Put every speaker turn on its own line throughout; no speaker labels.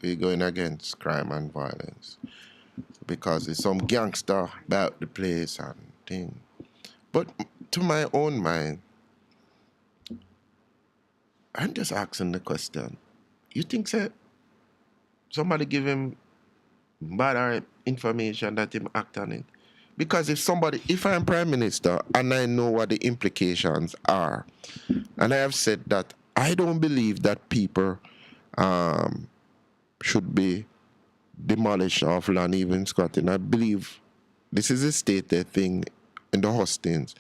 we're going against crime and violence because there's some gangster about the place and thing. But to my own mind, I'm just asking the question. You think that somebody give him bad information that him act on it? Because if I'm prime minister and I know what the implications are, and I have said that I don't believe that people should be demolished off land, even squatting. I believe this is a stated thing in the hustings.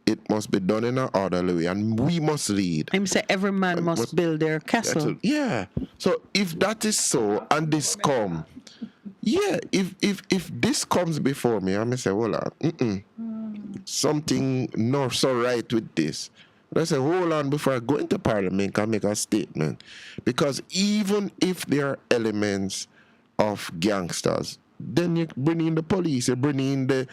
It must be done in an orderly way, and we must lead.
Him say every man must build their castle.
Yeah. So if that is so, and this come, yeah, if this comes before me, I may say, hold on, something not so right with this. But I say, hold on, before I go into Parliament, I make a statement. Because even if there are elements of gangsters, then you bring in the police, you bring in the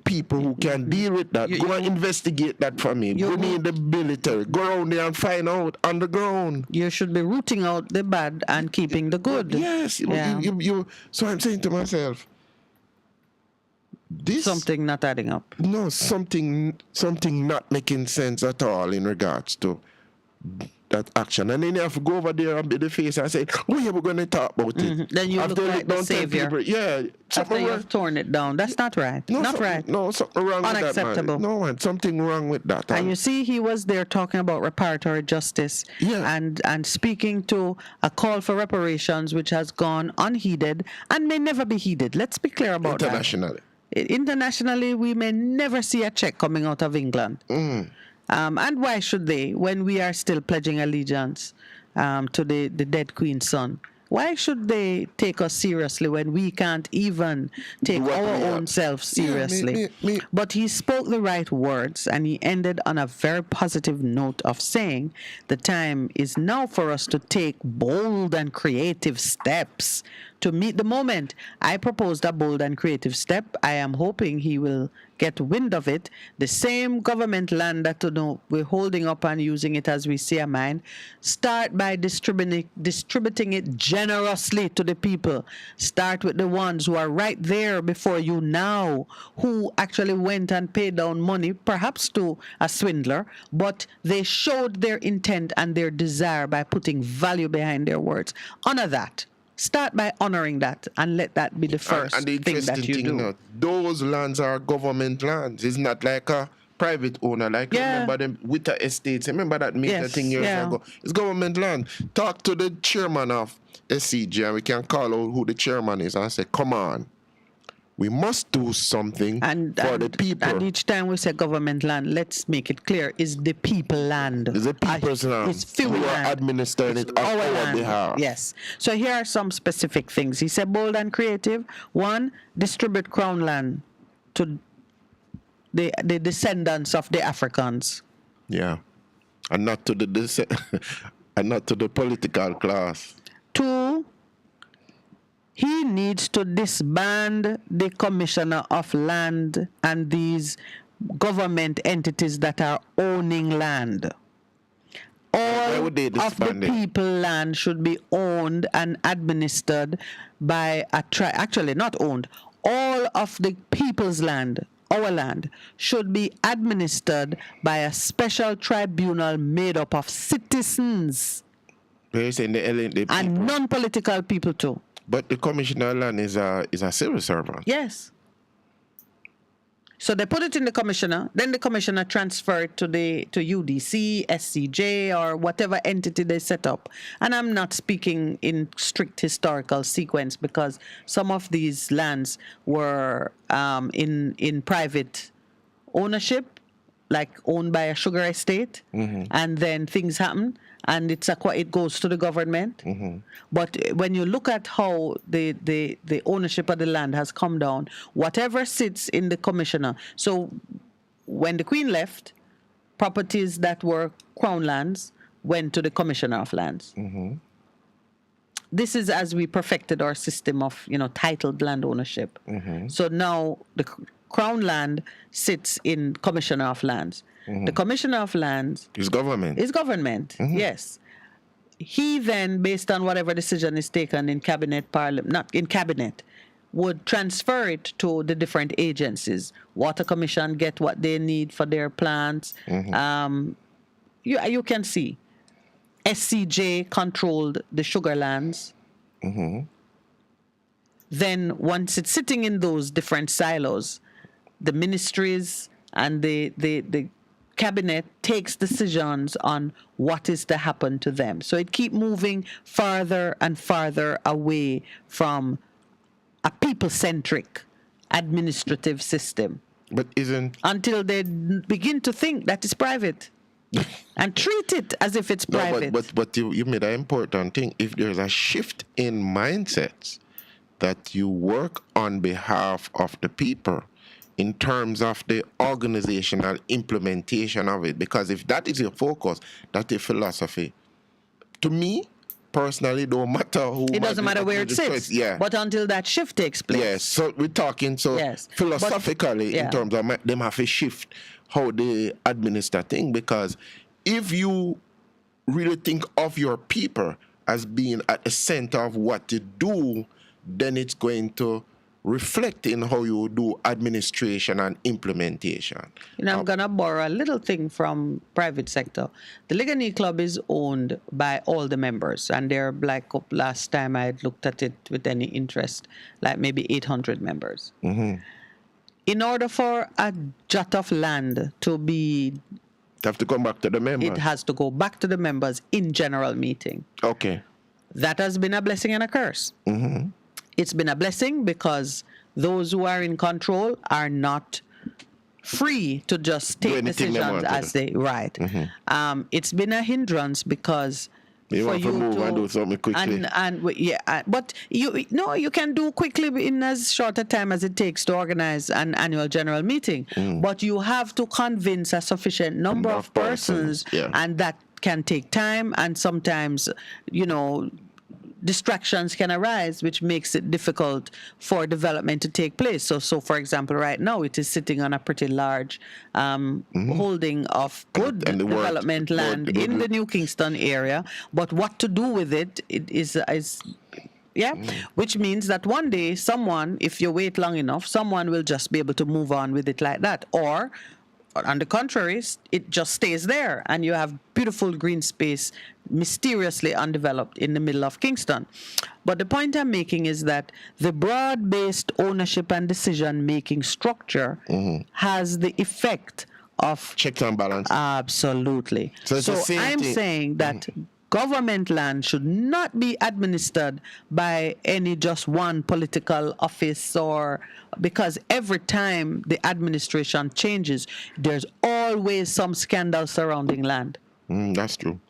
people who can deal with that. Go and investigate that for me. Bring in the military. Go around there and find out on the ground.
You should be rooting out the bad and keeping the good.
Yes. Yeah. So I'm saying to myself, this
something not adding up.
No, something not making sense at all in regards to that action. And then you have to go over there and be the face and say, oh yeah, we're going to talk about it.
Then you look like the savior.
Yeah.
After you have torn it down. That's not right.
No,
not right.
No, something wrong with that.
Unacceptable.
No, man, something wrong with that.
And you see, he was there talking about reparatory justice and speaking to a call for reparations, which has gone unheeded and may never be heeded. Let's be clear about
that.
Internationally, we may never see a check coming out of England. And why should they, when we are still pledging allegiance to the dead Queen's son? Why should they take us seriously when we can't even take our own self seriously?
Me.
But he spoke the right words, and he ended on a very positive note of saying the time is now for us to take bold and creative steps to meet the moment. I proposed a bold and creative step. I am hoping he will get wind of it. The same government land that we're holding up and using it as we see a mind. Start by distributing it generously to the people. Start with the ones who are right there before you now, who actually went and paid down money, perhaps to a swindler, but they showed their intent and their desire by putting value behind their words. Honor that. Start by honoring that and let that be the first thing that you do.
Those lands are government lands. It's not like a private owner. Like remember them with the estates. Remember that major thing years ago? It's government land. Talk to the chairman of SCG and we can call out who the chairman is and say, come on. We must do something for the people.
And each time we say government land, let's make it clear, it's the people land.
It's the people's land.
It's who
are administering it on our behalf.
Yes. So here are some specific things. He said bold and creative. One, distribute crown land to the descendants of the Africans.
Yeah. And not to the and not to the political class.
Two, he needs to disband the Commissioner of Land and these government entities that are owning land. All of the people land should be owned and administered by actually not owned. All of the people's land, our land, should be administered by a special tribunal made up of citizens and non-political people too.
But the commissioner of land is a civil servant.
Yes. So they put it in the commissioner, then the commissioner transfer it to UDC, SCJ, or whatever entity they set up. And I'm not speaking in strict historical sequence because some of these lands were in private ownership, like owned by a sugar estate, and then things happen. And it goes to the government. But when you look at how the ownership of the land has come down, whatever sits in the commissioner. So when the Queen left, properties that were crown lands went to the commissioner of lands. This is as we perfected our system of titled land ownership. So now the crown land sits in commissioner of lands. The commissioner of lands
is government.
Yes. he then, based on whatever decision is taken in cabinet, parliament, not in cabinet, would transfer it to the different agencies. Water Commission get what they need for their plants. You can see SCJ controlled the sugar lands. Then once it's sitting in those different silos, the ministries and the cabinet takes decisions on what is to happen to them. So it keep moving farther and farther away from a people-centric administrative system.
But isn't
until they begin to think that it's private and treat it as if it's private.
But you made an important thing. If there's a shift in mindsets that you work on behalf of the people in terms of the organizational implementation of it, because if that is your focus, that's your philosophy. To me, personally, don't matter who.
It doesn't matter where it sits.
Yeah.
But until that shift takes place.
Yes. So we're talking philosophically in terms of them have to shift how they administer things, because if you really think of your people as being at the center of what to do, then it's going to reflect in how you do administration and implementation.
I'm going to borrow a little thing from private sector. The Ligani Club is owned by all the members, and they're like, last time I looked at it with any interest, like maybe 800 members. In order for a jot of land to be...
have to come back to the members.
It has to go back to the members in general meeting.
Okay.
That has been a blessing and a curse. It's been a blessing because those who are in control are not free to just take decisions as they right. It's been a hindrance because
you want to move and do something quickly.
But you can do quickly in as short a time as it takes to organize an annual general meeting. But you have to convince a sufficient number of persons, and that can take time, and sometimes, distractions can arise, which makes it difficult for development to take place. So for example, right now it is sitting on a pretty large holding of good development land in the New Kingston area. But what to do with it is which means that one day someone, if you wait long enough, someone will just be able to move on with it like that. Or on the contrary, it just stays there, and you have beautiful green space mysteriously undeveloped in the middle of Kingston. But the point I'm making is that the broad-based ownership and decision-making structure has the effect of
checks and balances.
Absolutely. So I'm saying that government land should not be administered by any just one political office, or because every time the administration changes, there's always some scandal surrounding land.
That's true.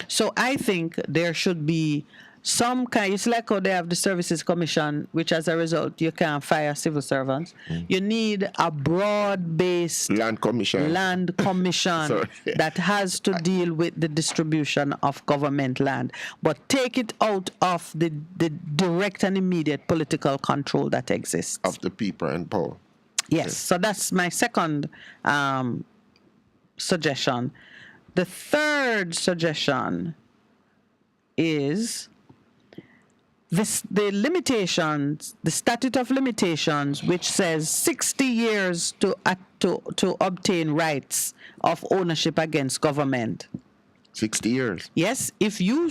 So I think there should be some kind, it's like how they have the Services Commission, which as a result you can't fire civil servants. You need a broad-based
land commission
that has to deal with the distribution of government land, but take it out of the direct and immediate political control that exists.
Of the people and power.
Yes, so that's my second suggestion. The third suggestion is the limitations, the statute of limitations, which says 60 years to obtain rights of ownership against government.
60 years?
Yes. If you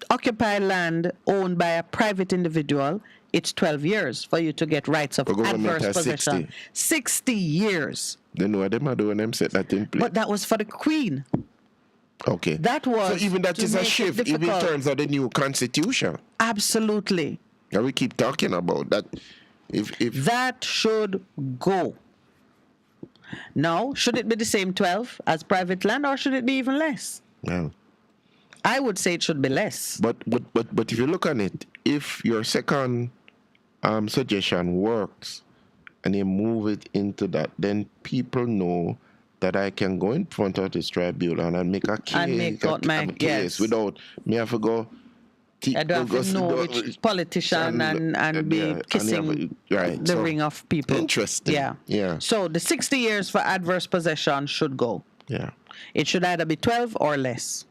occupy land owned by a private individual, it's 12 years for you to get rights of adverse possession. 60 years.
They know what they are doing, them set that in place.
But that was for the Queen.
Okay.
That was
so even that is a shift even in terms of the new constitution.
Absolutely.
And we keep talking about that. If
that should go. Now, should it be the same 12 as private land, or should it be even less?
Well,
I would say it should be less.
But if you look on it, if your second suggestion works and you move it into that, then people know that I can go in front of this tribunal and make a case,
yes,
without me have to go.
I don't have to know which politician and be kissing the ring of people.
Interesting. Yeah.
So the 60 years for adverse possession should go.
Yeah.
It should either be 12 or less.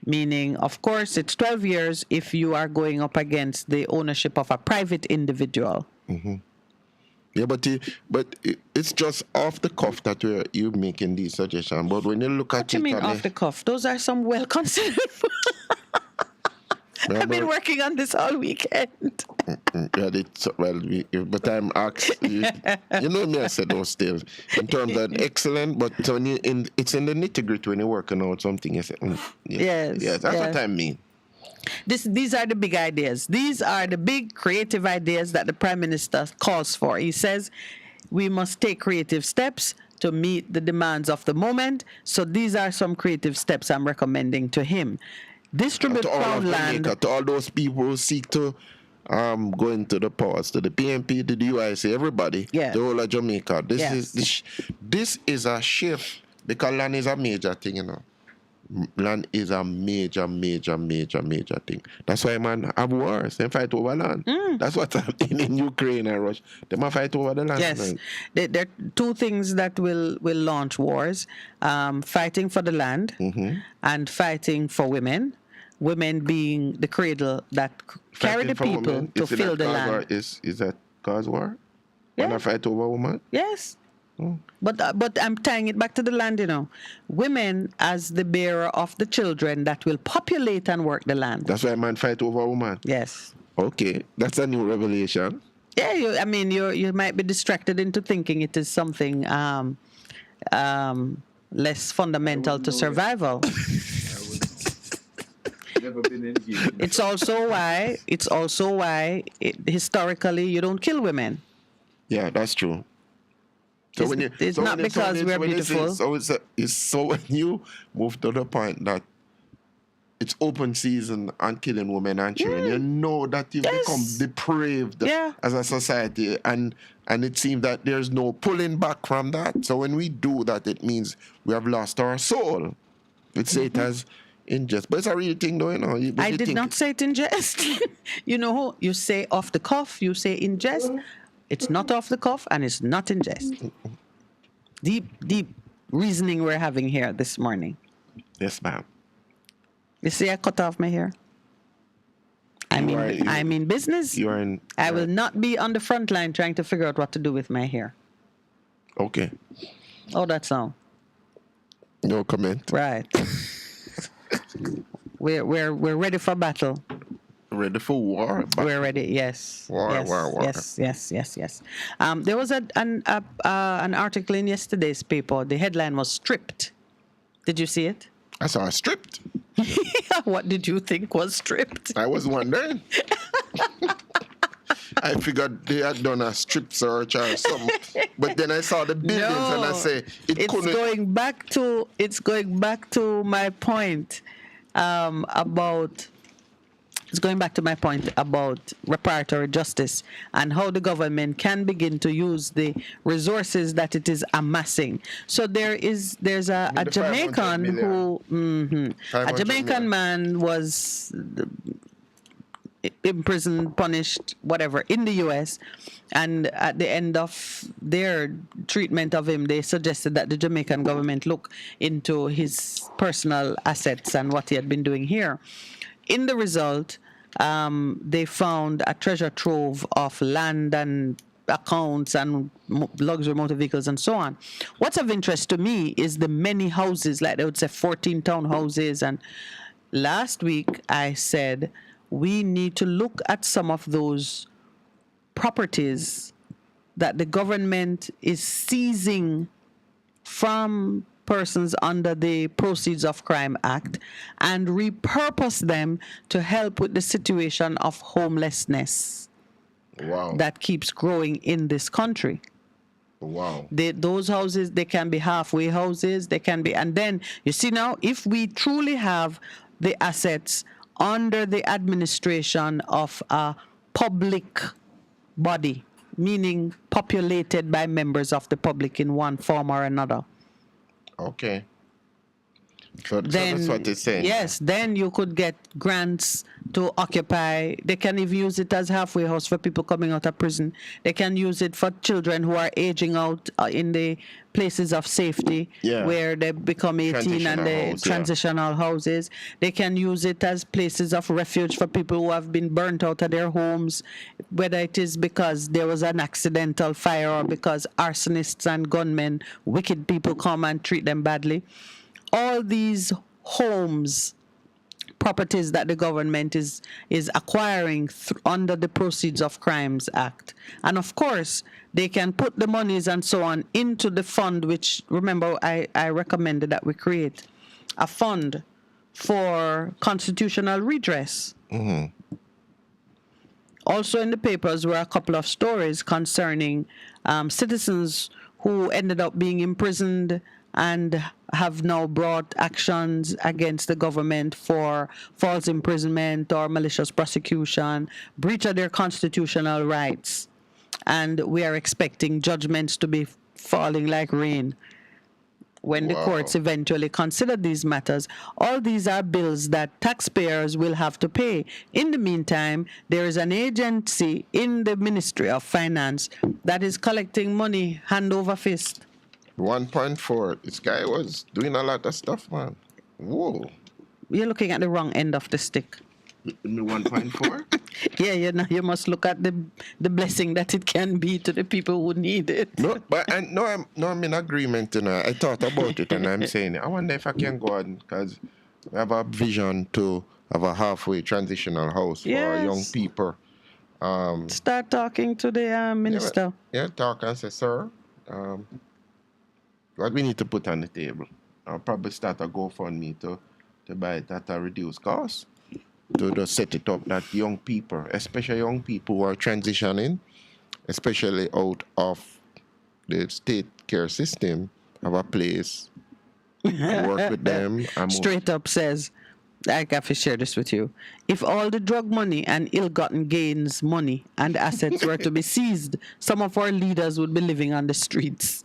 meaning, of course, it's 12 years if you are going up against the ownership of a private individual.
Yeah, it's just off the cuff that you're making these suggestions. But when you look at
What do you
it,
mean
on
off the cuff? Those are some well considered. I've been working on this all weekend.
yeah, but I'm asked. You know me, I said those things in terms of excellent, but when it's in the nitty gritty when you're working out something, you say, yes, that's what I mean.
These are the big ideas. These are the big creative ideas that the Prime Minister calls for. He says we must take creative steps to meet the demands of the moment. So these are some creative steps I'm recommending to him. Distribute crown land.
To all those people who seek to go into the powers, to the PNP, the DUIC, everybody, the whole of Jamaica. This is a shift because land is a major thing, you know. Land is a major thing. That's why man have wars. They fight over land. That's what's happening in Ukraine and Russia. They might fight over the land.
Yes, there are two things that will launch wars: fighting for the land and fighting for women. Women being the cradle that carry the people to fill the land.
Is that cause war?
Yeah.
When I fight over women?
Yes. But I'm tying it back to the land, you know. Women as the bearer of the children that will populate and work the land.
That's why man fight over woman.
Yes.
Okay, that's a new revelation.
Yeah, you might be distracted into thinking it is something less fundamental to survival.
Never been engaged.
It's also why historically you don't kill women.
Yeah, that's true. So
It's not because we're beautiful.
So when you move to the point that it's open season and killing women and children, you know that you've become depraved as a society, and it seems that there's no pulling back from that. So when we do that, it means we have lost our soul. We say it as in jest, but it's a real thing, though. You know.
I did not say it in jest. You know, you say off the cuff, you say in jest. It's not off the cuff and it's not in jest. Deep reasoning we're having here this morning.
Yes, ma'am.
You see, I cut off my hair. I'm in business. I will not be on the front line trying to figure out what to do with my hair.
Okay.
Oh, that's all.
No comment.
Right. We're ready for battle.
Ready for war.
We're ready. Yes.
War.
Yes. There was an article in yesterday's paper. The headline was stripped. Did you see it?
I saw it stripped.
What did you think was stripped?
I was wondering. I figured they had done a strip search or something. But then I saw the buildings and I say
it's going back to my point about reparatory justice and how the government can begin to use the resources that it is amassing. So there's a Jamaican a Jamaican man was imprisoned, punished, whatever, in the U.S. And at the end of their treatment of him, they suggested that the Jamaican government look into his personal assets and what he had been doing here. In the result, they found a treasure trove of land and accounts and luxury motor vehicles and so on. What's of interest to me is the many houses, like they would say 14 townhouses. And last week I said we need to look at some of those properties that the government is seizing from persons under the Proceeds of Crime Act and repurpose them to help with the situation of homelessness that keeps growing in this country.
Wow.
Those houses, they can be halfway houses, they can be, and then you see now, if we truly have the assets under the administration of a public body, meaning populated by members of the public in one form or another.
Okay. So that's what it's saying.
Yes, then you could get grants to occupy. They can even use it as halfway house for people coming out of prison. They can use it for children who are aging out in the places of safety
Yeah.
where they become 18 and
Transitional
the
house, yeah.
transitional houses. They can use it as places of refuge for people who have been burnt out of their homes, whether it is because there was an accidental fire or because arsonists and gunmen, wicked people come and treat them badly. All these homes, properties that the government is acquiring under the Proceeds of Crimes Act. And of course, they can put the monies and so on into the fund, which, remember, I recommended that we create a fund for constitutional redress. Also in the papers were a couple of stories concerning citizens who ended up being imprisoned and have now brought actions against the government for false imprisonment or malicious prosecution, breach of their constitutional rights. And we are expecting judgments to be falling like rain when the courts eventually consider these matters. All these are bills that taxpayers will have to pay. In the meantime, there is an agency in the Ministry of Finance that is collecting money hand over fist.
1.4. This guy was doing a lot of stuff, man. Whoa.
You're looking at the wrong end of the stick.
1.4?
Yeah, you must look at the blessing that it can be to the people who need it.
No, but I'm in agreement. I thought about it and I'm saying, I wonder if I can go on, because we have a vision to have a halfway transitional house for our young people.
Start talking to the minister.
Yeah, talk and say, sir, what we need to put on the table. I'll probably start a GoFundMe to buy it at a reduced cost. To just set it up that young people, especially young people who are transitioning, especially out of the state care system, have a place, work with them.
Straight up says, I have to share this with you. If all the drug money and ill-gotten gains money and assets were to be seized, some of our leaders would be living on the streets.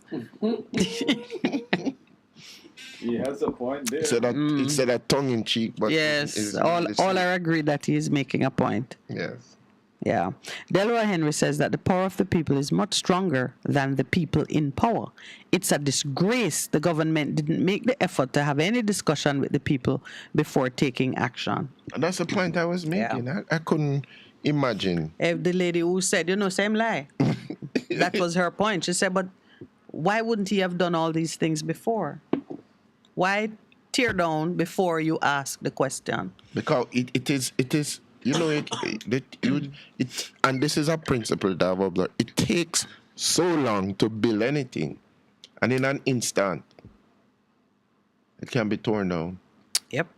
He has a point there.
It's a tongue-in-cheek, but
yes, all are agreed that he is making a point.
Yes.
Yeah. Delroy Henry says that the power of the people is much stronger than the people in power. It's a disgrace the government didn't make the effort to have any discussion with the people before taking action.
And that's the point I was making. Yeah. I couldn't imagine.
If the lady who said, same lie. That was her point. She said, but why wouldn't he have done all these things before? Why tear down before you ask the question?
Because it is, and this is a principle that I've observed. It takes so long to build anything, and in an instant, it can be torn down.
Yep.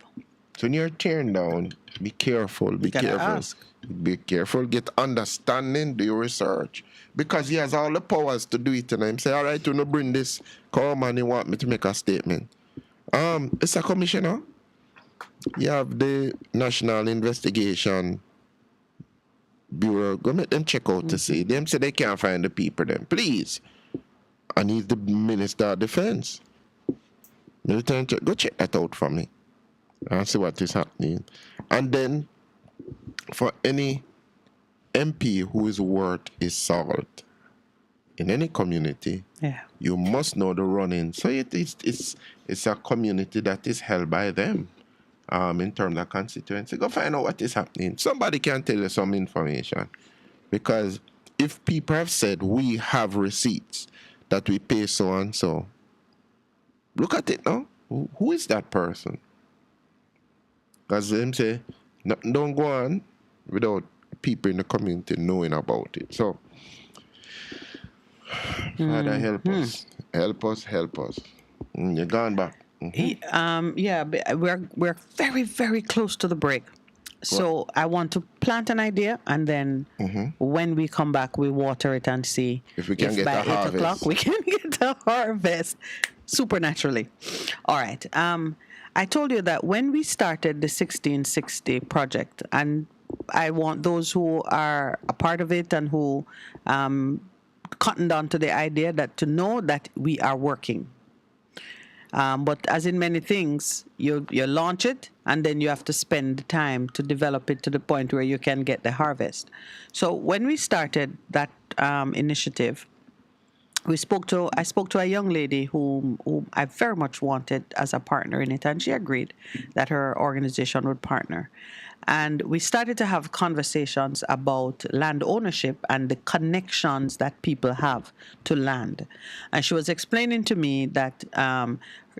So when you're tearing down, be careful. Be careful.
Ask.
Be careful. Get understanding. Do your research, because he has all the powers to do it. And I'm saying, all right, you bring this. Come and you want me to make a statement. It's a commissioner. You have the National Investigation Bureau. Go make them check out to see. Them say they can't find the people then. Please. And he's the Minister of Defense. Go check that out for me. And see what is happening. And then, for any MP who is worth his salt in any community, you must know the running. So it's a community that is held by them in terms of constituency. Go find out what is happening. Somebody can tell you some information. Because if people have said, we have receipts that we pay so and so, look at it now. Who is that person? Because them say, don't go on without people in the community knowing about it. So, Father, help us. Help us. You're gone back.
We're very, very close to the break. So I want to plant an idea, and then when we come back, we water it and see
if we can get
by
a
8
harvest.
o'clock we can get a harvest supernaturally. All right. I told you that when we started the 1660 project, and I want those who are a part of it and who cottoned on to the idea that to know that we are working. But as in many things, you launch it and then you have to spend the time to develop it to the point where you can get the harvest. So when we started that initiative, I spoke to a young lady who I very much wanted as a partner in it, and she agreed that her organization would partner. And we started to have conversations about land ownership and the connections that people have to land. And she was explaining to me that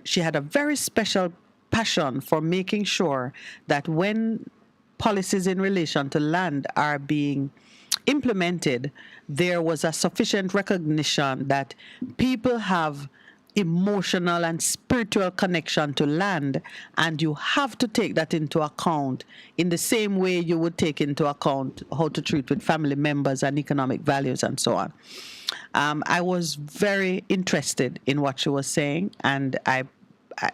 she had a very special passion for making sure that when policies in relation to land are being implemented, there was a sufficient recognition that people have emotional and spiritual connection to land, and you have to take that into account in the same way you would take into account how to treat with family members and economic values and so on. I was very interested in what she was saying, and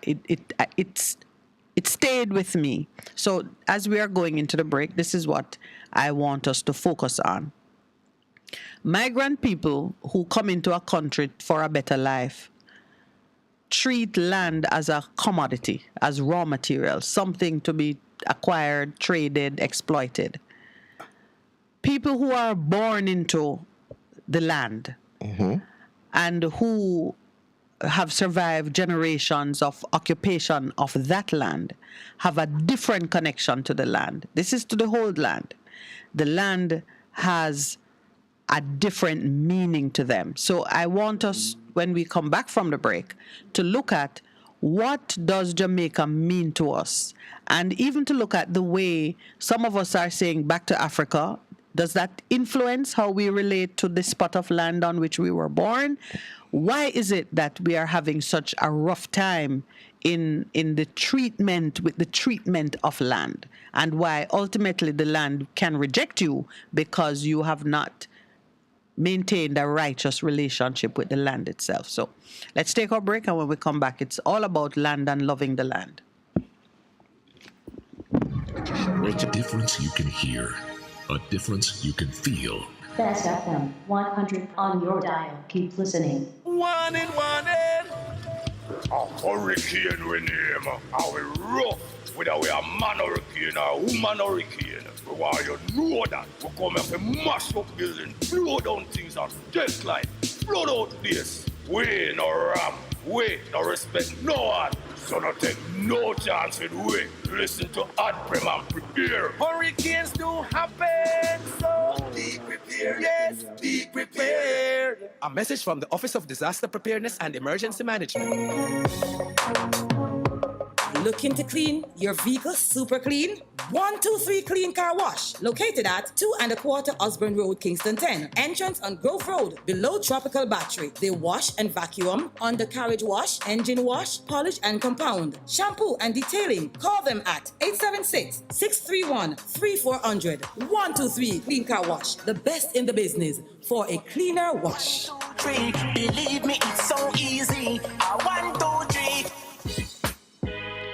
it stayed with me. So as we are going into the break, this is what I want us to focus on. Migrant people who come into a country for a better life treat land as a commodity, as raw material, something to be acquired, traded, exploited. People who are born into the land and who have survived generations of occupation of that land have a different connection to the land. This is to the whole land. The land has a different meaning to them. So I want us, when we come back from the break, to look at what does Jamaica mean to us, and even to look at the way some of us are saying back to Africa. Does that influence how we relate to this spot of land on which we were born? Why is it that we are having such a rough time in the treatment of land, and why ultimately the land can reject you because you have not maintained a righteous relationship with the land itself? So let's take our break, and when we come back, it's all about land and loving the land.
A difference you can hear, a difference you can feel.
Best FM 100 on your dial. Keep listening.
One in. A hurricane we name. How we rough. Whether we are man hurricane or woman hurricane. We want you to know that. We come up and mash up buildings, blow down things and just like flood out this. We no ram. We no respect no one. So no take no chance with we. Listen to Adprem and prepare. Hurricanes do happen, so be prepared. Yes, be prepared.
A message from the Office of Disaster Preparedness and Emergency Management.
Looking to clean your vehicle super clean? 123 Clean Car Wash, located at 2 1/4 Osborne Road, Kingston 10. Entrance on Grove Road, below Tropical Battery. They wash and vacuum, undercarriage wash, engine wash, polish and compound, shampoo and detailing. Call them at 876-631-3400. 123 Clean Car Wash, the best in the business for a cleaner wash.
Believe me, it's so easy. 1, 2, 3.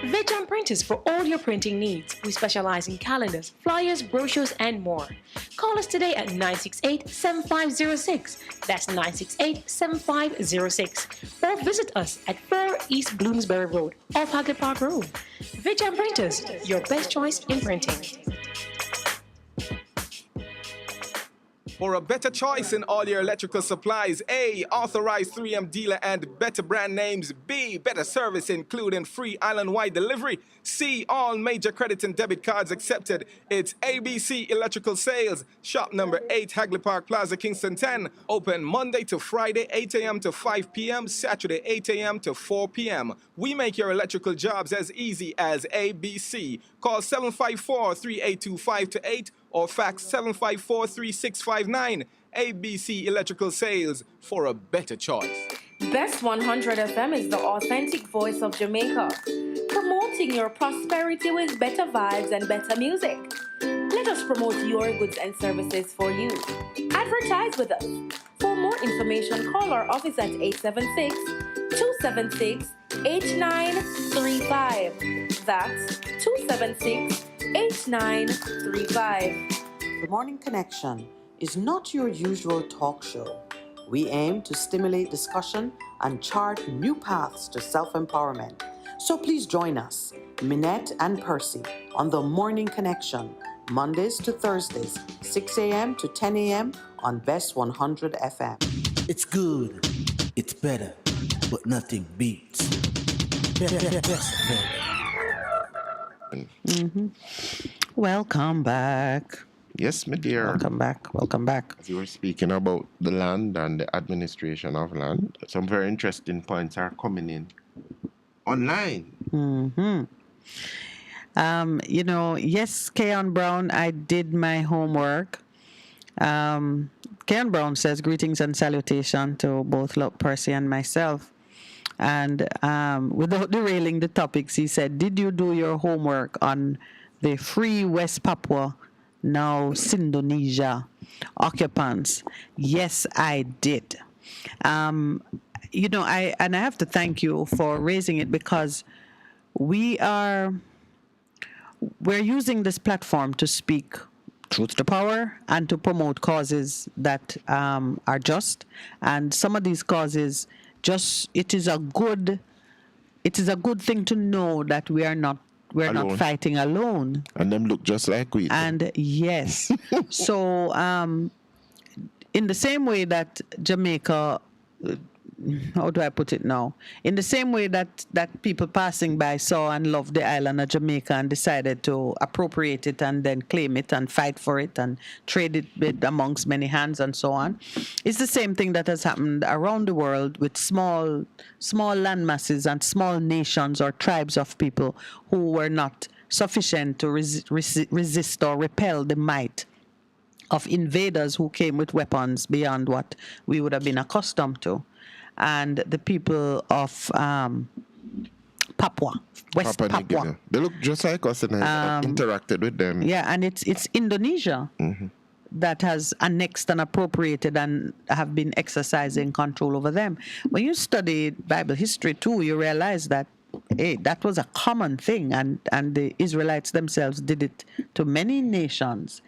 Vejan Printers for all your printing needs. We specialize in calendars, flyers, brochures, and more. Call us today at 968-7506. That's 968-7506. Or visit us at 4 East Bloomsbury Road, off Hagley Park Road. Vejan Printers, your best choice in printing.
For a better choice in all your electrical supplies, A, authorized 3M dealer and better brand names. B, better service including free island-wide delivery. C, all major credit and debit cards accepted. It's ABC Electrical Sales. Shop number 8, Hagley Park Plaza, Kingston 10. Open Monday to Friday, 8 a.m. to 5 p.m. Saturday, 8 a.m. to 4 p.m. We make your electrical jobs as easy as ABC. Call 754-3825-8 or fax 754-3659. ABC Electrical Sales, for a better choice.
Best 100 FM is the authentic voice of Jamaica, promoting your prosperity with better vibes and better music. Let us promote your goods and services for you. Advertise with us. For more information, call our office at 876-276-8935. That's 276-8935.
The Morning Connection is not your usual talk show. We aim to stimulate discussion and chart new paths to self-empowerment. So please join us, Minette and Percy, on the Morning Connection, Mondays to Thursdays, 6 a.m. to 10 a.m. on Best 100 FM.
It's good, it's better, but nothing beats. Best
Welcome back.
Yes, my dear.
Welcome back. Welcome back.
As you were speaking about the land and the administration of land, some very interesting points are coming in online.
Yes, Keon Brown, I did my homework. Keon Brown says greetings and salutation to both Percy and myself. And without derailing the topics, he said, did you do your homework on the Free West Papua, now Sindonesia occupants? Yes, I did. I have to thank you for raising it, because we're using this platform to speak truth to power and to promote causes that are just. And some of these causes, it is a good thing to know that we're not fighting alone.
And them look just like we do.
And yes. So in the same way that Jamaica, how do I put it now? In the same way that people passing by saw and loved the island of Jamaica and decided to appropriate it and then claim it and fight for it and trade it with amongst many hands and so on, it's the same thing that has happened around the world with small land masses and small nations or tribes of people who were not sufficient to resist or repel the might of invaders who came with weapons beyond what we would have been accustomed to. And the people of Papua, West Papua.
They look just like us, and I've interacted with them.
Yeah, and it's Indonesia that has annexed and appropriated and have been exercising control over them. When you study Bible history too, you realize that that was a common thing, and the Israelites themselves did it to many nations.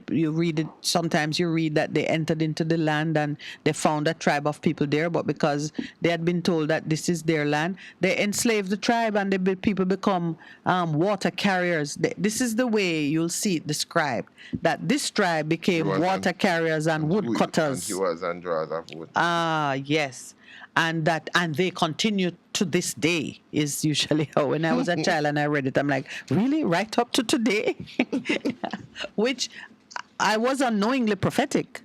You read it, sometimes you read that they entered into the land and they found a tribe of people there, but because they had been told that this is their land, they enslaved the tribe and the people become water carriers. This is the way you'll see it described, that this tribe became water carriers and woodcutters.
And hewers and drawers of wood.
Yes. And they continue to this day, is usually how, when I was a child and I read it, I'm like, really? Right up to today? Which I was unknowingly prophetic,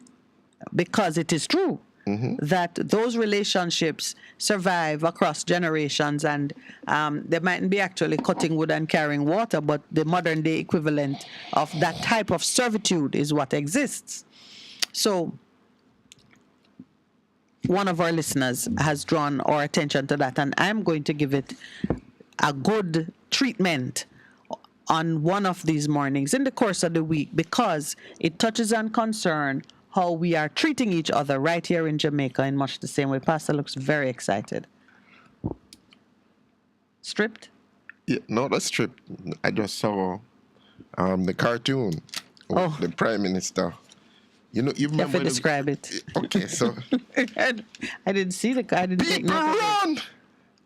because it is true that those relationships survive across generations, and they mightn't be actually cutting wood and carrying water, but the modern day equivalent of that type of servitude is what exists. So one of our listeners has drawn our attention to that, and I'm going to give it a good treatment on one of these mornings in the course of the week, because it touches on concern how we are treating each other right here in Jamaica in much the same way. Pastor looks very excited. Stripped?
Yeah, no, that's stripped. I just saw the cartoon of the Prime Minister. You remember?
Have to describe it.
Okay, so
I didn't see I didn't take
people
note.
run.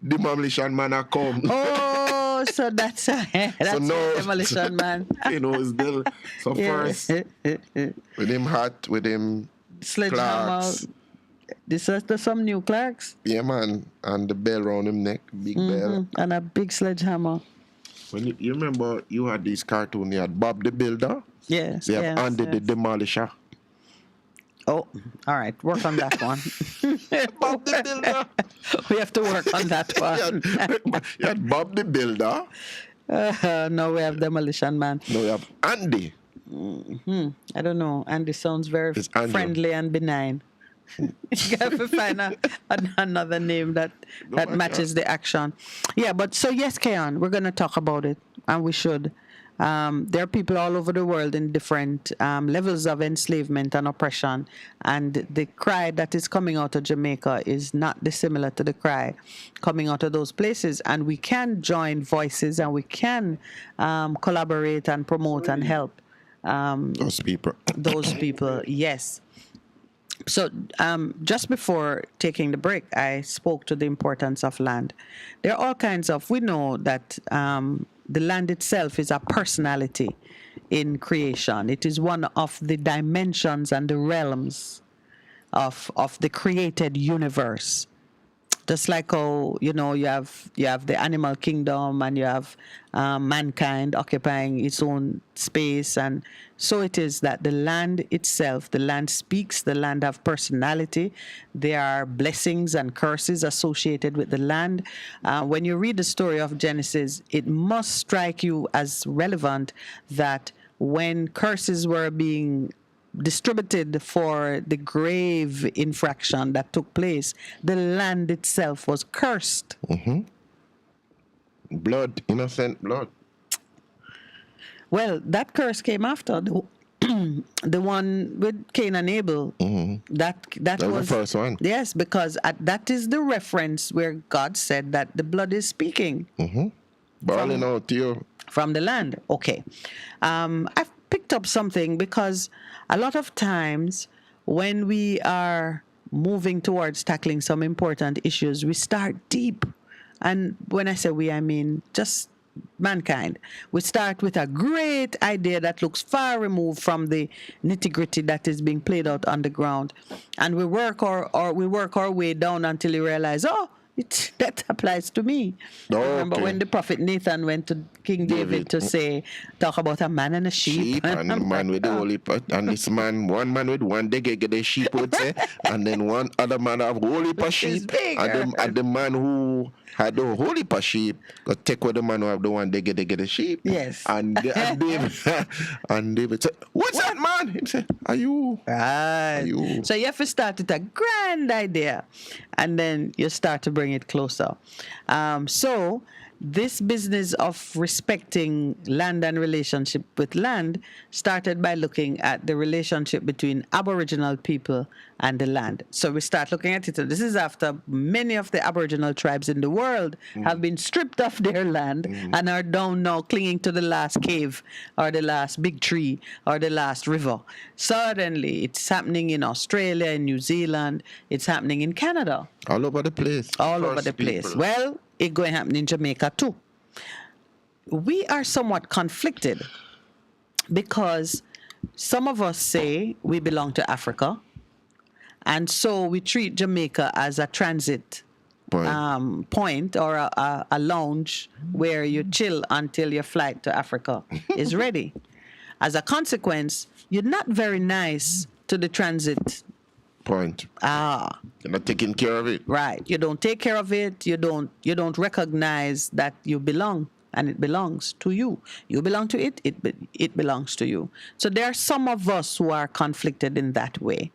The demolition man are come.
Oh, so that's
no,
demolition man.
It's still so first with him hat, with him
sledgehammer.
Clarks.
This is some new Clarks.
Yeah, man, and the bell around him neck, big bell,
and a big sledgehammer.
When you remember, you had this cartoon. You had Bob the Builder.
Yes.
You have Andy the Demolisher.
Oh, all right. Work on that one.
Bob the Builder.
We have to work on that one.
You had Bob the Builder.
No, we have Demolition Man.
No, we have Andy.
I don't know. Andy sounds very friendly and benign. You have to find another name that matches the action. Yeah, but so yes, Keon, we're going to talk about it, and we should. There are people all over the world in different levels of enslavement and oppression, and the cry that is coming out of Jamaica is not dissimilar to the cry coming out of those places, and we can join voices and we can collaborate and promote and help
those people.
Those people, yes. So just before taking the break, I spoke to the importance of land. There are all kinds of, we know that the land itself is a personality in creation. It is one of the dimensions and the realms of the created universe. Just like how you have the animal kingdom and you have mankind occupying its own space, and so it is that the land itself, the land speaks, the land have personality. There are blessings and curses associated with the land. When you read the story of Genesis, it must strike you as relevant that when curses were being distributed for the grave infraction that took place, the land itself was cursed.
Blood, innocent blood.
Well, that curse came after the one with Cain and Abel. That was
the first one.
Yes, because that is the reference where God said that the blood is speaking.
Balling out to you.
From the land. Okay. I've picked up something because a lot of times when we are moving towards tackling some important issues, we start deep. And when I say we, I mean just mankind. We start with a great idea that looks far removed from the nitty-gritty that is being played out on the ground. And we work our way down until you realize, that applies to me. Remember when the prophet Nathan went to King David to talk about a man and a sheep.
And a man with the holy pot. And this man, one man with one they get the sheep would say, and then one other man have holy pot sheep. And the man who had the holy pot sheep got take with the man who have the one they get the sheep.
Yes.
And David said, "What's that, man?" He said, "Are you?"
So you have to start with a grand idea, and then you start to bring it closer. So this business of respecting land and relationship with land started by looking at the relationship between Aboriginal people and the land. So we start looking at it. So this is after many of the Aboriginal tribes in the world have been stripped of their land and are down now clinging to the last cave or the last big tree or the last river. Suddenly it's happening in Australia, in New Zealand, it's happening in Canada.
All over the place.
All over the place. Well, it's going to happen in Jamaica too. We are somewhat conflicted because some of us say we belong to Africa, and so we treat Jamaica as a transit point or a lounge where you chill until your flight to Africa is ready. As a consequence, you're not very nice to the transit
point. You're not taking care of it.
Right. You don't take care of it. You don't recognize that you belong and it belongs to you. You belong to it, it belongs to you. So there are some of us who are conflicted in that way.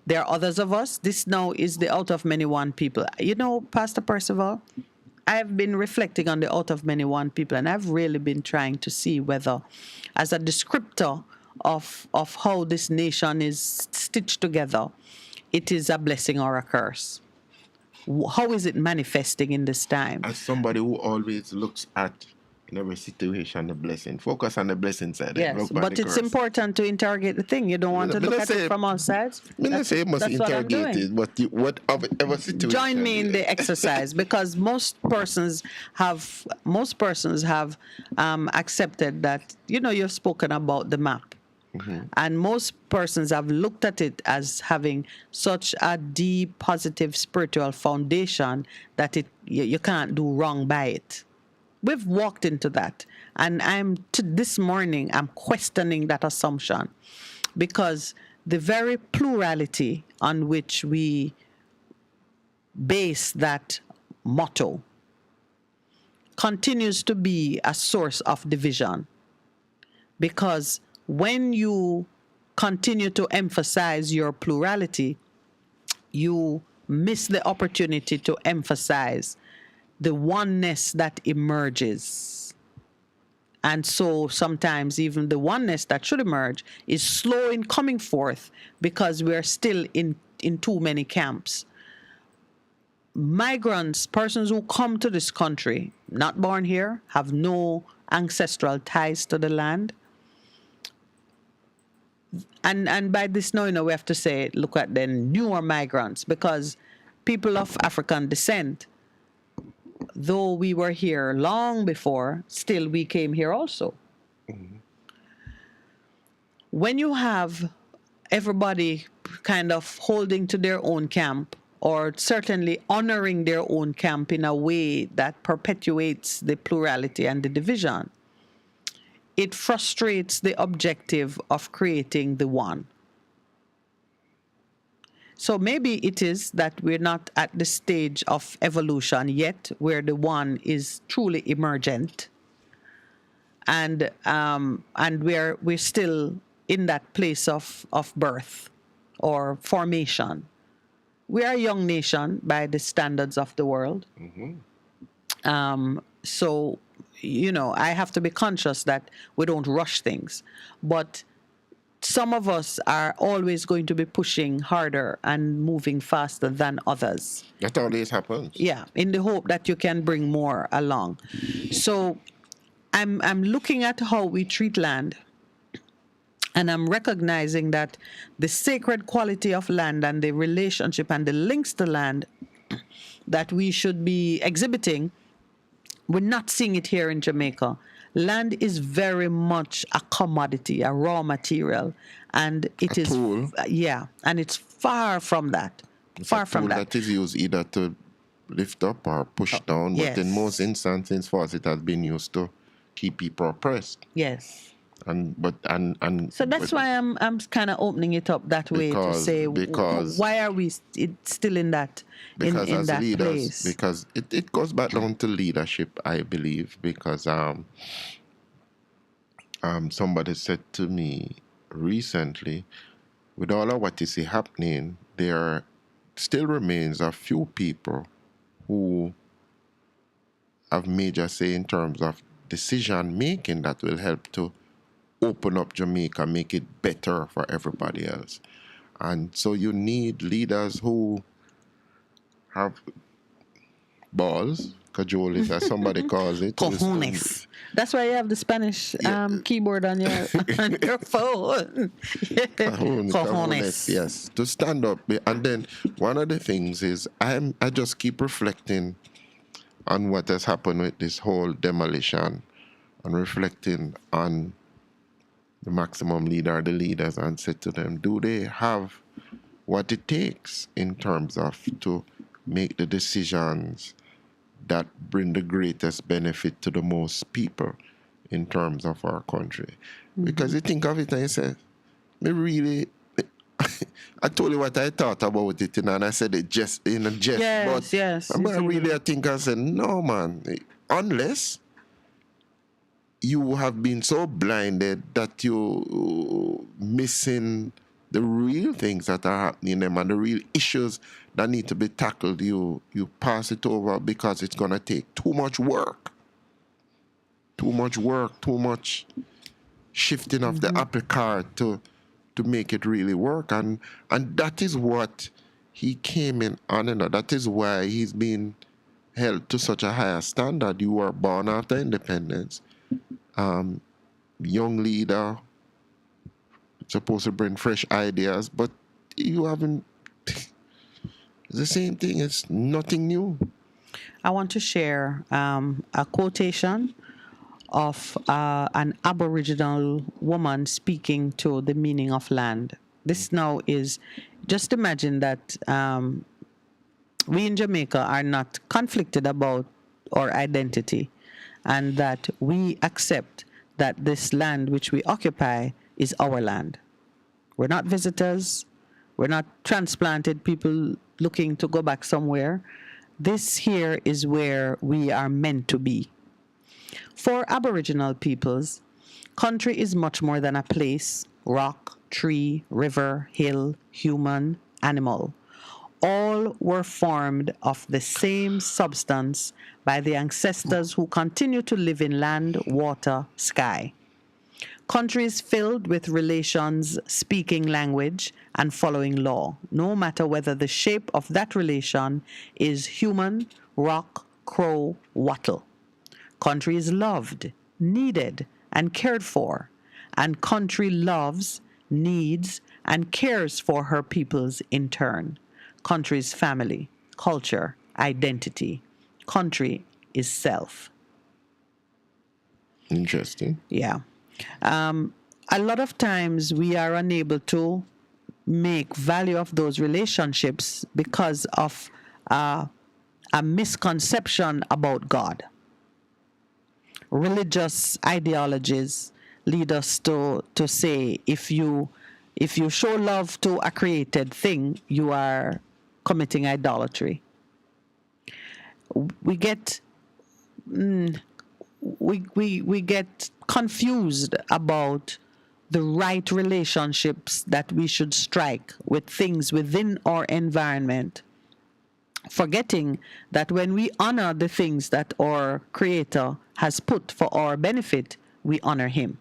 There are others of us. This now is the out of many one people. You know, Pastor Percival, I've been reflecting on the out of many one people, and I've really been trying to see whether, as a descriptor of how this nation is stitched together, it is a blessing or a curse. How is it manifesting in this time?
As somebody who always looks at in every situation the blessing, focus on the blessing side.
Yes, but it's important to interrogate the thing. You don't want to look at it from all sides.
I don't say you must interrogate it, but whatever situation.
Join me in the exercise, because most persons have accepted that, you've spoken about the map. And most persons have looked at it as having such a deep, positive spiritual foundation that you can't do wrong by it. We've walked into that. And this morning, I'm questioning that assumption, because the very plurality on which we base that motto continues to be a source of division. Because when you continue to emphasize your plurality, you miss the opportunity to emphasize the oneness that emerges. And so sometimes even the oneness that should emerge is slow in coming forth because we're still in too many camps. Migrants, persons who come to this country, not born here, have no ancestral ties to the land, and by this now, we have to say, look at the newer migrants, because people of African descent, though we were here long before, still we came here also. When you have everybody kind of holding to their own camp, or certainly honoring their own camp in a way that perpetuates the plurality and the division, it frustrates the objective of creating the one. So maybe it is that we're not at the stage of evolution yet where the one is truly emergent, and we're still in that place of birth or formation. We are a young nation by the standards of the world. So, I have to be conscious that we don't rush things. But some of us are always going to be pushing harder and moving faster than others.
That always happens.
Yeah, in the hope that you can bring more along. So I'm looking at how we treat land, and I'm recognizing that the sacred quality of land and the relationship and the links to land that we should be exhibiting, we're not seeing it here in Jamaica. Land is very much a commodity, a raw material, and it is
tool.
And it's far from that.
It's
far
a
from
tool
that.
that is used either to lift up or push down, but in
yes.
most instances, for us, it has been used to keep people oppressed.
Yes.
So
that's why I'm kind of opening it up that way to say, why are we still in that in
as
that
leaders,
place?
because it goes back down to leadership, I believe, because somebody said to me recently, with all of what is happening, there still remains a few people who have major say in terms of decision making that will help to open up Jamaica, make it better for everybody else. And so you need leaders who have balls, cajoles, as somebody calls it.
Cojones. That's why you have the Spanish keyboard on your on your phone. Cojones.
Yes, to stand up. And then one of the things is I just keep reflecting on what has happened with this whole demolition, and reflecting on the maximum leader, the leaders, and said to them, do they have what it takes in terms of to make the decisions that bring the greatest benefit to the most people in terms of our country? Because you think of it and you say, I told you what I thought about it, and I said it just in a jest. But I think I said, no, man, unless you have been so blinded that you missing the real things that are happening them and the real issues that need to be tackled, you pass it over because it's going to take too much work, too much shifting of the apple cart to make it really work. And that is what he came in on. That is why he's been held to such a higher standard. You were born after independence. Young leader, supposed to bring fresh ideas, but you haven't. It's the same thing. It's nothing new.
I want to share a quotation of an Aboriginal woman speaking to the meaning of land. This now is, just imagine that we in Jamaica are not conflicted about our identity, and that we accept that this land which we occupy is our land. We're not visitors. We're not transplanted people looking to go back somewhere. This here is where we are meant to be. For Aboriginal peoples, country is much more than a place, rock, tree, river, hill, human, animal. All were formed of the same substance by the ancestors who continue to live in land, water, sky. Country is filled with relations speaking language and following law, no matter whether the shape of that relation is human, rock, crow, wattle. Country is loved, needed, and cared for, and country loves, needs, and cares for her peoples in turn. Country is family, culture, identity. Country is self.
Interesting.
Yeah. A lot of times we are unable to make value of those relationships because of a misconception about God. Religious ideologies lead us to say if you show love to a created thing, you are committing idolatry. We get we get confused about the right relationships that we should strike with things within our environment, forgetting that when we honor the things that our Creator has put for our benefit, we honor Him.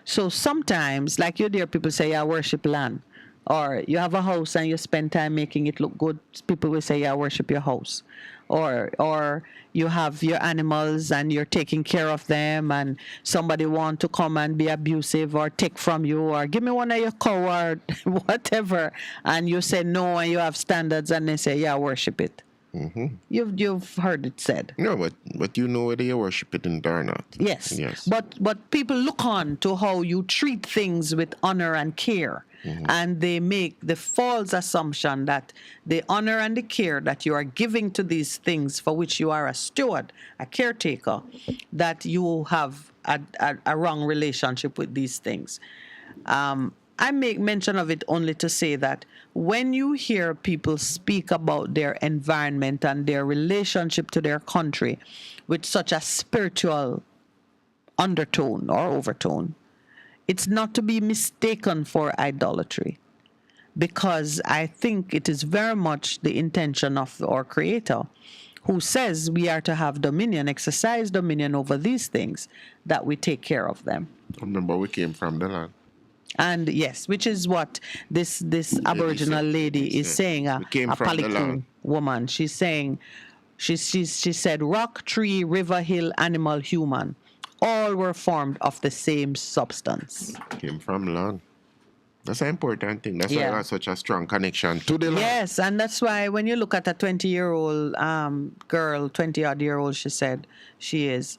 So sometimes, like you hear people say, I worship land, or you have a house and you spend time making it look good, people will say, I worship your house. Or you have your animals and you're taking care of them, and somebody want to come and be abusive or take from you or give me one of your cow or whatever, and you say no and you have standards, and they say, yeah, worship it.
Mm-hmm.
You've heard it said.
No, but you know whether you worship it or not.
Yes.
Yes.
But people look on to how you treat things with honor and care.
Mm-hmm.
And they make the false assumption that the honor and the care that you are giving to these things for which you are a steward, a caretaker, that you have a wrong relationship with these things. I make mention of it only to say that when you hear people speak about their environment and their relationship to their country with such a spiritual undertone or overtone, it's not to be mistaken for idolatry, because I think it is very much the intention of our Creator, who says we are to have dominion, exercise dominion over these things, that we take care of them.
Remember, we came from the land.
And yes, which is what this Aboriginal lady is saying, a Paliku woman. She's saying, she said, rock, tree, river, hill, animal, human, all were formed of the same substance.
Came from land. That's an important thing. That's why I have such a strong connection to the land.
Yes, and that's why when you look at a 20-year-old girl, 20-odd-year-old, she said she is,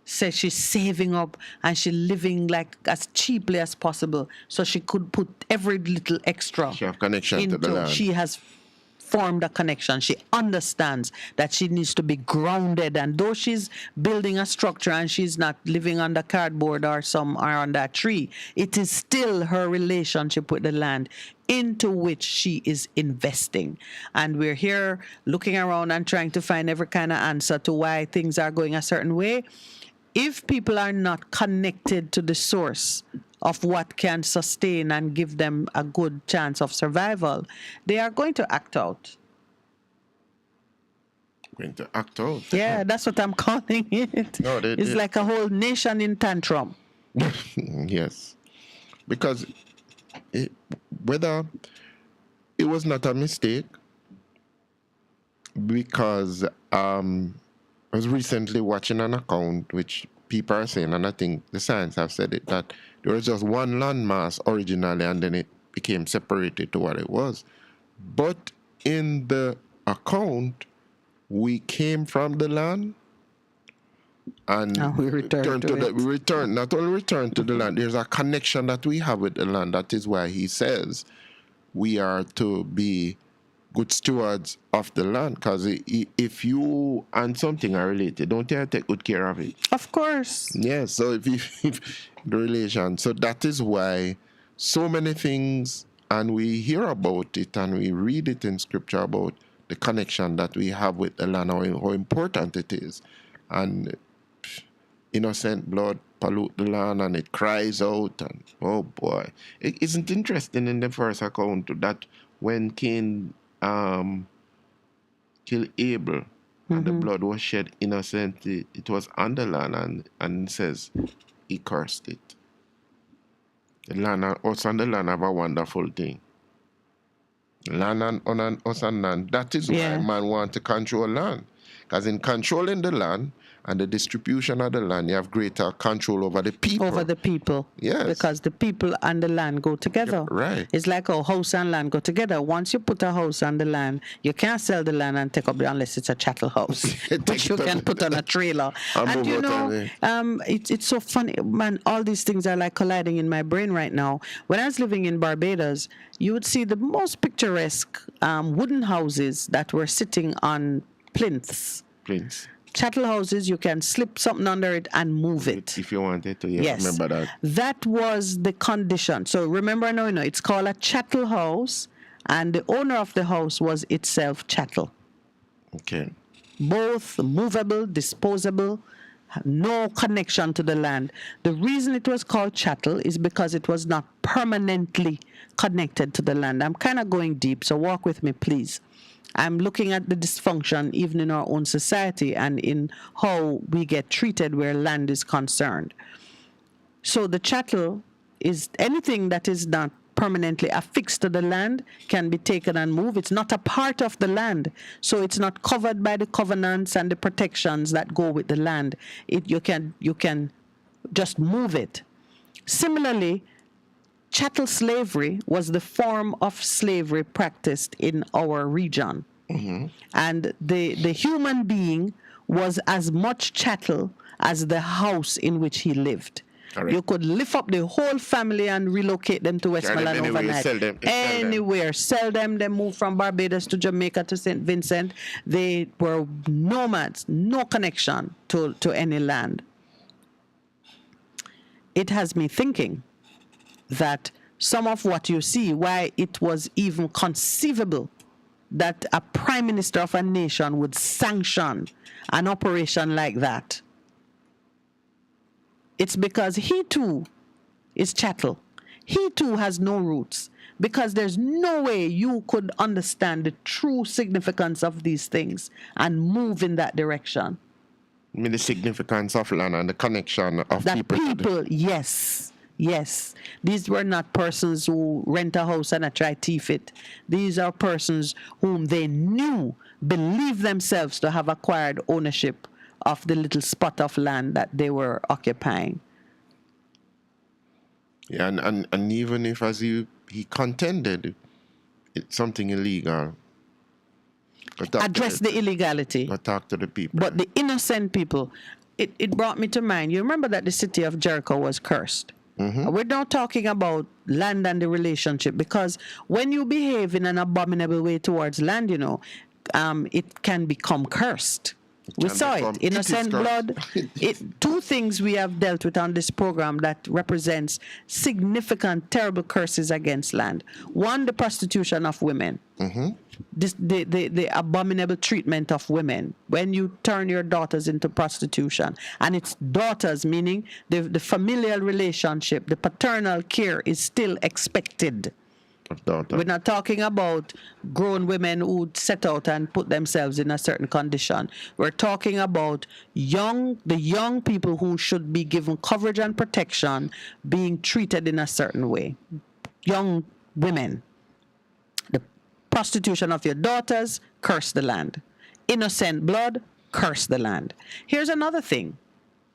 says she's saving up and she's living like as cheaply as possible so she could put every little extra.
She have connection to the land.
She has formed a connection. She understands that she needs to be grounded, and though she's building a structure and she's not living under cardboard or under a tree, it is still her relationship with the land into which she is investing. And we're here looking around and trying to find every kind of answer to why things are going a certain way. If people are not connected to the source of what can sustain and give them a good chance of survival, they are going to act out.
Going to act out?
Yeah, that's what I'm calling it.
No,
it's like a whole nation in tantrum.
Yes. Because whether it was not a mistake, because I was recently watching an account which people are saying, and I think the science have said it, that there was just one landmass originally and then it became separated to what it was. But in the account, we came from the land and
we returned to it.
We returned, not only returned to the land, there's a connection that we have with the land. That is why he says we are to be good stewards of the land, because if you and something are related, don't you take good care of it?
Of course.
Yeah, so if the relation, so that is why so many things, and we hear about it and we read it in scripture about the connection that we have with the land, how important it is. And innocent blood pollute the land and it cries out, and oh boy. It isn't interesting in the first account that when Cain killed Abel and the blood was shed innocently, it was on the land, and it says he cursed it. The land, us and the land have a wonderful thing. Land and us and land. That is why man want to control land. Because in controlling the land and the distribution of the land, you have greater control over the people.
Over the people.
Yes.
Because the people and the land go together.
Right.
It's like a house and land go together. Once you put a house on the land, you can't sell the land and take up unless it's a chattel house, which you can put on a trailer. And you know, it's so funny, man. All these things are like colliding in my brain right now. When I was living in Barbados, you would see the most picturesque wooden houses that were sitting on plinths. Chattel houses, you can slip something under it and move it.
If you wanted to,
yes.
Remember that.
That was the condition. So remember, no, it's called a chattel house, and the owner of the house was itself chattel.
Okay.
Both movable, disposable, no connection to the land. The reason it was called chattel is because it was not permanently connected to the land. I'm kind of going deep, so walk with me, please. I'm looking at the dysfunction even in our own society and in how we get treated where land is concerned. So the chattel is anything that is not permanently affixed to the land can be taken and moved. It's not a part of the land, so it's not covered by the covenants and the protections that go with the land. You can just move it. Similarly, chattel slavery was the form of slavery practiced in our region. Mm-hmm. And the human being was as much chattel as the house in which he lived. Correct. You could lift up the whole family and relocate them to Westmoreland overnight. Anywhere. Sell them. They moved from Barbados to Jamaica to St. Vincent. They were nomads, no connection to any land. It has me thinking that some of what you see, why it was even conceivable that a prime minister of a nation would sanction an operation like that, it's because he too is chattel. He too has no roots, because there's no way you could understand the true significance of these things and move in that direction.
I mean, the significance of land and the connection of
that
people.
Yes. Yes, these were not persons who rent a house and try to thief it. These are persons whom they believed themselves to have acquired ownership of the little spot of land that they were occupying.
Yeah, and even if, as he contended, it's something illegal.
Address the illegality.
But talk to the people.
But the innocent people, it brought me to mind. You remember that the city of Jericho was cursed. Mm-hmm. We're not talking about land and the relationship, because when you behave in an abominable way towards land, it can become cursed. We saw it. Innocent blood. Two things we have dealt with on this program that represents significant, terrible curses against land. One, the prostitution of women. Mm-hmm. The abominable treatment of women. When you turn your daughters into prostitution. And it's daughters, meaning the familial relationship, the paternal care is still expected. We're not talking about grown women who set out and put themselves in a certain condition. We're talking about the young people who should be given coverage and protection being treated in a certain way. Young women. The prostitution of your daughters, curse the land. Innocent blood, curse the land. Here's another thing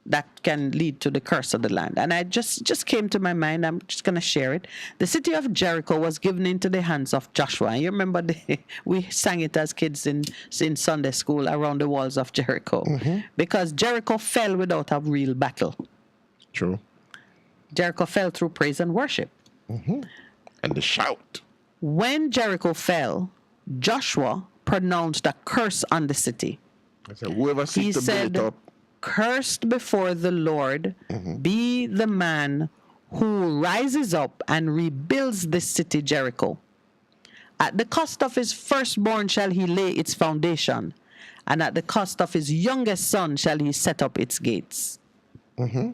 that can lead to the curse of the land. And I just came to my mind. I'm just going to share it. The city of Jericho was given into the hands of Joshua. You remember we sang it as kids in Sunday school, around the walls of Jericho. Mm-hmm. Because Jericho fell without a real battle.
True.
Jericho fell through praise and worship.
Mm-hmm. And the shout.
When Jericho fell, Joshua pronounced a curse on the city.
I said, whoever seeks to build it up,
cursed before the Lord, mm-hmm. be the man who rises up and rebuilds this city Jericho. At the cost of his firstborn shall he lay its foundation, and at the cost of his youngest son shall he set up its gates.
Mm-hmm.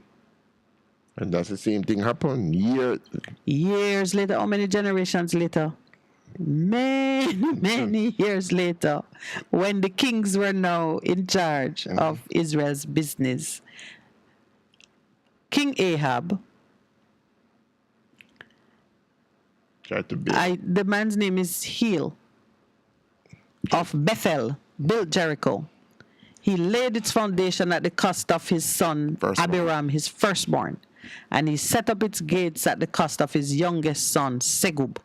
And that's the same thing happened
years later. How many generations later? Many years later, when the kings were now in charge of Israel's business. King Ahab, the man's name is Heel, of Bethel, built Jericho. He laid its foundation at the cost of his son Abiram, his firstborn, and he set up its gates at the cost of his youngest son Segub,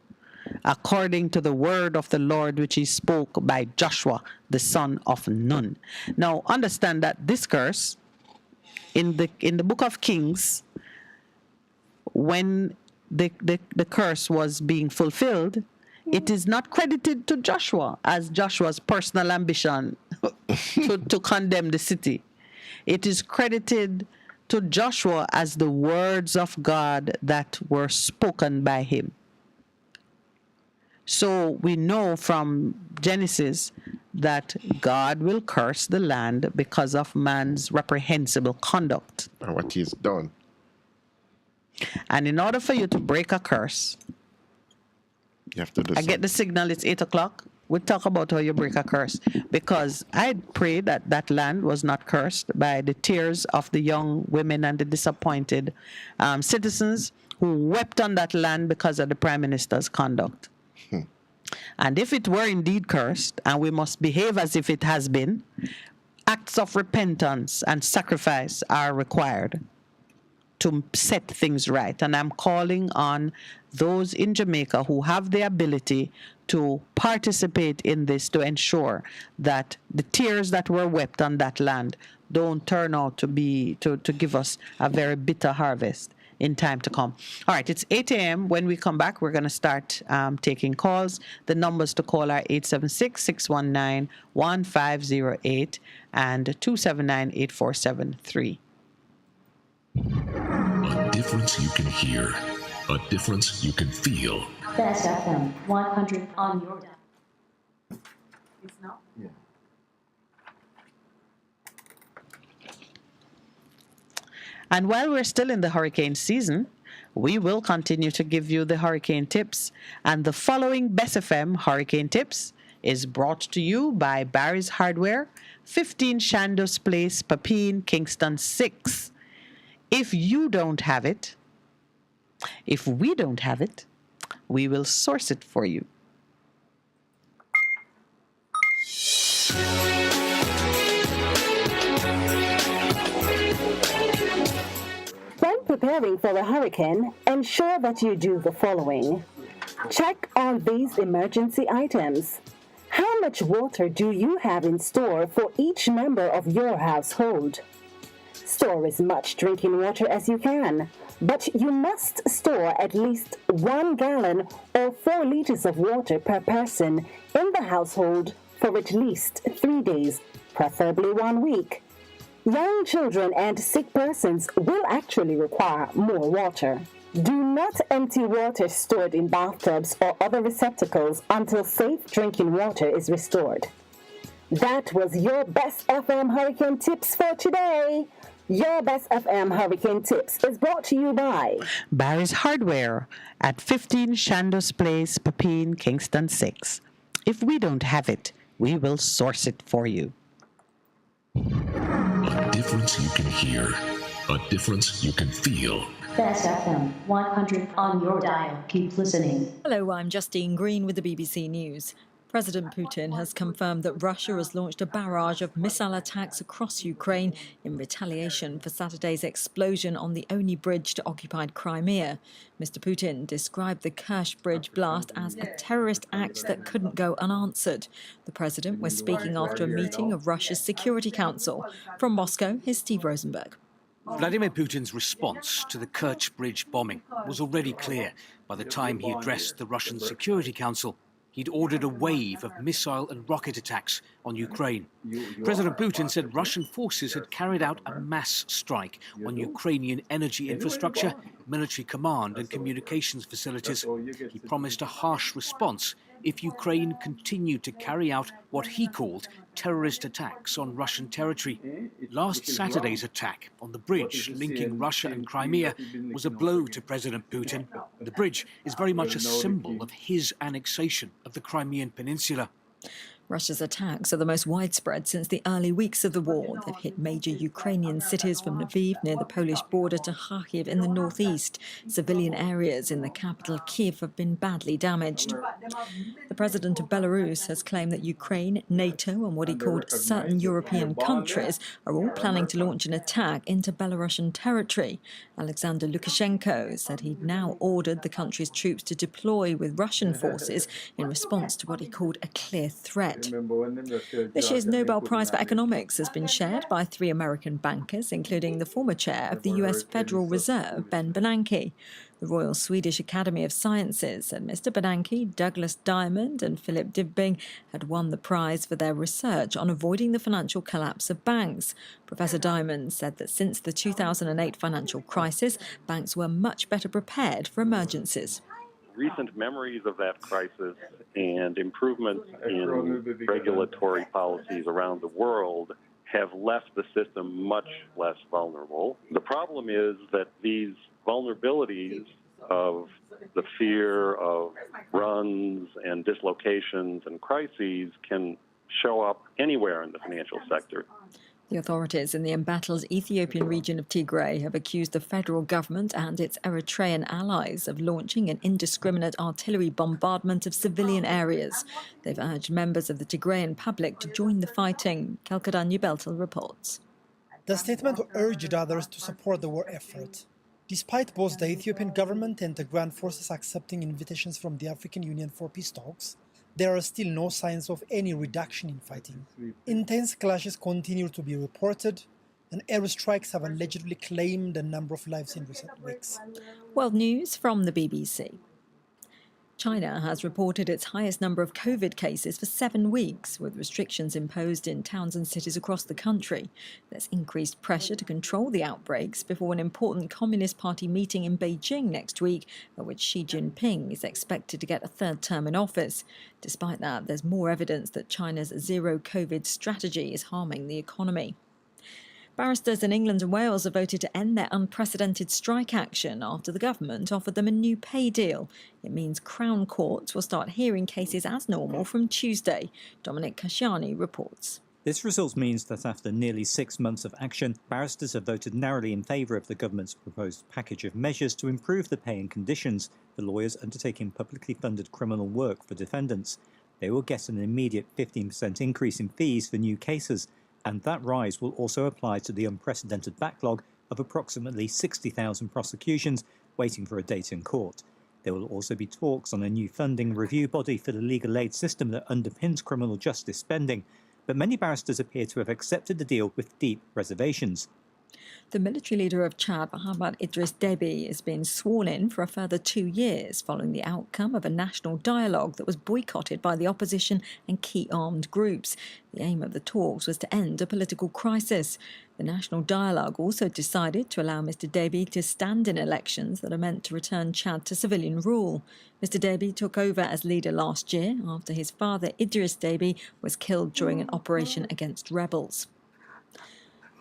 according to the word of the Lord which he spoke by Joshua, the son of Nun. Now, understand that this curse, in the book of Kings, when the curse was being fulfilled, it is not credited to Joshua as Joshua's personal ambition to condemn the city. It is credited to Joshua as the words of God that were spoken by him. So we know from Genesis that God will curse the land because of man's reprehensible conduct.
And what he's done.
And in order for you to break a curse,
you have to do
I get the signal, it's 8 o'clock. We'll talk about how you break a curse. Because I pray that that land was not cursed by the tears of the young women and the disappointed citizens who wept on that land because of the Prime Minister's conduct. And if it were indeed cursed, and we must behave as if it has been, acts of repentance and sacrifice are required to set things right. And I'm calling on those in Jamaica who have the ability to participate in this to ensure that the tears that were wept on that land don't turn out to give us a very bitter harvest in time to come. All right, it's 8 a.m. When we come back, we're going to start taking calls. The numbers to call are 876-619-1508 and 279-8473.
A difference you can hear. A difference you can feel.
Best FM 100 on your dial.
It's not? Yeah.
And while we're still in the hurricane season, we will continue to give you the hurricane tips. And the following Best FM hurricane tips is brought to you by Barry's Hardware, 15 Chandos Place, Papine, Kingston 6. If you don't have it, if we don't have it, we will source it for you.
When preparing for a hurricane, ensure that you do the following. Check on these emergency items. How much water do you have in store for each member of your household? Store as much drinking water as you can, but you must store at least 1 gallon or 4 liters of water per person in the household for at least 3 days, preferably 1 week. Young children and sick persons will actually require more water. Do not empty water stored in bathtubs or other receptacles until safe drinking water is restored. That was your Best FM Hurricane Tips for today. Your Best FM Hurricane Tips is brought to you by
Barry's Hardware at 15 Chandos Place, Papine, Kingston 6. If we don't have it, we will source it for you.
A difference you can hear. A difference you can feel.
Best FM 100 on your dial. Keep listening.
Hello, I'm Justine Green with the BBC News. President Putin has confirmed that Russia has launched a barrage of missile attacks across Ukraine in retaliation for Saturday's explosion on the only bridge to occupied Crimea. Mr. Putin described the Kerch Bridge blast as a terrorist act that couldn't go unanswered. The president was speaking after a meeting of Russia's Security Council. From Moscow, here's Steve Rosenberg.
Vladimir Putin's response to the Kerch Bridge bombing was already clear by the time he addressed the Russian Security Council. He'd ordered a wave of missile and rocket attacks on Ukraine. President Putin said Russian forces had carried out a mass strike on Ukrainian energy infrastructure, military command and communications facilities. He promised a harsh response if Ukraine continued to carry out what he called terrorist attacks on Russian territory. Last Saturday's attack on the bridge linking Russia and Crimea was a blow to President Putin. The bridge is very much a symbol of his annexation of the Crimean Peninsula.
Russia's attacks are the most widespread since the early weeks of the war. They've hit major Ukrainian cities from Lviv near the Polish border to Kharkiv in the northeast. Civilian areas in the capital Kiev have been badly damaged. The president of Belarus has claimed that Ukraine, NATO and what he called certain European countries are all planning to launch an attack into Belarusian territory. Alexander Lukashenko said he'd now ordered the country's troops to deploy with Russian forces in response to what he called a clear threat. This year's Nobel Prize for Economics has been shared by 3 American bankers, including the former chair of the US Federal Reserve, Ben Bernanke. The Royal Swedish Academy of Sciences said Mr. Bernanke, Douglas Diamond and Philip Dybving had won the prize for their research on avoiding the financial collapse of banks. Professor Diamond said that since the 2008 financial crisis, banks were much better prepared for emergencies.
Recent memories of that crisis and improvements in regulatory policies around the world have left the system much less vulnerable. The problem is that these vulnerabilities of the fear of runs and dislocations and crises can show up anywhere in the financial sector.
The authorities in the embattled Ethiopian region of Tigray have accused the federal government and its Eritrean allies of launching an indiscriminate artillery bombardment of civilian areas. They've urged members of the Tigrayan public to join the fighting. Kelkadan Yubeltel reports.
The statement urged others to support the war effort. Despite both the Ethiopian government and the ground forces accepting invitations from the African Union for peace talks, there are still no signs of any reduction in fighting. Intense clashes continue to be reported, and airstrikes have allegedly claimed a number of lives in recent weeks.
World News from the BBC. China has reported its highest number of COVID cases for 7 weeks, with restrictions imposed in towns and cities across the country. There's increased pressure to control the outbreaks before an important Communist Party meeting in Beijing next week, at which Xi Jinping is expected to get a 3rd term in office. Despite that, there's more evidence that China's zero-COVID strategy is harming the economy. Barristers in England and Wales have voted to end their unprecedented strike action after the government offered them a new pay deal. It means Crown Courts will start hearing cases as normal from Tuesday. Dominic Kashiani reports.
This result means that after nearly 6 months of action, barristers have voted narrowly in favour of the government's proposed package of measures to improve the pay and conditions for lawyers undertaking publicly funded criminal work for defendants. They will get an immediate 15% increase in fees for new cases, and that rise will also apply to the unprecedented backlog of approximately 60,000 prosecutions waiting for a date in court. There will also be talks on a new funding review body for the legal aid system that underpins criminal justice spending, but many barristers appear to have accepted the deal with deep reservations.
The military leader of Chad, Mohamed Idris Deby, is being sworn in for a further 2 years following the outcome of a national dialogue that was boycotted by the opposition and key armed groups. The aim of the talks was to end a political crisis. The national dialogue also decided to allow Mr. Deby to stand in elections that are meant to return Chad to civilian rule. Mr. Deby took over as leader last year after his father Idris Deby was killed during an operation against rebels.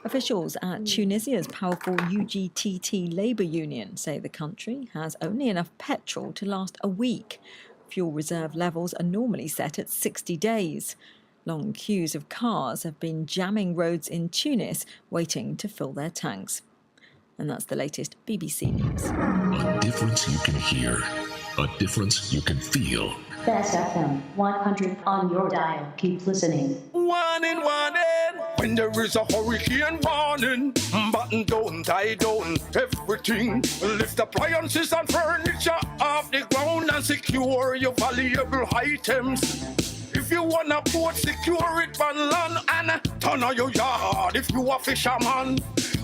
Officials at Tunisia's powerful UGTT labour union say the country has only enough petrol to last a week. Fuel reserve levels are normally set at 60 days. Long queues of cars have been jamming roads in Tunis, waiting to fill their tanks. And that's the latest BBC News.
A difference you can hear, a difference you can feel.
Best FM 100 on your dial. Keep listening.
Warning, warning. When there is a hurricane warning, button down, tie down, everything. Lift appliances and furniture off the ground and secure your valuable items. If you wanna boat, secure it on land and turn on your yard if you a fisherman.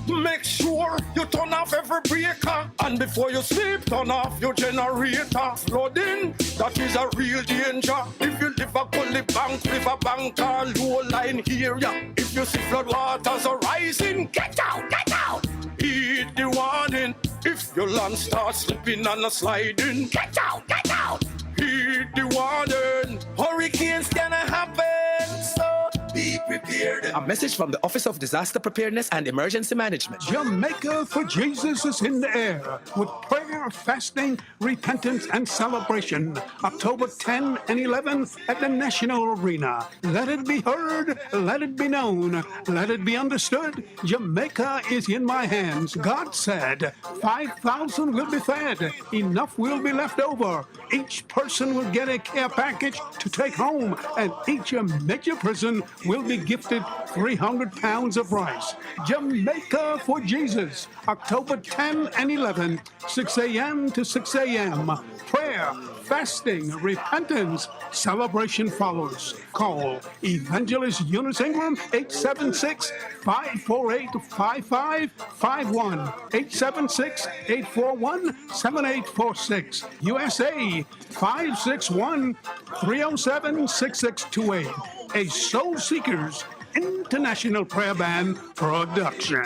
Make sure you turn off every breaker, and before you sleep, turn off your generator. Flooding, that is a real danger. If you live a gully bank, river bank, or low line area, if you see flood waters are rising, get out, get out. Heed the warning. If your land starts slipping and sliding, get out, get out. Heed the warning. Hurricanes gonna happen, so be prepared.
A message from the Office of Disaster Preparedness and Emergency Management.
Jamaica for Jesus is in the air with prayer, fasting, repentance, and celebration. October 10 and 11 at the National Arena. Let it be heard, let it be known, let it be understood. Jamaica is in my hands. God said 5,000 will be fed. Enough will be left over. Each person will get a care package to take home, and each major person will be gifted 300 pounds of rice. Jamaica for Jesus, October 10 and 11, 6 a.m. to 6 a.m. Prayer, fasting, repentance, celebration follows. Call Evangelist Eunice Ingram, 876-548-5551, 876-841-7846, USA, 561-307-6628. A Soul Seekers International Prayer Band production.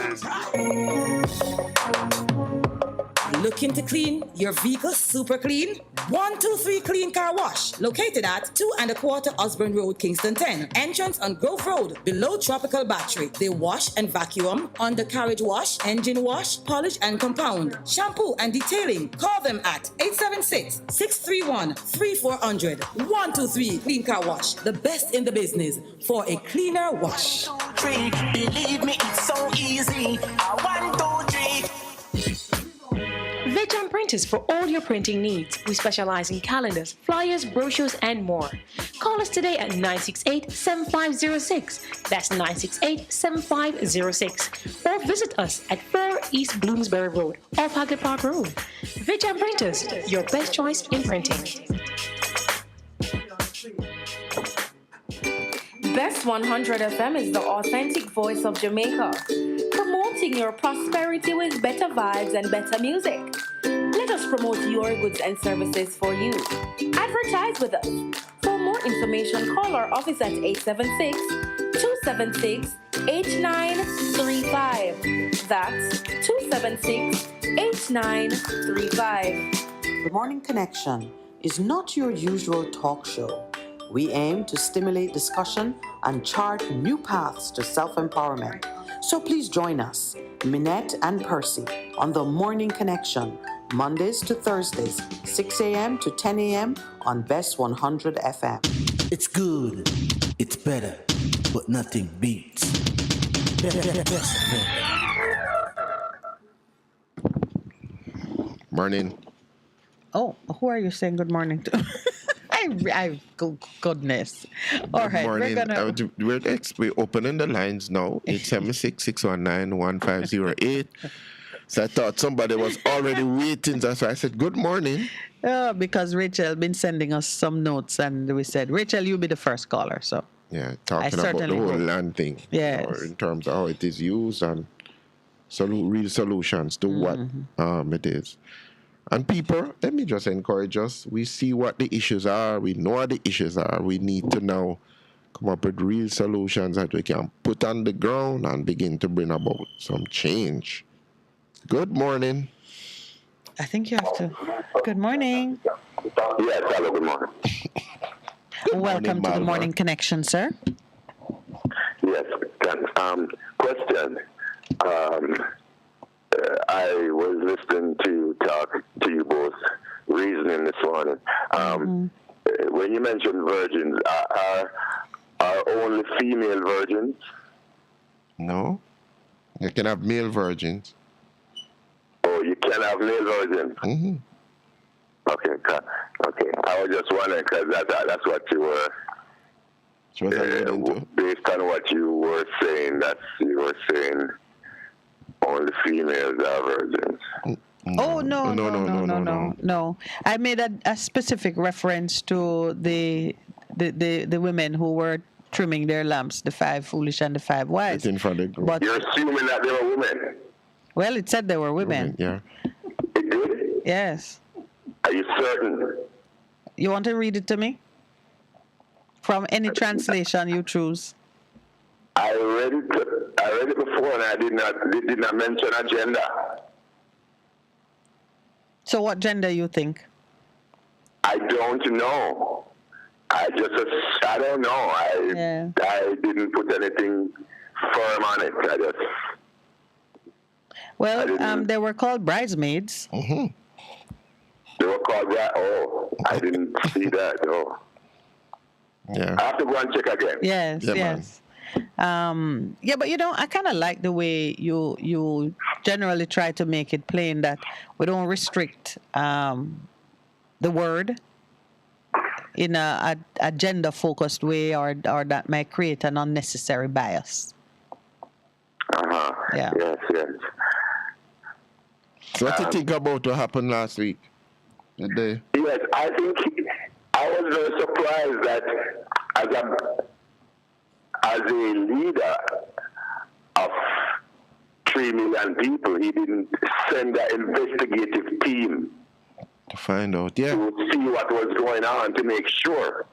Looking to clean your vehicle super clean? 123 Clean Car Wash, located at 2 1/4 Osborne Road, Kingston 10. Entrance on Grove Road, below Tropical Battery. They wash and vacuum, undercarriage wash, engine wash, polish and compound, shampoo and detailing. Call them at 876-631-3400. 123 Clean Car Wash, the best in the business for a cleaner wash.
Believe me, it's so easy. 1, 2, 3.
Veg Printers for all your printing needs. We specialize in calendars, flyers, brochures, and more. Call us today at 968-7506. That's 968-7506. Or visit us at 4 East Bloomsbury Road, off Hagley Park Road. Veg Printers, your best choice in printing.
Best 100 FM is the authentic voice of Jamaica, promoting your prosperity with better vibes and better music. Let us promote your goods and services for you. Advertise with us. For more information, call our office at 876-276-8935. That's 276-8935.
The Morning Connection is not your usual talk show. We aim to stimulate discussion and chart new paths to self-empowerment. So please join us, Minette and Percy, on The Morning Connection, Mondays to Thursdays, 6 a.m. to 10 a.m. on Best 100 FM.
It's good, it's better, but nothing beats. Best FM.
Morning.
Oh, who are you saying good morning to? Goodness. All right,
morning.
we're gonna.
We're opening the lines now. 876-619-1508. So I thought somebody was already waiting. That's why I said good morning.
Because Rachel been sending us some notes, and we said, Rachel, you'll be the first caller. So
yeah, talking about the whole land thing.
Yes.
In terms of how it is used and real solutions to what it is. And people, let me just encourage us. We see what the issues are. We know what the issues are. We need to now come up with real solutions that we can put on the ground and begin to bring about some change. Good morning.
I think you have to. Good morning.
Yes, hello, good morning.
Welcome to the Morning Connection, sir.
Yes, question. I was listening to talk to you both reasoning this morning. When you mentioned virgins, are only female virgins?
No. You can have male virgins.
Oh, you can have male virgins?
Mm-hmm.
Okay. I was just wondering because that's what you were... based on what you were saying, only females are virgins.
Oh, no. I made a specific reference to the women who were trimming their lamps, the 5 foolish and the 5 wise.
But you're assuming that they were women?
Well, it said they were women.
Yeah.
It did?
Yes.
Are you certain?
You want to read it to me? From any translation you choose.
I read it before, and I did not mention a gender.
So what gender you think?
I don't know. I don't know. I didn't put anything firm on it.
Well, they were called bridesmaids.
Mm-hmm.
They were called I didn't see that. No.
Yeah.
I have to go and check again.
Yes, yes. Yeah, but I kind of like the way you generally try to make it plain that we don't restrict the word in a gender-focused way or that might create an unnecessary bias. Yeah.
Yes, yes.
So what do you think about what happened last week?
Yes, I think I was very surprised that as a leader of 3 million people, he didn't send an investigative team
to find out,
to see what was going on to make sure.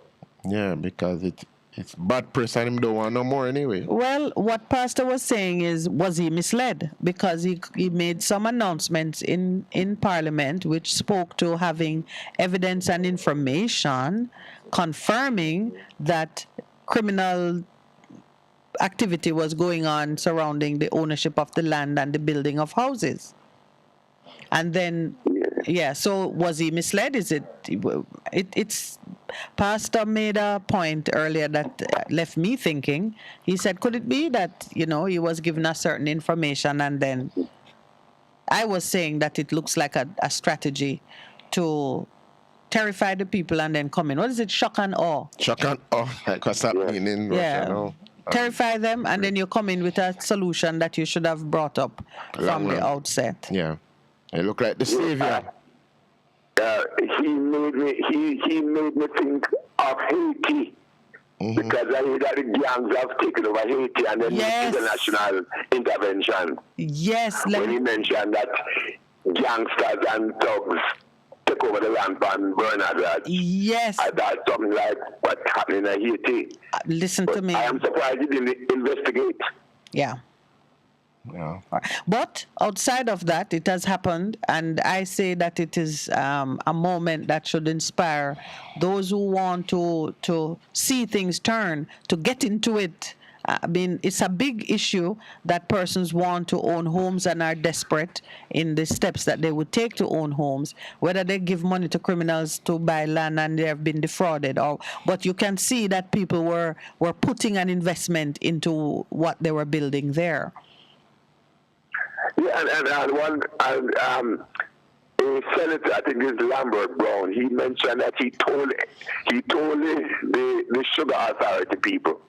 Yeah, because it's bad press and him don't want no more anyway.
Well, what Pastor was saying was he misled because he made some announcements in Parliament which spoke to having evidence and information confirming that criminal activity was going on surrounding the ownership of the land and the building of houses. And then, so was he misled? It's Pastor made a point earlier that left me thinking. He said, could it be that, he was given a certain information and then I was saying that it looks like a strategy to terrify the people and then come in. What is it? Shock and awe.
Shock and awe, like what's happening in Russia now.
Terrify them and then you come in with a solution that you should have brought up from the outset.
Yeah. You look like the savior.
He made me think of Haiti. Because I heard that the gangs have taken over Haiti and then international intervention.
Yes.
When he mentioned that gangsters and thugs took over the land from Bernard.
Yes.
I thought something like what's happening in Haiti.
Listen to me.
I am surprised he didn't investigate.
Yeah.
Yeah.
But outside of that, it has happened, and I say that it is a moment that should inspire those who want to see things turn, to get into it. I mean, it's a big issue that persons want to own homes and are desperate in the steps that they would take to own homes, whether they give money to criminals to buy land and they have been defrauded, but you can see that people were putting an investment into what they were building there.
Yeah, and a senator, I think it's Lambert Brown, he mentioned that he told the Sugar Authority people.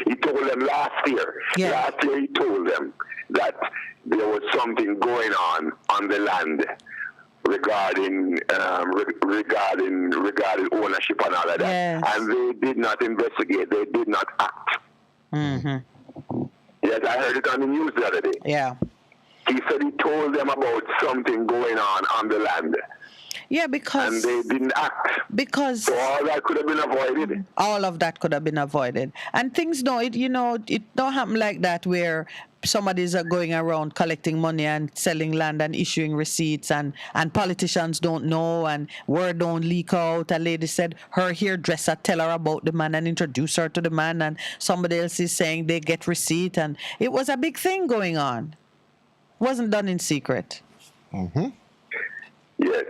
He told them last year. Yeah. Last year he told them that there was something going on the land regarding ownership and all of that. Yes. And they did not investigate. They did not act.
Mm-hmm.
Yes, I heard it on the news the other day.
Yeah.
He said he told them about something going on the land.
Yeah, because...
And they didn't act.
Because...
So all that could have been avoided.
All of that could have been avoided. And things it don't happen like that where somebody's going around collecting money and selling land and issuing receipts and politicians don't know and word don't leak out. A lady said her hairdresser tell her about the man and introduce her to the man and somebody else is saying they get receipt and it was a big thing going on. Wasn't done in secret.
Mm-hmm.
Yes,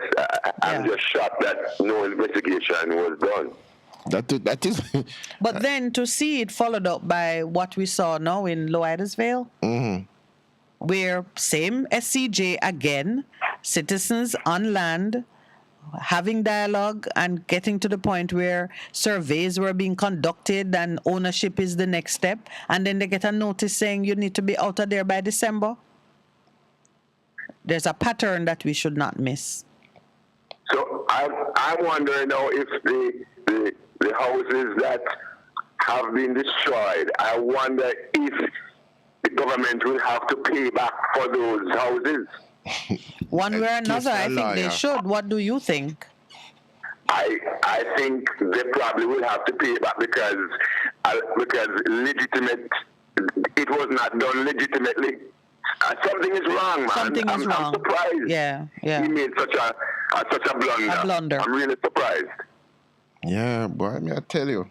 I'm just shocked that no investigation was done.
That is.
But then to see it followed up by what we saw now in Loidersville, where same SCJ again, citizens on land, having dialogue and getting to the point where surveys were being conducted and ownership is the next step, and then they get a notice saying you need to be out of there by December. There's a pattern that we should not miss.
So I'm wondering now if the houses that have been destroyed, I wonder if the government will have to pay back for those houses.
One way or another, I think they should. What do you think?
I think they probably will have to pay back because legitimate, it was not done legitimately. Something is wrong, man.
Something is wrong.
I'm surprised.
Yeah.
He made such a blunder. I'm really surprised.
Yeah, boy, I tell you.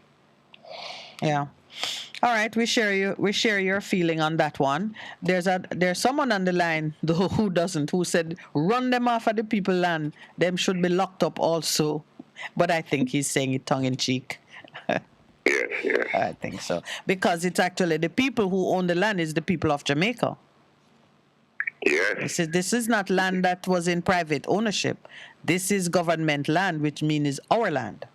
Yeah. All right, we share your feeling on that one. There's someone on the line though who said run them off of the people land. Them should be locked up also. But I think he's saying it tongue in cheek.
Yes.
I think so. Because it's actually the people who own the land is the people of Jamaica.
Yes.
This is not land that was in private ownership. This is government land, which means it's our land.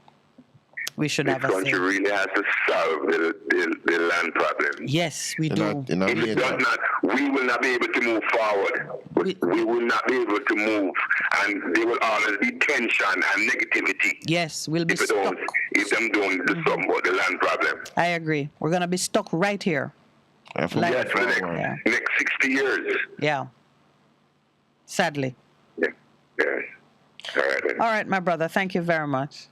We should
this
have a say.
country really has to solve the land problem.
Yes, we do.
If it does not, we will not be able to move forward. We will not be able to move, and there will always be tension and negativity.
Yes, we'll be
if
stuck.
If them don't do something about the land problem.
I agree. We're going to be stuck right here.
Yes, for the next 60 years.
Yeah. Sadly.
Yeah. All right, then.
All right, my brother. Thank you very much.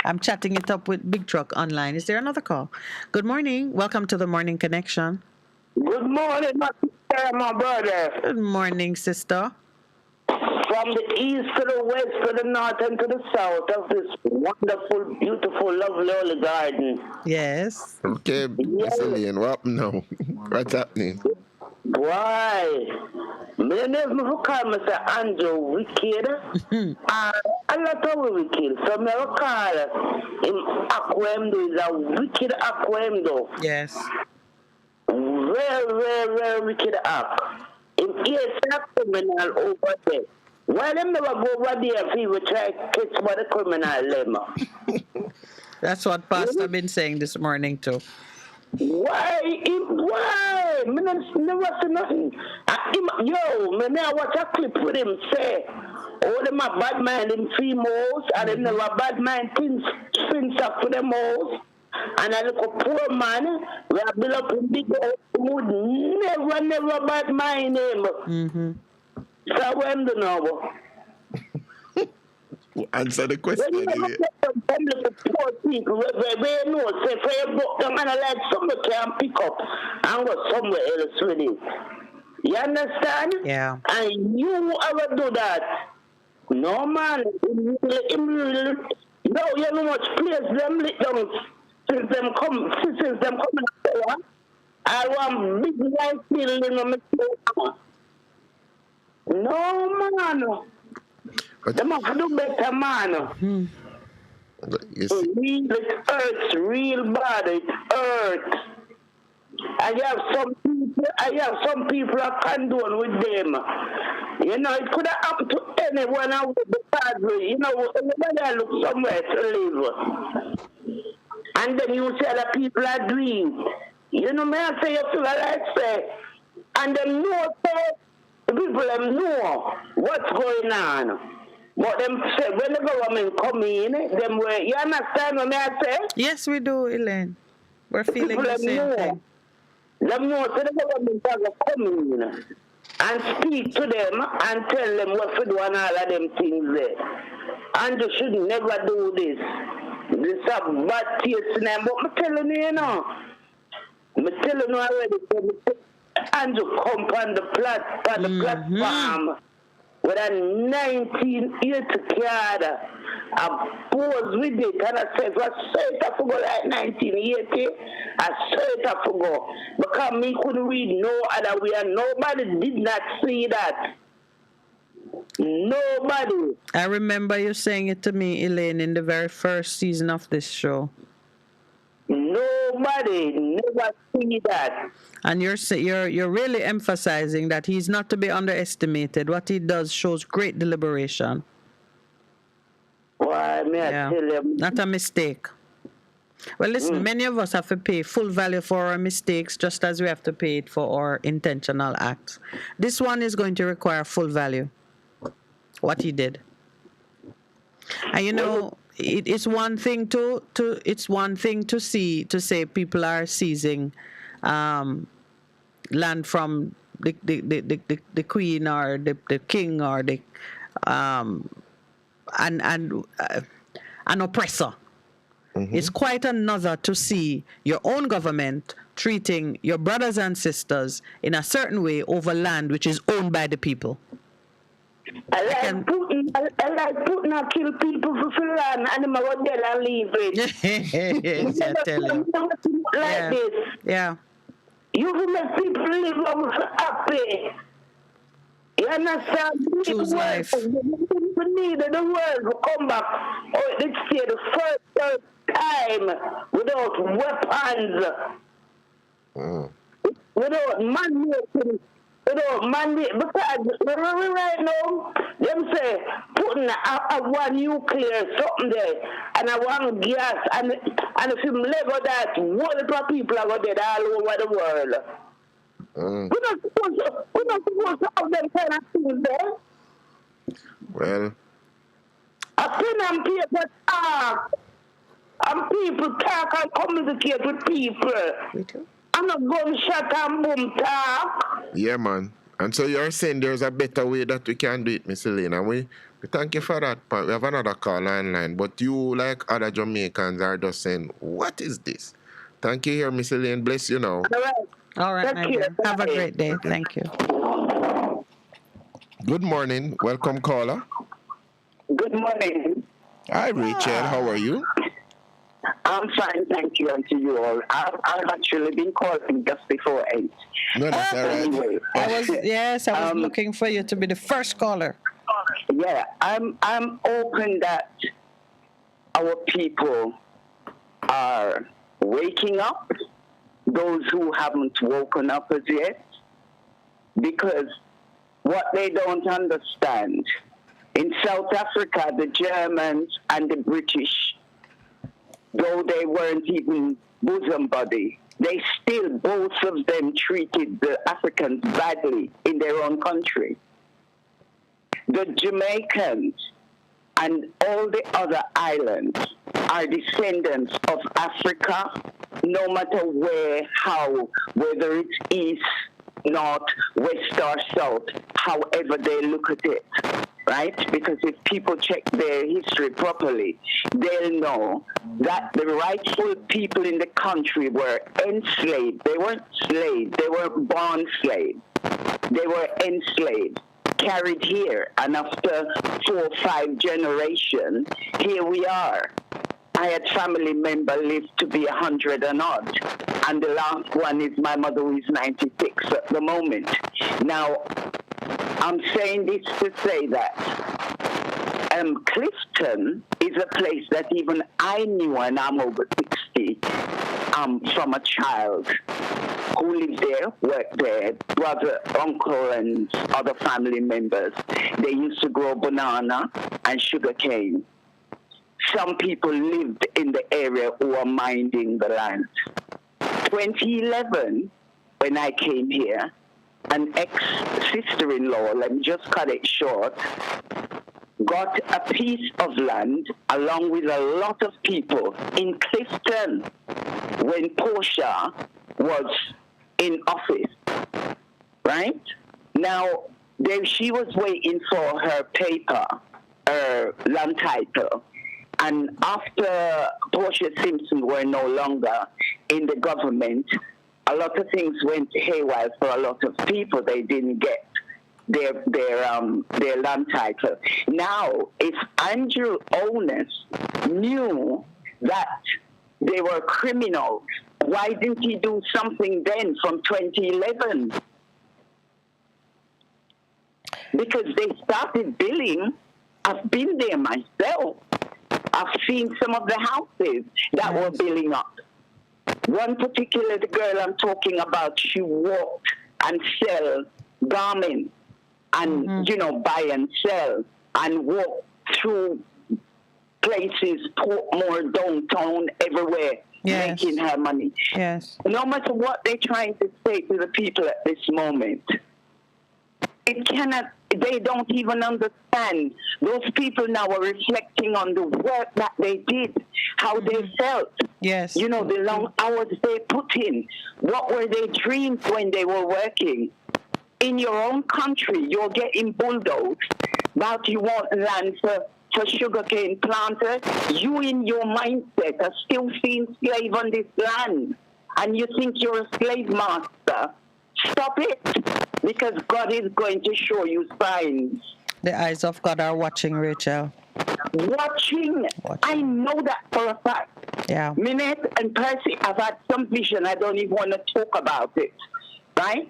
I'm chatting it up with Big Truck online. Is there another call? Good morning. Welcome to the Morning Connection.
Good morning, my sister, my brother.
Good morning, sister.
From the east to the west to the north and to the south of this wonderful, beautiful, lovely holy garden.
Yes.
Okay, Miss Elaine, what now? What's happening?
Why? My name is Mr. Andrew Wicked. A lot of wicked. So I call him Aquemdo is a wicked Aquemdo.
Yes.
Very, very, very wicked act. If he is a criminal over there, why them never go over there if he would try to catch what the criminal them?
That's what Pastor been saying this morning too.
Why? Why? Me never see nothing. I watch a clip with him say, all them are bad mind in females, and them never bad mind things up for them all. And a little poor man, we have built up a big house, would never bad mind him.
Mm-hmm.
So when do know?
Answer the question.
Poor people, we know, say, for your book, the man like somebody can pick up and go somewhere else with it. You understand?
Yeah.
And you ever do that? No, man. No, you know much place them lit down since them coming. I want big life building on my. No, man. Them have to do better, man. It hurts real bad. It hurts. I have some people I condone with them. You know, it could have happened to anyone out with the bad way. You know, everybody look somewhere to live. And then you say the people are doing. You know, may I say you feel like say, and them know, the people them know what's going on. But them say when the government come in, them way, you understand what I say?
Yes, we do, Elaine. We're feeling the same thing.
Them know so the government has to come in and speak to them and tell them what to do and all of them things there. And you should never do this. This is a bad taste in them. But I'm telling you, I'm telling you already. And you come on the platform with a 1980 card. I pose with it and I said, I said I forgot like 1980. I said I forgot. Because me couldn't read no other way and nobody did not see that. Nobody.
I remember you saying it to me, Elaine, in the very first season of this show.
Nobody never see that.
And you're really emphasizing that he's not to be underestimated. What he does shows great deliberation.
Why, may I tell you?
Not a mistake. Well, listen, many of us have to pay full value for our mistakes, just as we have to pay it for our intentional acts. This one is going to require full value. What he did. And you know, it's one thing to say people are seizing land from the queen or the king or the an oppressor. It's quite another to see your own government treating your brothers and sisters in a certain way over land which is owned by the people.
I like Putin and kill people for land and them go there and leave it.
Yes, I tell you.
Like this.
Yeah.
You will make people live over happy. You understand?
Choose life.
We need the world to come back. Oh, let's say the first time without weapons, without mandate. Because right now, them say putting a one nuclear something there and a one gas and if you level that, what the people are going to dead all over the world. We're not supposed to have them kind of things there.
Well,
I pen and paper talk, and people talk and communicate with people. I'm not gunshot and boom talk.
yeah, man. And so you're saying there's a better way that we can do it, Miss Elaine. And we thank you for that. We have another call online. But you, like other Jamaicans, are just saying, what is this? Thank you here, Miss Elaine. Bless you now.
All right, my dear. Have a great day. Thank you.
Good morning. Welcome, caller.
Good morning.
Hi, Rachel. How are you?
I'm fine, thank you, and to you all. I've actually been calling just before 8.
No, that's all right.
Anyway,
I was looking for you to be the first caller.
Yeah, I'm open that our people are waking up, those who haven't woken up as yet, because what they don't understand, in South Africa, the Germans and the British, though they weren't even bosom buddy, they still, both of them, treated the Africans badly in their own country. The Jamaicans and all the other islands are descendants of Africa, no matter where, how, whether it's east, north, west, or south, however they look at it. Right? Because if people check their history properly, they'll know that the rightful people in the country were enslaved. They weren't slaves. They weren't born slaves. They were enslaved, carried here. And after 4 or 5 generations, here we are. I had family member lived to be 100 and odd. And the last one is my mother, who is 96 at the moment. Now, I'm saying this to say that Clifton is a place that even I knew when I'm over 60 from a child who lived there, worked there, brother, uncle, and other family members. They used to grow banana and sugar cane. Some people lived in the area who were minding the land. 2011, when I came here, an ex-sister-in-law, let me just cut it short, got a piece of land along with a lot of people in Clifton when Portia was in office, right? Now, she was waiting for her paper, her land title, and after Portia Simpson were no longer in the government, a lot of things went haywire for a lot of people. They didn't get their land title. Now, if Andrew Onus knew that they were criminals, why didn't he do something then from 2011? Because they started billing. I've been there myself. I've seen some of the houses that were billing up. One particular girl I'm talking about, she walked and sell garments and, buy and sell and walk through places, Portmore, downtown, everywhere, making her money.
Yes.
No matter what they're trying to say to the people at this moment, they don't even understand. Those people now are reflecting on the work that they did, how they felt.
Yes.
The long hours they put in. What were their dreams when they were working? In your own country, you're getting bulldozed, but you want land for sugarcane planters. You in your mindset are still seeing slave on this land, and you think you're a slave master. Stop it, because God is going to show you signs.
The eyes of God are watching, Rachel.
Watching. I know that for a fact.
Yeah.
Minette and Percy have had some vision. I don't even want to talk about it. Right?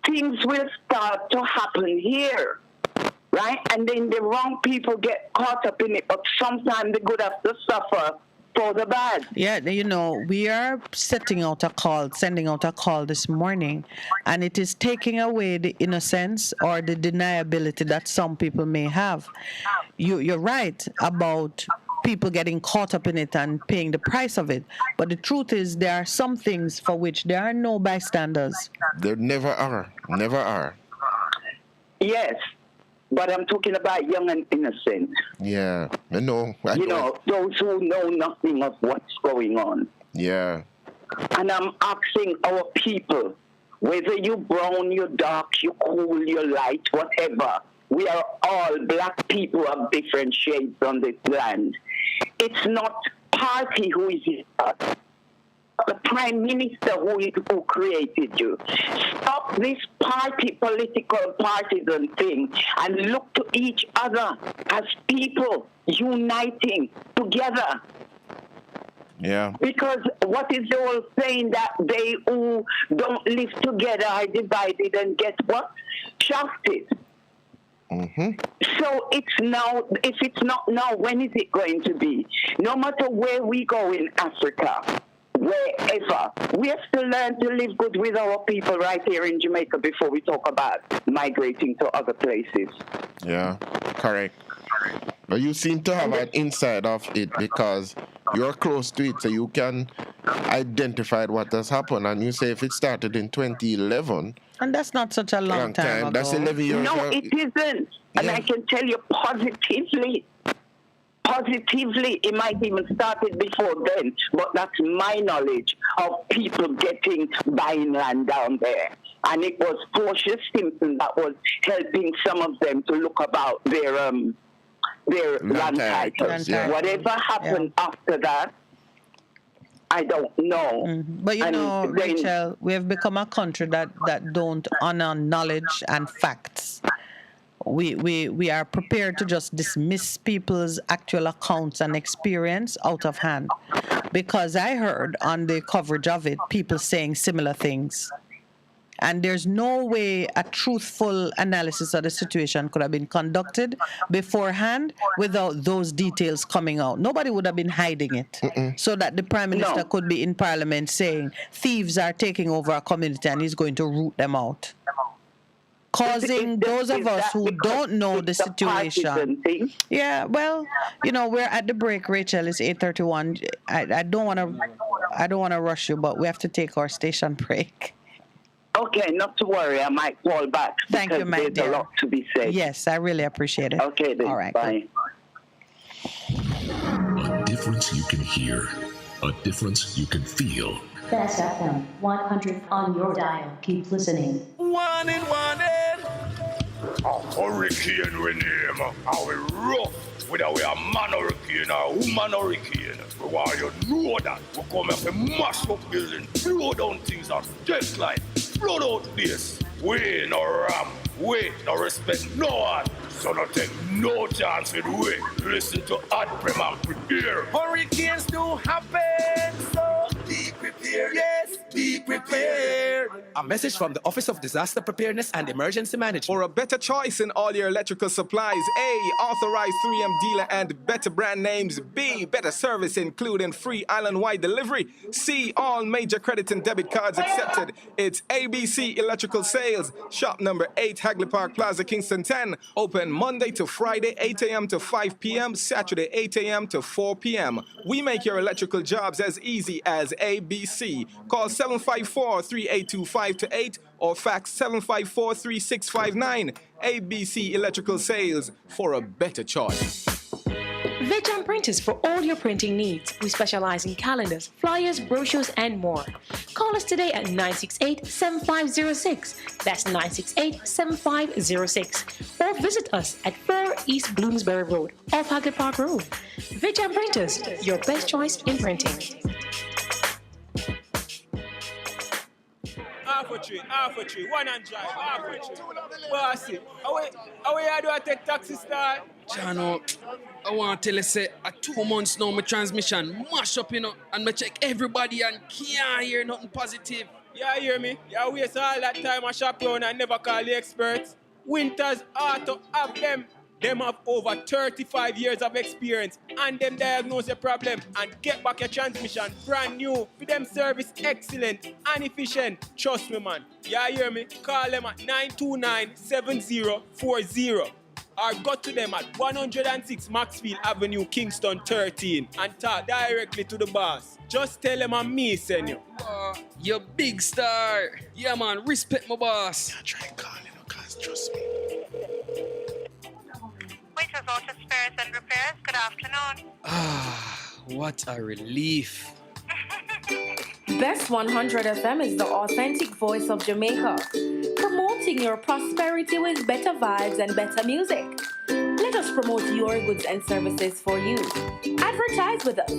Things will start to happen here. Right? And then the wrong people get caught up in it. But sometimes the good have to suffer for the bad.
Yeah, you know, we are sending out a call this morning, and it is taking away the innocence or the deniability that some people may have. You're right about people getting caught up in it and paying the price of it. But the truth is there are some things for which there are no bystanders.
There never are. Never are.
Yes. But I'm talking about young and innocent.
Yeah, I know.
Those who know nothing of what's going on.
Yeah.
And I'm asking our people, whether you brown, you dark, you cool, you light, whatever, we are all black people of different shades on this land. It's not party who is us. The Prime Minister who created you. Stop this political partisan thing and look to each other as people uniting together.
Yeah.
Because what is the old saying that they who don't live together are divided and get what? Shafted.
Mm-hmm.
So it's now, if it's not now, when is it going to be? No matter where we go in Africa, wherever, we have to learn to live good with our people right here in Jamaica before we talk about migrating to other places.
Yeah, correct. But you seem to have an insight of it because you're close to it, so you can identify what has happened. And you say if it started in 2011...
And that's not such a long time ago.
That's 11 years ago.
No, it isn't. And I can tell you positively, it might even started before then, but that's my knowledge of people buying land down there. And it was Portia Simpson that was helping some of them to look about their land titles.
Yeah.
Whatever happened after that, I don't know.
Mm-hmm. But you know, Rachel, we have become a country that don't honor knowledge and facts. We are prepared to just dismiss people's actual accounts and experience out of hand. Because I heard on the coverage of it, people saying similar things. And there's no way a truthful analysis of the situation could have been conducted beforehand without those details coming out. Nobody would have been hiding it. So that the Prime Minister could be in Parliament saying thieves are taking over our community and he's going to root them out. Causing those of us who don't know the situation. Yeah, well, you know, we're at the break, Rachel. It's 8:31. I don't want to rush you, but we have to take our station break.
Okay, not to worry. I might call back.
Thank you, my dear.
There's a lot to be said.
Yes, I really appreciate it.
Okay, then.
All right.
Bye.
A difference you can hear. A difference you can feel.
Best FM 100 on your dial. Keep listening.
One in. A hurricane we name. How we rough. Whether we are man hurricane or woman hurricane. We want you know that. We come here to mash up building, blow down things and just like flood out this. We no ram. We no respect no one. So no take no chance with we. Listen to Ad Prem and prepare. Hurricanes do happen, so be prepared. Yes, be prepared.
A message from the Office of Disaster Preparedness and Emergency Management.
For a better choice in all your electrical supplies, A, authorized 3M dealer and better brand names. B, better service including free island-wide delivery. C, all major credit and debit cards accepted. It's ABC Electrical Sales. Shop number 8, Hagley Park Plaza, Kingston 10. Open Monday to Friday, 8 a.m. to 5 p.m. Saturday, 8 a.m. to 4 p.m. We make your electrical jobs as easy as ABC. Call 754-3825-8 or fax 754-3659. ABC Electrical Sales, for a better choice.
Vijam Printers for all your printing needs. We specialize in calendars, flyers, brochures, and more. Call us today at 968-7506. That's 968-7506. Or visit us at 4 East Bloomsbury Road, off Hagley Park Road. Vijam Printers, your best choice in printing.
half a tree, one and drive, half a tree. Bossy, how you do I take taxi star?
Chano, I want to tell you, say, 2 months now, my transmission mash up, and I check everybody and can't hear nothing positive.
You hear me? You waste all that time I shop around and never call the experts. Winters Auto have them. Them have over 35 years of experience and them diagnose the problem and get back your transmission brand new. For them service excellent and efficient. Trust me, man. You hear me? Call them at 929-7040 or go to them at 106 Maxfield Avenue, Kingston 13 and talk directly to the boss. Just tell them I'm me, senior.
You big star. Yeah, man. Respect my boss.
I try calling you, cause trust me.
Waiters Auto Spares and Repairs, good afternoon.
What a relief.
Best 100 FM is the authentic voice of Jamaica, promoting your prosperity with better vibes and better music. Let us promote your goods and services for you. Advertise with us.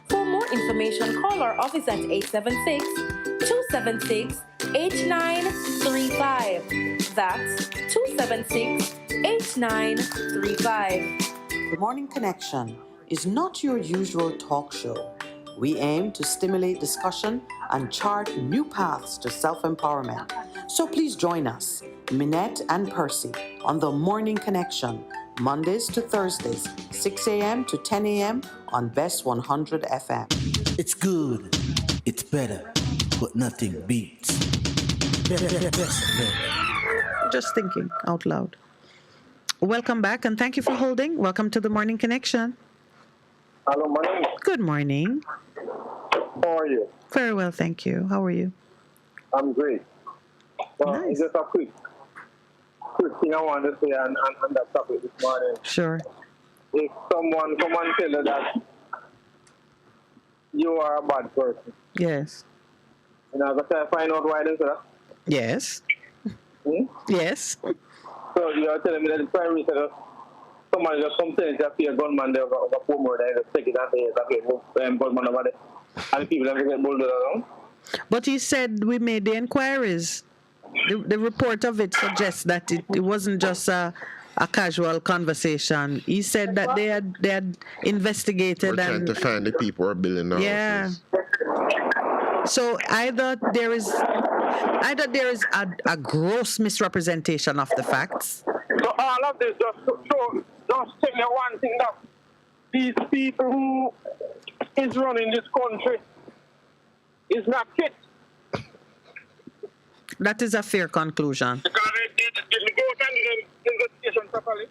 For more information, call our office at 876-276-8935. That's 276-8935.
The Morning Connection is not your usual talk show. We aim to stimulate discussion and chart new paths to self-empowerment. So please join us, Minette and Percy, on The Morning Connection, Mondays to Thursdays, 6 a.m. to 10 a.m. on Best 100 FM.
It's good, it's better, but nothing beats. Best FM.
Just thinking out loud. Welcome back and thank you for holding. Welcome to The Morning Connection.
Hello, morning.
Good morning.
How are you?
Very well, thank you. How are you?
I'm great.
Nice.
Just a quick thing I want to say on that topic this morning.
Sure.
If someone tell you that you are a bad person,
Yes.
but I find out why they say that.
Yes. Yes.
So you're telling me that the Prime Minister, somebody just come tell you that a gunman there over 4 more days, just take it and say, okay, gunman over there. And the people have to get bulldozed around.
But he said we made the inquiries. The report of it suggests that it wasn't just a casual conversation. He said that they had investigated.
We're trying to find the people who are building houses.
Yeah. So either there is a gross misrepresentation of the facts.
So all of this just tell me one thing, that these people who is running this country is not fit.
That is a fair conclusion.
Because they didn't go and do the investigation properly.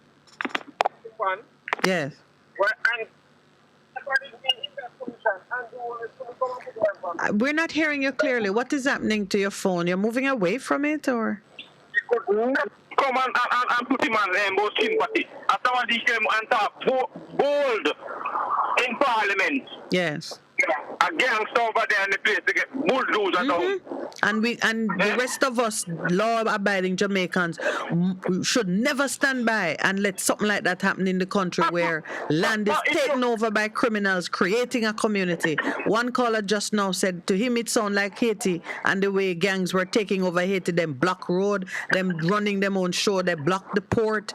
One.
Yes.
Well, and everybody in that position and do
We're not hearing you clearly. What is happening to your phone? You're moving away from it, or?
come and put him on most sympathy. Afterwards, he came and talk bold in Parliament.
Yes.
A gangster over there in the place to get bulldozed down.
And the rest of us, law-abiding Jamaicans, should never stand by and let something like that happen in the country where land is taken over by criminals, creating a community. One caller just now said to him it sounded like Haiti, and the way gangs were taking over Haiti, them block road, them running them own show, they blocked the port.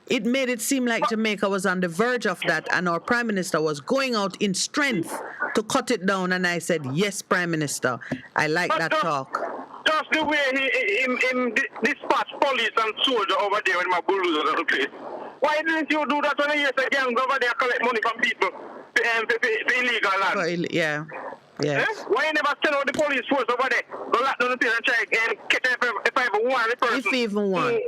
It made it seem like Jamaica was on the verge of that, and our Prime Minister was going out in strength to cut it down. And I said, yes, Prime Minister, I like that talk.
Just the way he dispatched police and soldiers over there in my bulldozers on the place. Why didn't you do that when you used to gangs over there collect money from people for illegal land?
Yeah. Yes.
Why you never send out the police force over there? Go lock down the place and try and catch if I even want the person.
If even one.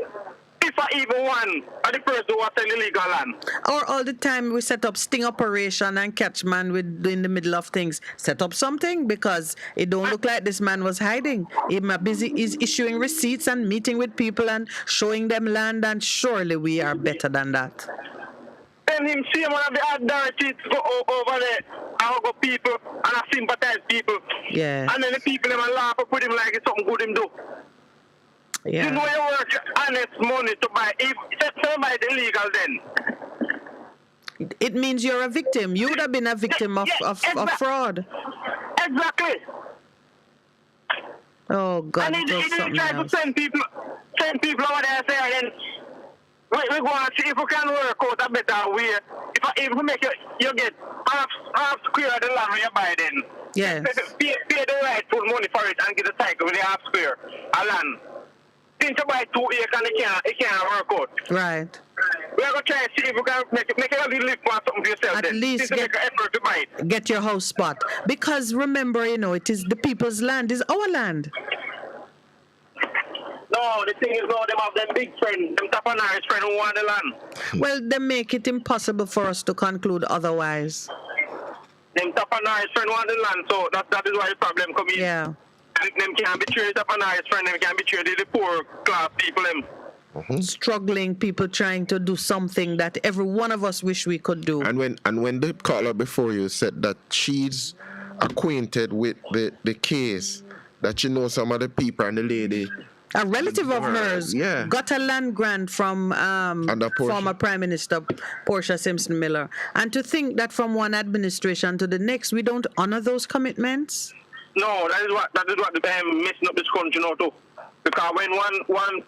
If I even one of the person who was selling illegal land.
Or all the time we set up sting operation and catch man in the middle of things. Set up something because it don't look like this man was hiding. He's issuing receipts and meeting with people and showing them land, and surely we are better than that.
Then him see one of the authorities go over there and go people and I sympathize people.
Yeah.
And then the people them laugh up with him like it's something good him do.
Yeah.
You know you work honest money to buy. If buy the illegal then.
It means you're a victim. You would have been a victim of fraud.
Exactly.
Oh, God,
And
it was
he
something
try
else.
to send people over there, say, and then we go and see if we can work out a better way. If we make you get half square of the land when you buy then.
Yes.
Pay the rightful money for it and get the cycle with the half square of land. Since you buy 2 acres and it can't work out.
Right.
We're going to try and see if we can make a little live for something for yourself.
At
then.
least
Since you make an effort to buy it.
get your house spot. Because remember, it is the people's land, it's our land.
No, the thing is, no, them have them big friends, them Tapanari's friend who want the land.
Well, they make it impossible for us to conclude otherwise.
Them Tapanari's friend want the land, so that is why the problem comes in.
Yeah.
Them can't betray the Tapanari's friend, them can't betray the poor class people, them.
Struggling people trying to do something that every one of us wish we could do.
And when the caller before you said that she's acquainted with the case, that she knows some of the people and the lady.
A relative of hers got a land grant from former Prime Minister Portia Simpson Miller. And to think that from one administration to the next, we don't honor those commitments?
No, that is what messing up this country now too. Because when one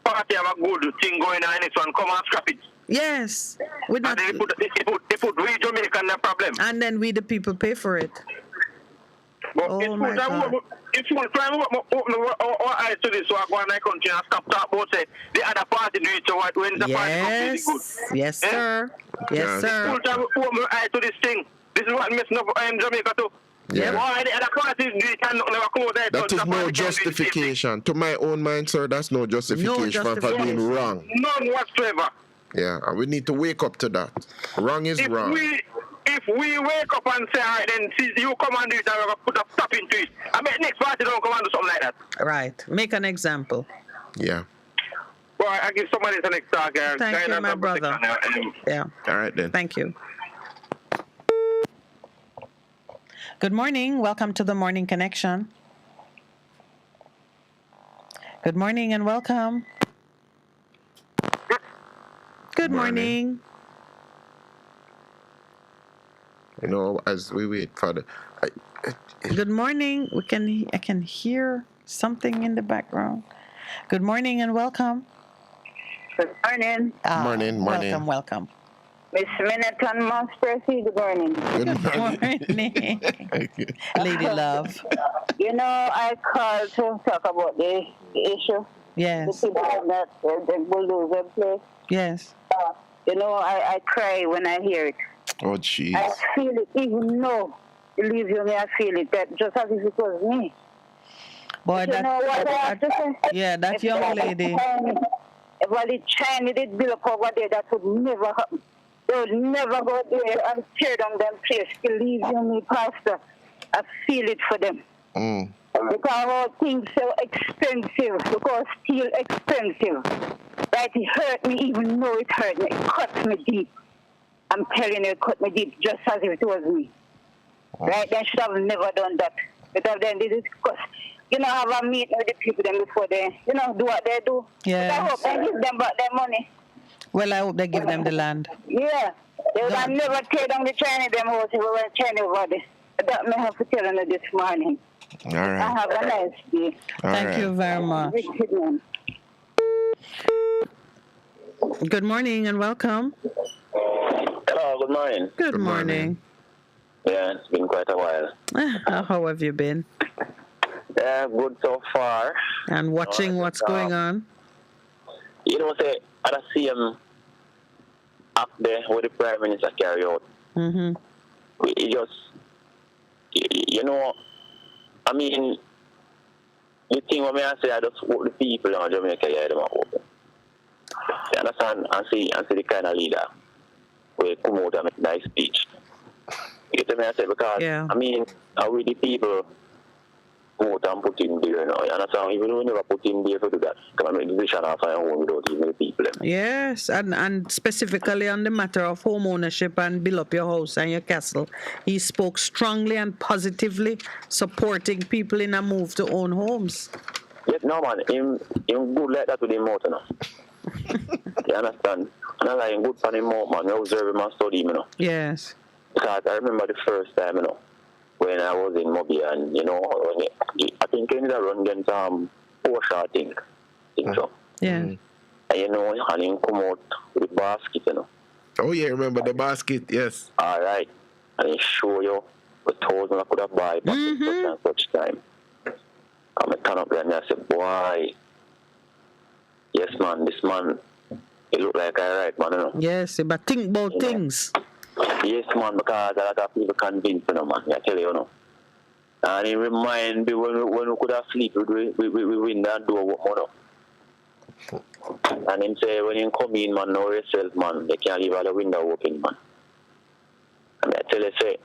party have a good thing going on, next one come and scrap it.
Yes.
And then they put we Jamaica in the problem.
And then we the people pay for it.
But if you want to try to open our eyes to this, so I go in my country and stop talking about say the other party do it, so when the party comes good.
Yes, sir. Yes, sir.
If you try to open my eyes to this thing, this is what messing up Jamaica too.
Yeah.
Why the other parties do it and never come out there.
That is no justification. To my own mind, sir, that's no justification for being wrong.
None whatsoever.
Yeah, and we need to wake up to that. Wrong is wrong.
If we wake up and say, all right, then see, you come and do it and we're going to put a stop into it. I mean, next party don't come and do something like that.
Right. Make an example.
Yeah.
Well, I give somebody the next talk.
Thank you, my brother. Yeah.
All right, then.
Thank you. Good morning. Welcome to the Morning Connection. Good morning and welcome. Good morning.
As we wait for the...
Good morning. I can hear something in the background. Good morning and welcome.
Good morning.
Morning.
Welcome.
Miss Minute and Moss Percy, good morning.
Good
morning. Lady Love.
I called to talk about the issue.
Yes.
The people that the bulldozer place.
Yes.
I cry when I hear it.
Oh, jeez.
I feel it, even though, believe you me, I feel it, that just as if it was me.
Boy,
what I have to say?
Yeah, that young lady.
If all the Chinese did build up over there, that would never happen. They would never go there and tear down them place. Believe you me, Pastor. I feel it for them. Because all things so expensive, because steel expensive. Right, it hurt me even though it hurt me. It cut me deep. I'm telling you, it cut me deep just as if it was me. Right, they should have never done that. Because then they discuss, have a meeting with the people then before they, do what they do.
Yes.
But I hope they give them back their money.
Well, I hope they give them the land.
Yeah. They would have never tear down the Chinese them house if we were Chinese over there. That may have to tell them this morning.
All right.
I have a nice day.
Thank you very much. Good morning and welcome.
Hello, good morning.
Good morning.
Yeah, it's been quite a while.
How have you been?
Yeah, good so far.
And watching what's going on?
Say, I see him up there where the Prime Minister carry out.
Mm-hmm.
It just, I mean, the thing what I say, I just hope the people in Jamaica hear them open. You understand? And see the kind of leader who come out and make nice speech. You get me? I say, because, I mean, I with the people vote and put in there, you understand? Even though we never put in there to do that, can make decision off our own without even the people.
Yes, and specifically on the matter of home ownership and build up your house and your castle, he spoke strongly and positively supporting people in a move to own homes.
Yes, no man, him good like that with him out, You understand? And I like him good for him out, man. I observe him and study him,
Yes.
Because I remember the first time, when I was in Mobi and, when I think he need to run against Porsche, I think so.
Yeah.
And you know, and he come out with the basket, you know.
Oh yeah, remember the basket? Yes.
All right, and he show you the thousand I could have buy back in such and such time. I'm a turn up there and I say, boy, yes man, this man, he look like a right man, you know.
Yes, but think about things.
Yes man, because a lot of people convinced you know, man, I tell you, you know. And it remind me when we could have sleep, we win that door with money. And him say, when you come in, man, know yourself, man, they can't leave all the window open, man. And I tell you, say,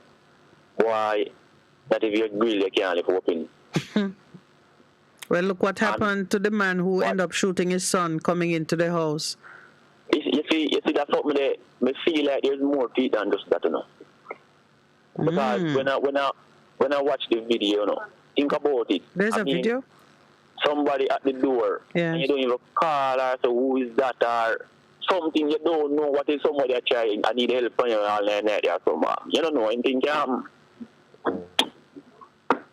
boy, that if you grill, you can't leave open.
Well, look what happened to the man who ended up shooting his son coming into the house.
You see, that's what me feel like there's more to it than just that, you know. Because when I watch the video, you know, think about it.
There's a video?
Somebody at the door, and you don't even call or say, who is that, or something you don't know what is somebody trying, I need help from you all night there, so you don't know anything, you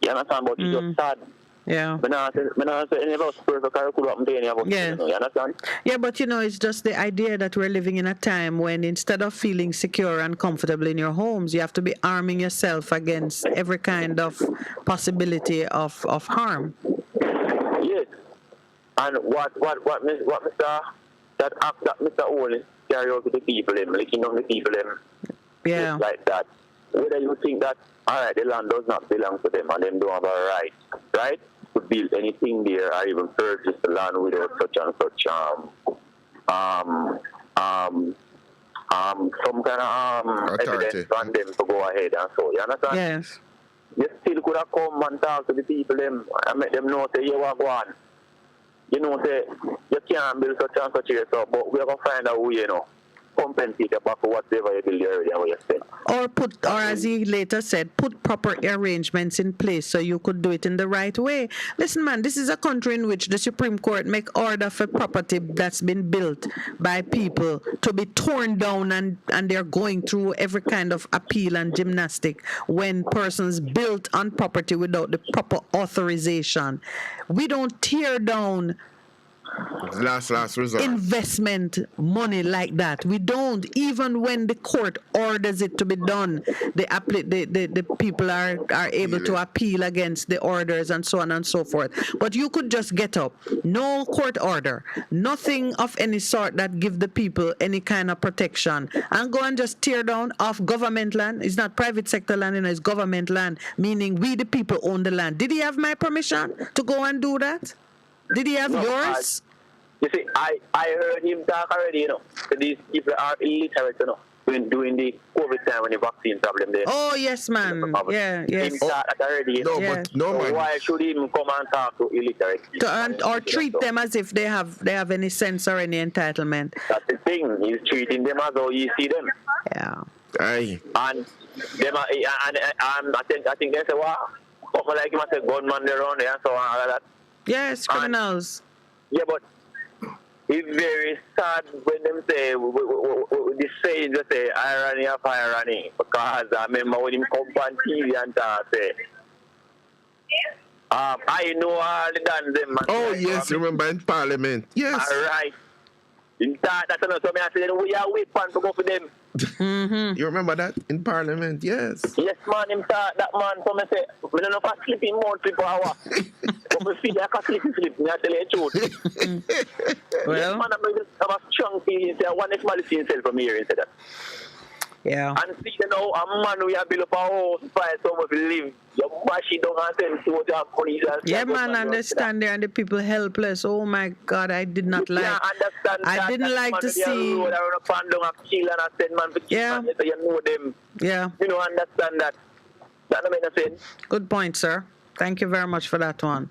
understand, but it's just sad.
Yeah.
But now,
Yeah.
You understand?
Yeah, but you know, it's just the idea that we're living in a time when instead of feeling secure and comfortable in your homes, you have to be arming yourself against every kind of possibility of harm.
Yes. And what Mr. that act that Mr. Owen carry out to the people, licking on the people,
yeah,
like that. Whether you think that, all right, the land does not belong to them and them don't have a right to build anything there or even purchase the land without such and such some kind of evidence on them to go ahead and so. You understand?
Yes.
You still could have come and talk to the people and make them know say you are going. You know, say you can't build such and such here, so but we're gonna find a way, you know. Compensate you back for whatever you build already and what you spend.
Or as he later said, put proper arrangements in place so you could do it in the right way. Listen, man, this is a country in which the Supreme Court make order for property that's been built by people to be torn down, and they're going through every kind of appeal and gymnastic when persons built on property without the proper authorization. We don't tear down
last resort
investment money like that. We don't, even when the court orders it to be done, the people are able to appeal against the orders and so on and so forth. But you could just get up, no court order, nothing of any sort that give the people any kind of protection, and go and just tear down off government land. It's not private sector land, you know, it's government land, meaning we the people own the land. Did he have my permission to go and do that? Did he have yours?
You see, I heard him talk already, you know. These people are illiterate, you know, when doing the COVID time when the vaccine problem there.
Oh, yes, man. Yeah, yes.
Him talk that already, you know.
But
so why should he even come and talk to illiterate people?
Or treat them as if they have any sense or any entitlement.
That's the thing. He's treating them as though you see them.
Yeah.
Aye.
And them, I think they say, wow, something like him, I say, gunman there around there and so on, all of that.
Yes, criminals.
Yeah, but it's very sad when them say, the saying just say, irony of irony. Because I remember when him come on TV and say, I know all the done them. Man.
Oh, yes, remember in Parliament. Yes.
All right. In that, that's another time I said, we are wait to go for them.
You remember that in Parliament? Yes.
Yes, man, him thought that man, so I say, we don't know if I sleep in more 3 hours. But I feel like I sleep, me I tell you the truth.
Well.
Yes, man, I have a strong feeling, say, I want to smile see himself from here instead of that.
Yeah.
And see, you know, a man we have built up a house, find somewhere to live. You bash it down and send soldiers and police and
yeah, man, understand there and the people helpless. Oh my God, I did not like. I didn't like to see. Yeah.
You know them.
Yeah.
You know, understand that. That don't make no sense.
Good point, sir. Thank you very much for that one.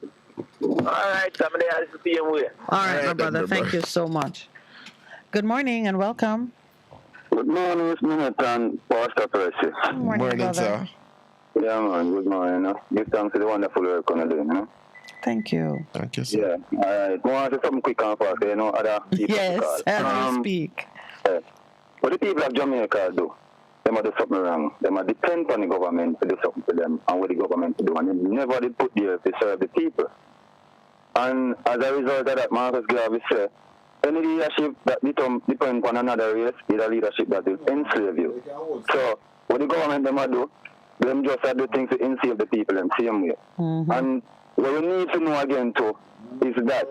All right, somebody else to see you with.
All right, my brother. Thank you so much. Good morning and welcome.
Good morning, Miss Minute and Pastor Percy.
Good morning,
sir.
Yeah, man, good morning. You know? Give thanks for the wonderful work you're doing, you know?
Thank you.
Thank you, sir.
Yeah, all right. I want to say something quick and fast, you know, other people
yes, as we speak.
Yeah. What the people of Jamaica do, them are do something wrong. Them are depend on the government to do something to them and what the government to do. And they never they put there to serve the people. And as a result of that, Marcus Garvey said, any leadership that depends on another race is a leadership that will enslave you. So what the government them do, them just do things to enslave the people in the same way. And what we need to know again too is that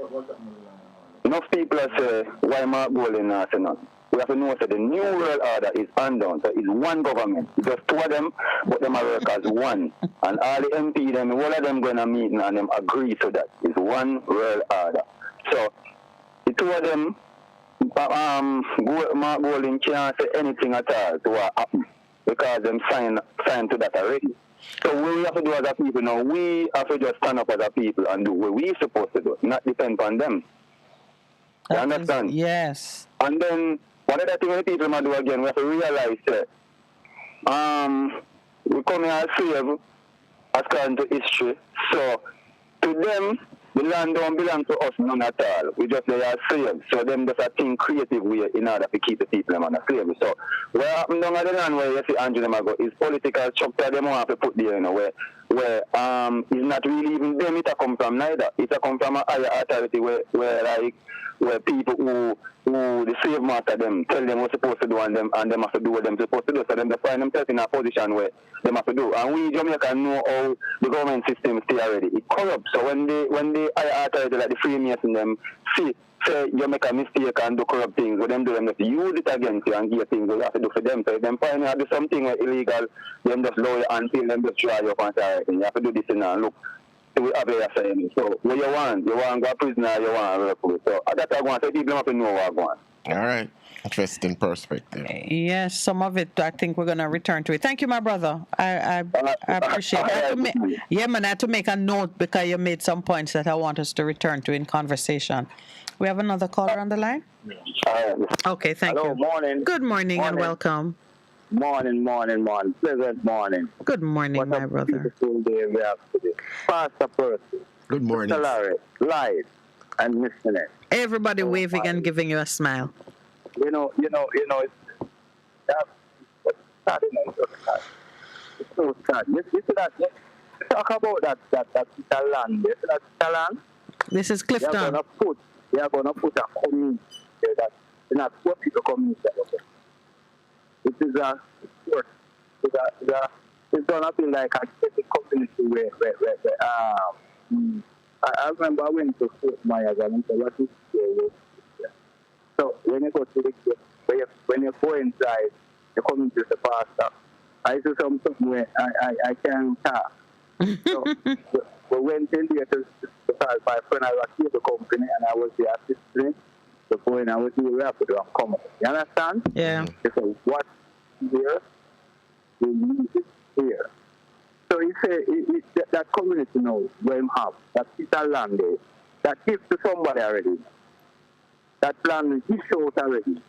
enough people say why Mark Golding not say nothing. We have to know that the new world order is undone. So it's one government. It's just two of them, but them are work as one. And all the MP them, all of them going to meet and them agree to that. It's one world order. So the two of them, Mark Golding can't say anything at all to what happened because them signed to that already. So what we have to do as a people now, we have to just stand up as a people and do what we're supposed to do, not depend on them. You understand?
Yes.
And then one other thing the people might do again, we have to realize that we come here as slave according to history. So to them, the land don't belong to us none at all. We just they are slaves. So them just a think creative way in order to keep the people under slavery. So what happened down at the land where you see Angela Mago is political structure them have to put there, you know, where it's not really even them it a come from neither. It a come from a higher authority where people who the slave master them tell them what's supposed to do and them have to do what them supposed to do. So them they find themselves in a position where they have to do. And we Jamaican know how the government system stay already. It corrupt. So when they higher authority like the Freemason them say you make a mistake and do corrupt things, what them do them just use it against you and give things you have to do for them. So if them find you do something illegal, them just lower you until them just try you up and say you have to do this and look. We have a saying. So what you want to go prisoner, you want to work with. So that's what I want. So people have to know what I want.
All right. Interesting perspective.
Yes, some of it I think we're going to return to it. Thank you, my brother. I appreciate it. Man, I had to make a note because you made some points that I want us to return to in conversation. We have another caller on the line? Okay, thank you.
Morning.
Good morning and welcome.
Morning. Pleasant morning.
Good morning, my brother.
Beautiful day we have today. Pastor Percy.
Good morning.
Mr. Larry, Light, and Miss Minette.
Everybody waving and giving you a smile.
You know, it's sad, it's so sad. You see that, talk about that land. You see that land?
This is Clifton.
They are going to put a community that is not poor people community. It is it's gonna be like a community where I remember I went to Fort Myers and I said, what is here? So when you go to the when you go inside the community of the pastor, I see something where I can't talk. So we went in there to start my friend I was here the company and I was the assistant. So when I was here we have to do a comment. You understand?
Yeah.
So what here, we need it here. So he said that community knows where him have, that piece of land there, that gives to somebody already. That land is out already.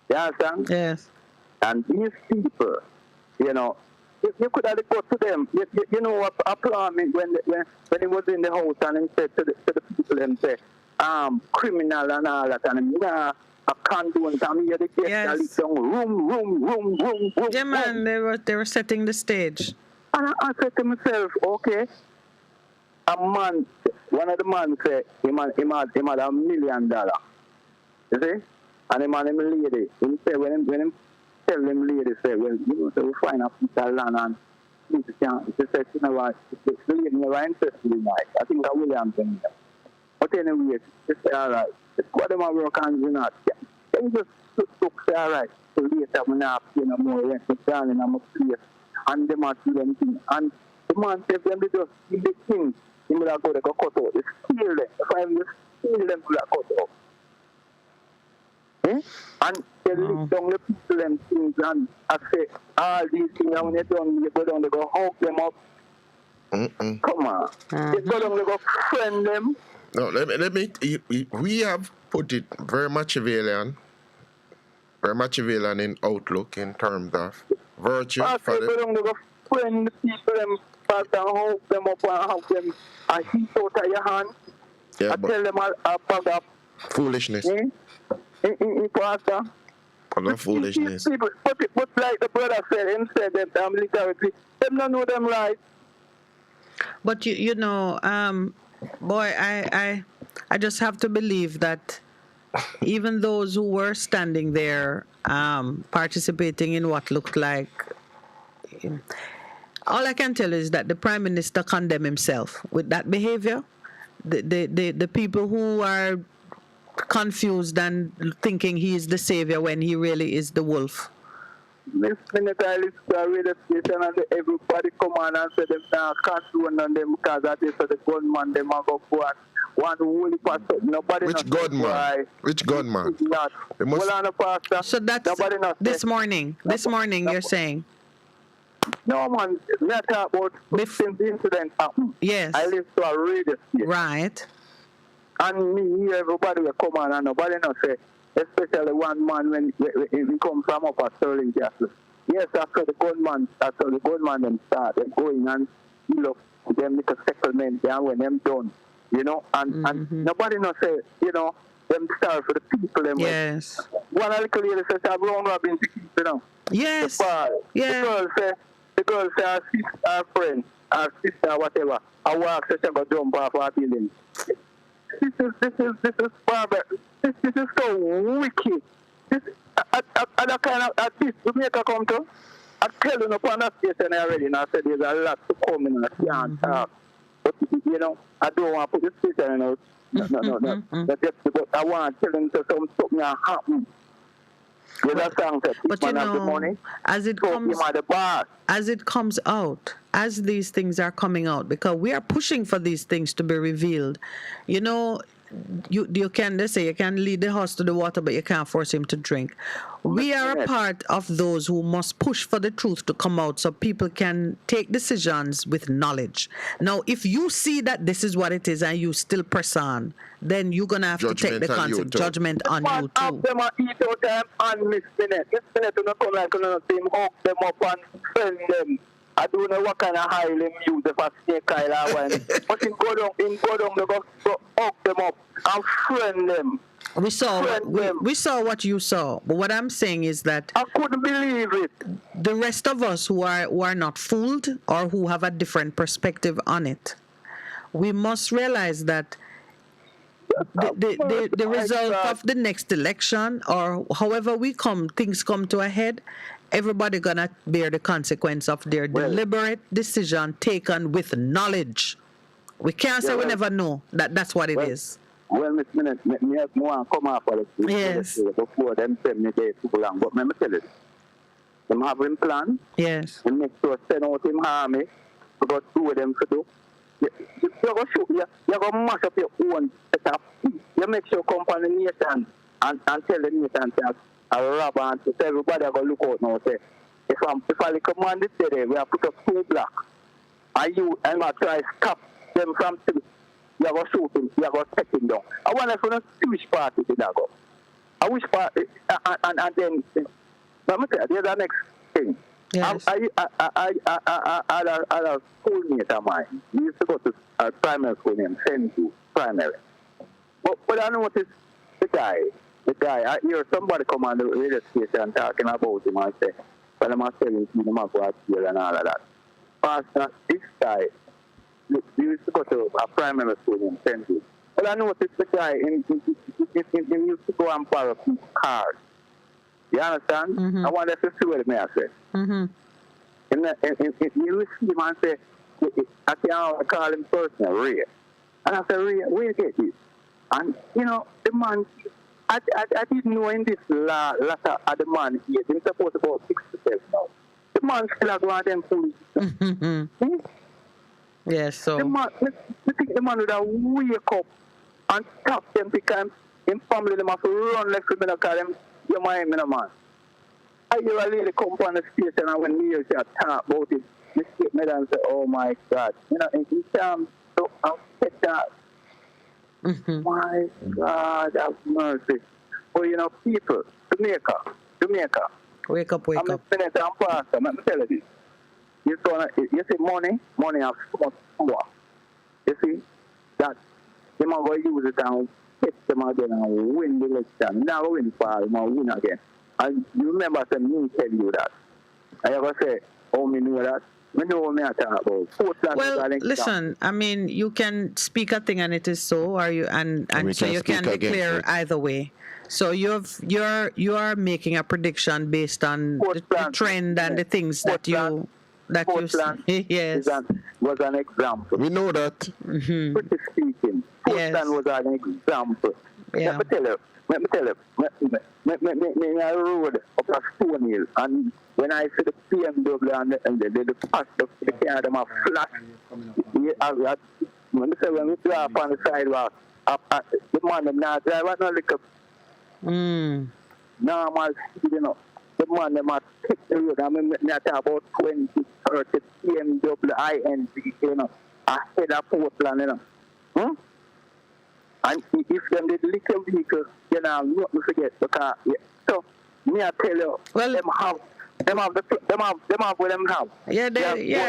You understand?
Yes.
And these people, you know, you could have go to them. You know, a plan when he was in the house and he said to the people and say, criminal and all that, and I can't do it. I'm here to get room.
Yeah, man, they were setting the stage.
And I said to myself, okay, a man, one of the men said, he had $1 million. You see? And him and him lady, he said, when him tell them lady, say, well, you know, so we find a piece of land and she said, you know what, the lady never interested in that. I think that William thing. But anyway, she said, all right, what them are work on, you know, then just look, say, all right, so later I'm not paying no more rent, I'm down in my place, and them are doing things. And the man said, them they just give the things, they will go, they go cut out, they steal them, if I just steal them, they cut out. And they lift down the people them things, and I say, all these things, and when they done, they go down, they go hug them up. Come on. They go down, they go friend them.
No, let me. We have put it very Machiavellian in outlook in terms of virtue.
For the they go friend people them, pass and hold them up and have them a heat out of your hand.
Yeah,
I tell them a bag of
foolishness.
Pastor,
What foolishness.
People, but like the brother said, him said them literally, them don't know them right.
But you know, boy, I just have to believe that even those who were standing there, participating in what looked like, all I can tell is that the Prime Minister condemned himself with that behavior. The people who are confused and thinking he is the savior when he really is the wolf.
This minute I listen to a radio station and everybody come on and say them now can't do none of them because that is the gunman them are go for one holy pastor. Nobody
Which gunman? Which gunman?
Not. Well, on the pastor.
So that's this morning. This morning you're saying?
No man, not talk about since the incident happened.
Yes.
I listen to a radio station.
Right.
And me here everybody will come on and nobody not say, especially one man when he come from up at Sterling Castle. Yes, after the gunman them start them going and look them little settlement there when them done. You know, and nobody not say, you know, them start for the people them.
Yes.
One little lady says a round robin to keep, you know.
Yes.
Yeah. The girl say her sister, her friend, her sister, whatever, I walk so she go jump off her building. This is barbar. This is so wicked. This other kind of this Jamaica come to. I tell you upon that station already, and I said there's a lot to come in and I can't talk. But you know, I don't want to put this station out. No. But I want to tell them to something happen.
But you know, as it comes out, as these things are coming out, because we are pushing for these things to be revealed, you know, you can, they say you can lead the horse to the water, but you can't force him to drink. We are a part of those who must push for the truth to come out so people can take decisions with knowledge. Now, if you see that this is what it is and you still press on, then you're going to have to take the concept, judgment on you too.
Them eat out them and miss minute. This minute to not come like another team, hook them up and send them. I don't know what kind of high them use if a snake oil when. But in go down, they go hook them up and friend them.
We saw what you saw, but what I'm saying is that
I couldn't believe it.
The rest of us who are not fooled or who have a different perspective on it, we must realize that the result of the next election or however things come to a head, everybody gonna bear the consequence of their deliberate decision taken with knowledge. We can't say we never know that's what it is.
Well, Miss Minute, me have more come off of it.
Yes.
Before them 7 days too long. But let me tell you, them have him plan.
Yes.
And make sure send out him army to go do them to do. You go shoot, you go mash up your own setup. You make sure company nation and tell the nation that a robber and to tell everybody go look out now. Say, if I command it today, we have put up 2 black. And you and I try to stop them from you are going to shoot him, you are going to take him down. I wonder for which party did I go? I which party, and then, let me tell you, there's the next thing.
Yes.
I had a schoolmate of mine. We used to go to a primary school named Senju Primary. But I noticed the guy, I hear somebody come on the radio station talking about him and say, well, I'm not telling you, I'm going to jail and all of that. Pastor, this guy, we used to go to a primary school in Senju. Well, I noticed the guy, he used to go and borrow cars. You understand? I wonder if you see what I say. And you see him and say, I can't call him personal, Ray. And I said, Ray, where you get this? And, you know, the man, I didn't know in this letter of the man, he's supposed to about 67 now. The man still has one of them fools.
Yes, so.
The man would have wake up and stop them because in family them have to run like to me and call them, you mind me, man. I hear a lady come on the station and when me hear she talk about it, me sit me and say, oh my God. You know, in terms of upset that. My God, have mercy. But you know, people, Jamaica.
Wake up.
I'm a senator and pastor, let me tell you this. You see money have so much power. You see, that they might go use it and take them again and win the election. Now win for them and win again. And you remember that me tell you that. I ever say, oh, me know that. Me know what me I talk about. Portland was
Well,
an example.
listen. I mean, you can speak a thing and it is so, or you and
We
so
can
you can
speak against
declare
it.
either way. So you are making a prediction based on the trend and the things that you
Portland
yes.
was an example.
We know that.
Mm-hmm.
Pretty speaking, Portland was an example.
Yeah.
Let me tell you. Me I rode up a Stone Hill, and when I see the BMW and the past the car, them are flat. When we drive on the sidewalk, the man them not drive at no liquor. Normal speed, you know. The man them are take the road. I mean, I talk about 20, 30 BMW INC, you know, ahead of Portland, you know. And if them did liquor vehicles, you know, nothing to forget because so me I tell you, them have what them have.
Yeah,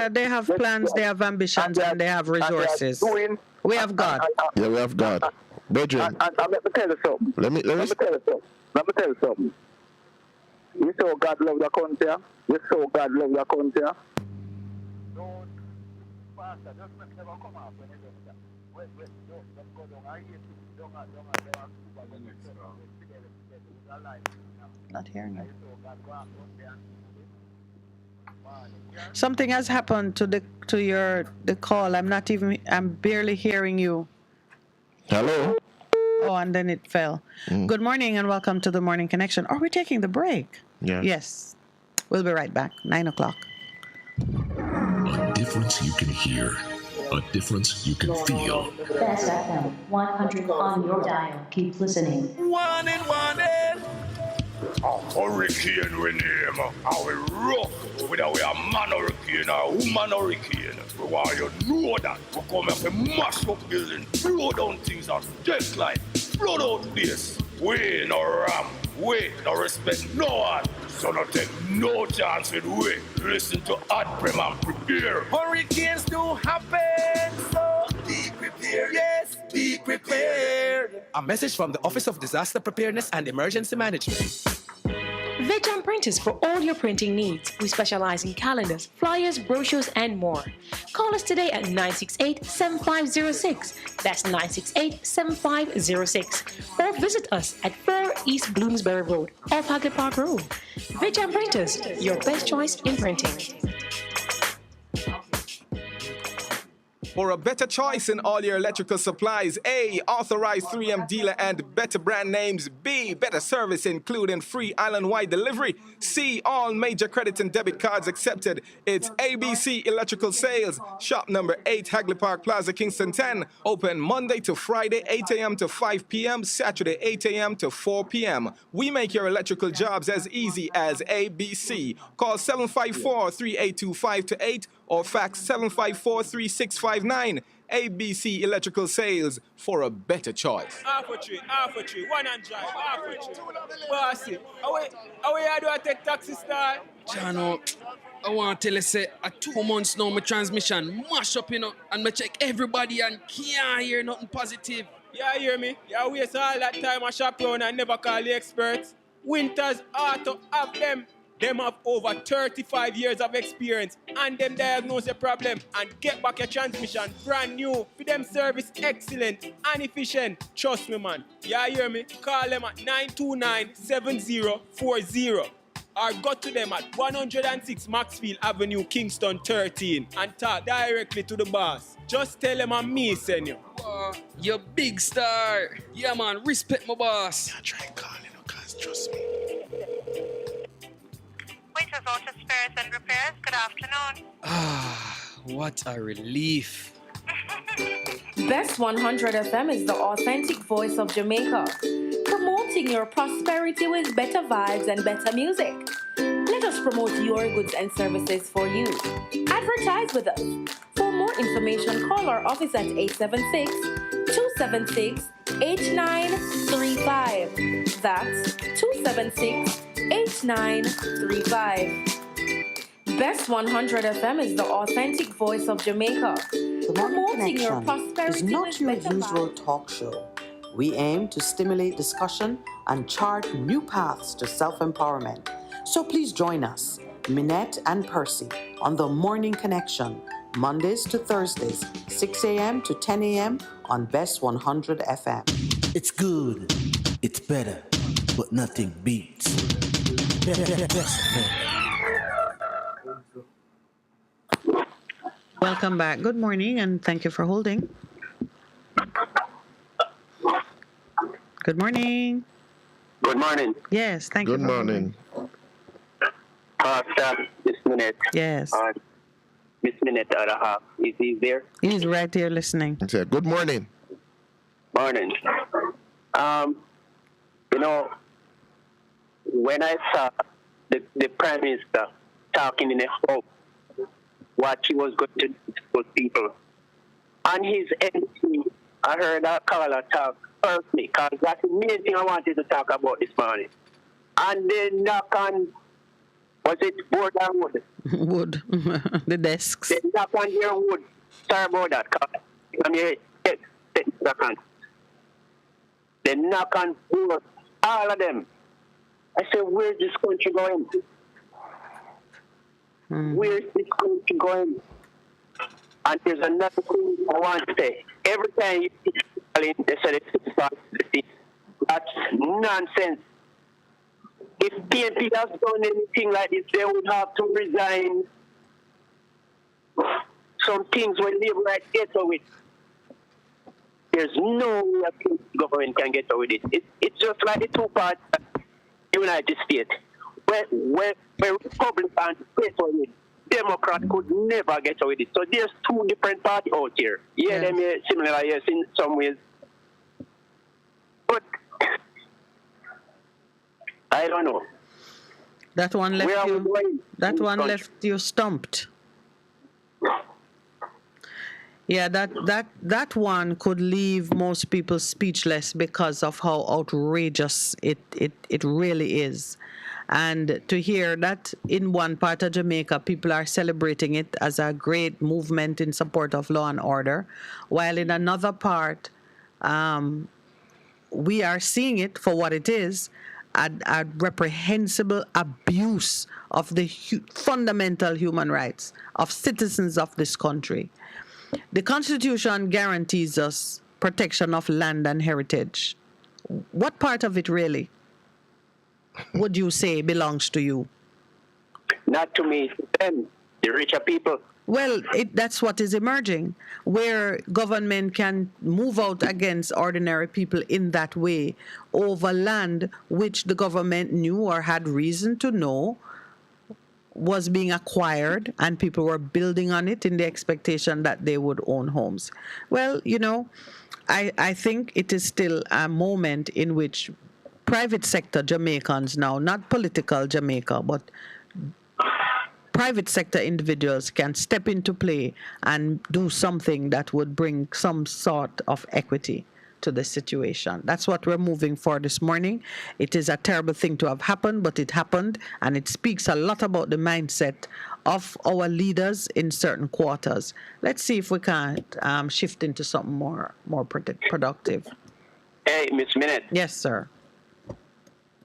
they have plans, they have ambitions, and they have resources. We have God.
Yeah, we have God. Brethren.
And let me tell you something.
Let me
tell you something. You saw God love the country. You saw God love the country.
Not hearing you. Something has happened to the call. I'm barely hearing you.
Hello.
Oh, and then it fell. Good morning and welcome to the Morning Connection. Are we taking the break?
Yeah.
Yes. We'll be right back. 9:00.
A difference you can hear. A difference you can feel.
Fast FM 100 on your dial. Keep listening.
One in. A hurricane we name. How we rough. Whether we are man hurricane or woman hurricane. We want you know that. We come here to mash up building, blow down things and just like flood out this. We no ram. We no respect no one. So no take no chance with we. Listen to Adprem and prepare. Hurricanes do happen, so be prepared. Yes, be prepared.
A message from the Office of Disaster Preparedness and Emergency Management.
Vejan Printers for all your printing needs. We specialize in calendars, flyers, brochures, and more. Call us today at 968-7506. That's 968-7506. Or visit us at 4 East Bloomsbury Road, off Hagley Park Road. Vejan Printers, your best choice in printing.
For a better choice in all your electrical supplies, A, authorized 3M dealer and better brand names. B, better service including free island-wide delivery. C, all major credit and debit cards accepted. It's ABC Electrical Sales. Shop number 8, Hagley Park Plaza, Kingston 10. Open Monday to Friday, 8 a.m. to 5 p.m. Saturday, 8 a.m. to 4 p.m. We make your electrical jobs as easy as ABC. Call 754-3825-8 or fax 754-3659. ABC Electrical Sales for a better choice.
Half a tree, one and drive, half a tree. Bossy, how do I take taxi star?
Jano, I want to tell you, say, 2 months now, my transmission mash up, and I check everybody and can't hear nothing positive.
Yeah, hear me? Yeah, waste all that time I shop around and never call the experts. Winters Auto have them. Them have over 35 years of experience and them diagnose the problem and get back your transmission brand new. For them service excellent and efficient. Trust me, man. Yeah, hear me? Call them at 929-7040 or go to them at 106 Maxfield Avenue, Kingston 13 and talk directly to the boss. Just tell them I'm me, send you.
You big star. Yeah, man, respect my boss.
I try calling you, cause trust me.
Winters Auto Spares and Repairs, good afternoon.
What a relief.
Best 100 FM is the authentic voice of Jamaica, promoting your prosperity with better vibes and better music. Let us promote your goods and services for you. Advertise with us. For more information, call our office at 876-276-8935. That's 276-8935. Best 100 FM is the authentic voice of Jamaica.
The Morning Connection is not your usual talk show. We aim to stimulate discussion and chart new paths to self-empowerment. So please join us, Minette and Percy, on the Morning Connection, Mondays to Thursdays, 6 a.m. to 10 a.m. on Best 100 FM.
It's good, it's better, but nothing beats. Best FM.
Welcome back. Good morning, and thank you for holding. Good morning.
Good morning.
Yes, thank you
Good
for
morning.
Pastor, Miss Minette.
Yes.
Miss Minette, the other half. Is he there?
He's right here listening.
He said, good morning.
Morning. You know, when I saw the Prime Minister talking in a hope what he was going to do for people, on his MP, I heard that caller talk personally, because that's the main thing I wanted to talk about this morning. And they knock on, was it board and wood?
Wood. The desks.
They knock on their wood. Sorry about that, because I'm here. They knock on board, all of them. I said, where's this country going? Where's this country going? And there's another thing I want to say. Every time you see people, they say that's nonsense. If PNP has done anything like this, they would have to resign. Some things will live right get with. There's no way a government can get away with it. It's just like the two parts of the United States. Where Republicans get away with it, Democrat could never get away with it. So there's two different parties out here. Yeah, they may similar, yes, in some ways. But I don't know.
That one left you. That one left you stumped. Yeah, that one could leave most people speechless because of how outrageous it really is. And to hear that in one part of Jamaica, people are celebrating it as a great movement in support of law and order, while in another part, we are seeing it for what it is, a reprehensible abuse of the fundamental human rights of citizens of this country. The Constitution guarantees us protection of land and heritage. What part of it really would you say belongs to you?
Not to me, them, the richer people.
Well, that's what is emerging, where government can move out against ordinary people in that way over land which the government knew or had reason to know was being acquired, and people were building on it in the expectation that they would own homes. Well, you know, I think it is still a moment in which private sector Jamaicans now, not political Jamaica, but private sector individuals can step into play and do something that would bring some sort of equity to the situation. That's what we're moving for this morning. It is a terrible thing to have happened, but it happened, and it speaks a lot about the mindset of our leaders in certain quarters. Let's see if we can shift into something more productive.
Hey, Miss Minette.
Yes, sir.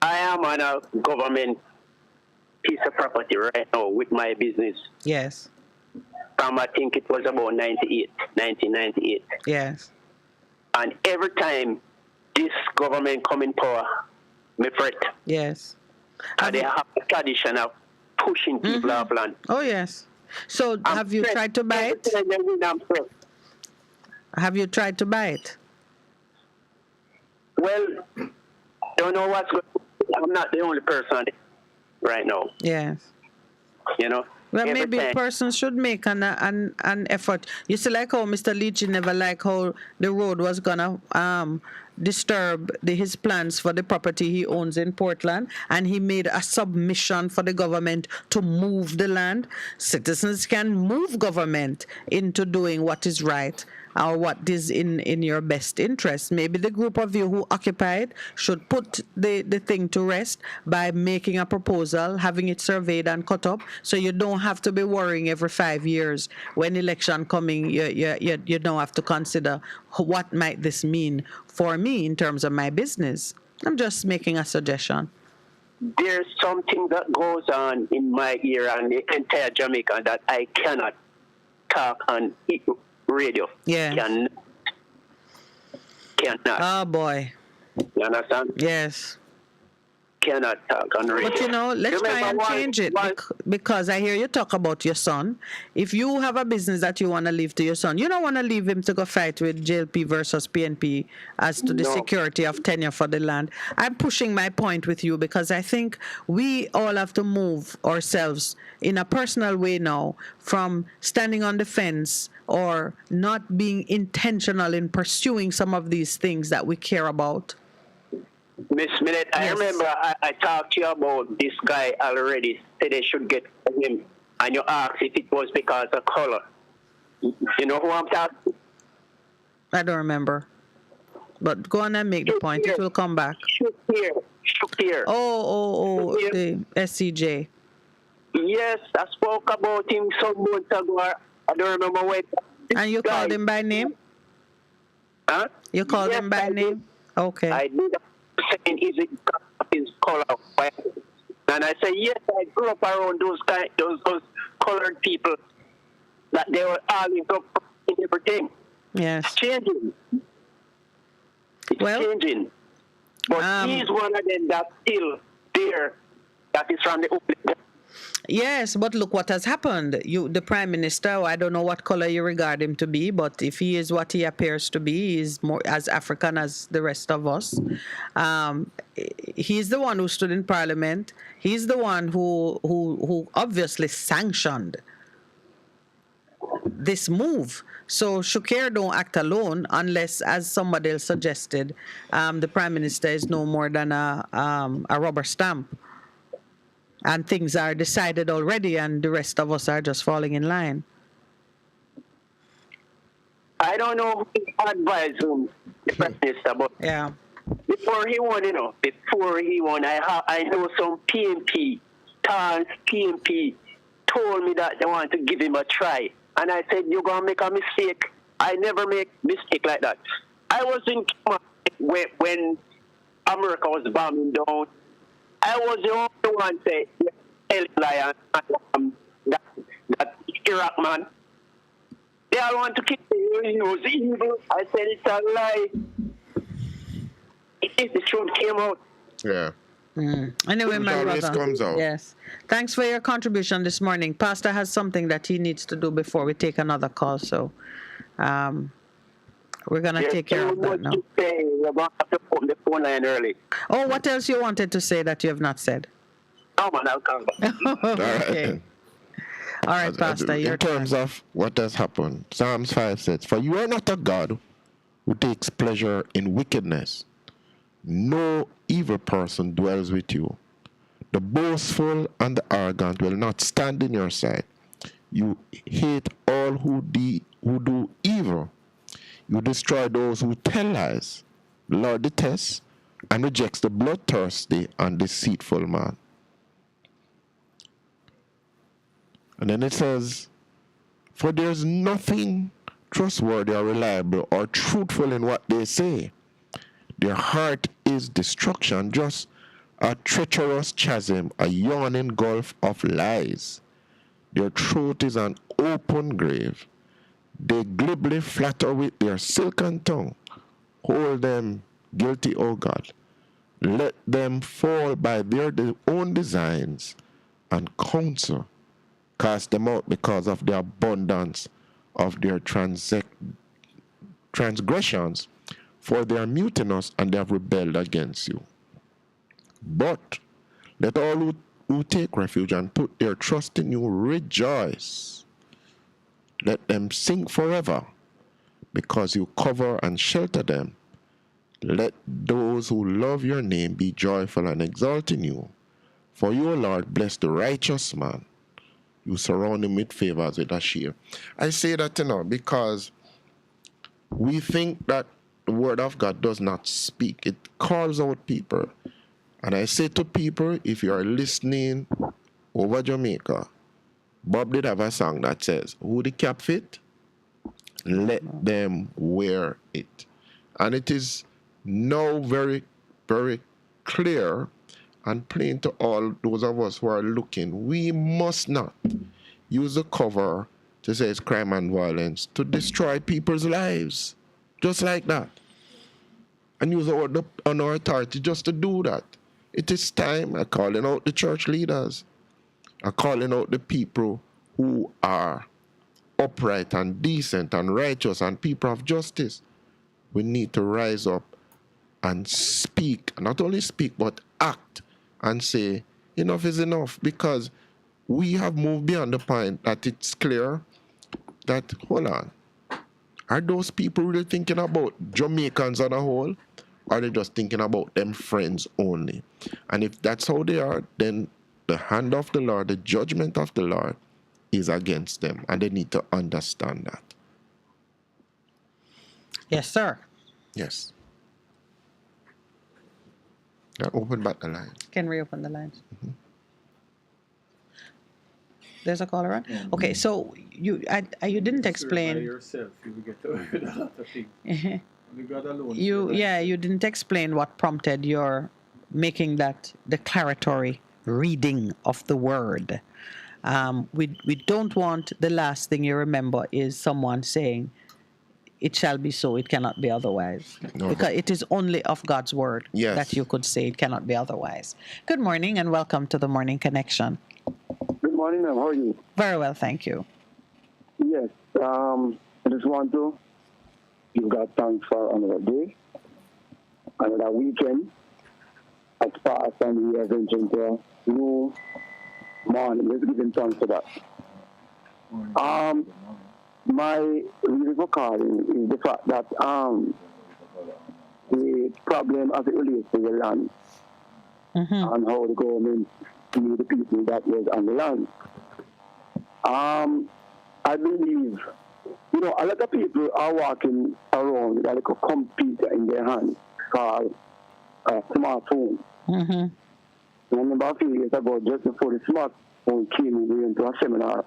I am on a government piece of property right now with my business.
Yes.
I think it was about 1998.
Yes.
And every time this government come in power, me fret.
Yes.
And they have a tradition of pushing people off land.
Oh, yes. So have you tried to buy it? Have you tried to buy it?
Well, don't know what's going on. I'm not the only person right now.
Yes.
You know?
Well, maybe a person should make an effort. You see, like how Mr. Leachy never liked how the road was going to disturb his plans for the property he owns in Portland, and he made a submission for the government to move the land. Citizens can move government into doing what is right or what is in your best interest. Maybe the group of you who occupy it should put the thing to rest by making a proposal, having it surveyed and cut up, so you don't have to be worrying every 5 years when election coming. You don't have to consider what might this mean for me in terms of my business. I'm just making a suggestion.
There's something that goes on in my ear and the entire Jamaica that I cannot talk on radio.
Yeah.
Cannot.
Oh boy.
You understand?
Yes.
Cannot talk on radio.
But let's try and change it because I hear you talk about your son. If you have a business that you want to leave to your son, you don't want to leave him to go fight with JLP versus PNP as to the security of tenure for the land. I'm pushing my point with you because I think we all have to move ourselves in a personal way now from standing on the fence or not being intentional in pursuing some of these things that we care about.
Miss Minute, I remember I talked to you about this guy already. Said they should get him, and you asked if it was because of color. You know who I'm talking to?
I don't remember. But go on and make the point. It will come back.
Shook here.
Oh, the SCJ.
Yes, I spoke about him some months ago. I don't remember when.
And you called him by name?
Huh?
You called him by name? Okay.
I did. Saying, is it his color? And I say, yes, I grew up around those colored people that they were all into everything.
Yes.
It's changing. It's changing. But he's one of them that's still there, that is from the open.
Yes, but look what has happened. The Prime Minister, I don't know what color you regard him to be, but if he is what he appears to be, he's more as African as the rest of us. He's the one who stood in Parliament. He's the one who obviously sanctioned this move. So Shukir don't act alone unless, as somebody else suggested, the Prime Minister is no more than a rubber stamp. And things are decided already, and the rest of us are just falling in line.
I don't know who advised him, the Prime Minister, but before he won, I know some PNP, PNP, told me that they want to give him a try. And I said, you're going to make a mistake. I never make mistake like that. I was in Cuba when America was bombing down. I was the only one say, that Iraq man. They all want to kill you. He was evil. I said it's a lie. The truth came out.
Yeah.
Anyway, my
always
brother.
comes out.
Yes. Thanks for your contribution this morning. Pastor has something that he needs to do before we take another call, so we're going to take care of that now.
We're going to have to open the phone line early.
Oh, what else you wanted to say that you have not said?
Oh, man, I'll come back.
Okay. All right, Pastor.
In terms of what has happened, Psalms 5 says, "For you are not a God who takes pleasure in wickedness. No evil person dwells with you. The boastful and the arrogant will not stand in your sight. You hate all who do evil. You destroy those who tell lies. The Lord detests and rejects the bloodthirsty and deceitful man." And then it says, "For there's nothing trustworthy or reliable or truthful in what they say. Their heart is destruction, just a treacherous chasm, a yawning gulf of lies. Their throat is an open grave. They glibly flatter with their silken tongue. Hold them guilty, O God. Let them fall by their own designs and counsel. Cast them out because of the abundance of their transgressions, for they are mutinous and they have rebelled against you. But let all who take refuge and put their trust in you rejoice. Let them sing forever, because you cover and shelter them. Let those who love your name be joyful and exult in you. For you, O Lord, bless the righteous man. You surround him with favors with a shield." I say that, because we think that the word of God does not speak. It calls out people. And I say to people, if you are listening over Jamaica, Bob did have a song that says, who the cap fit, let them wear it. And it is now very, very clear and plain to all those of us who are looking. We must not use the cover to say it's crime and violence to destroy people's lives. Just like that. And use our authority just to do that. It is time. I'm calling out the church leaders. I'm calling out the people who are upright and decent and righteous and people of justice. We need to rise up and speak. Not only speak, but act and say, enough is enough. Because we have moved beyond the point that it's clear that, hold on, are those people really thinking about Jamaicans on a whole? Or are they just thinking about them friends only? And if that's how they are, then the hand of the Lord, the judgment of the Lord is against them. And they need to understand that.
Yes, sir.
Yes. Now open back the line.
Can reopen the lines. Mm-hmm. There's a caller on. Okay, so you didn't explain.
By yourself, you will get away with a lot of things. God alone.
You didn't explain what prompted your making that declaratory reading of the word. We don't want the last thing you remember is someone saying, "It shall be so; it cannot be otherwise," because it is only of God's word that you could say it cannot be otherwise. Good morning and welcome to the Morning Connection.
Good morning, ma'am. How are you?
Very well, thank you.
Yes. I just want to give God thanks for another day, another weekend. As fast and we are venturing to a new morning. Let's give him thanks for that. My reason for calling is the fact that the problem as it relates to the land and how the government see the people that was on the land. I believe, a lot of people are walking around with a little computer in their hand called a smartphone. I remember a few years ago, just before the smartphone came, we went to a seminar.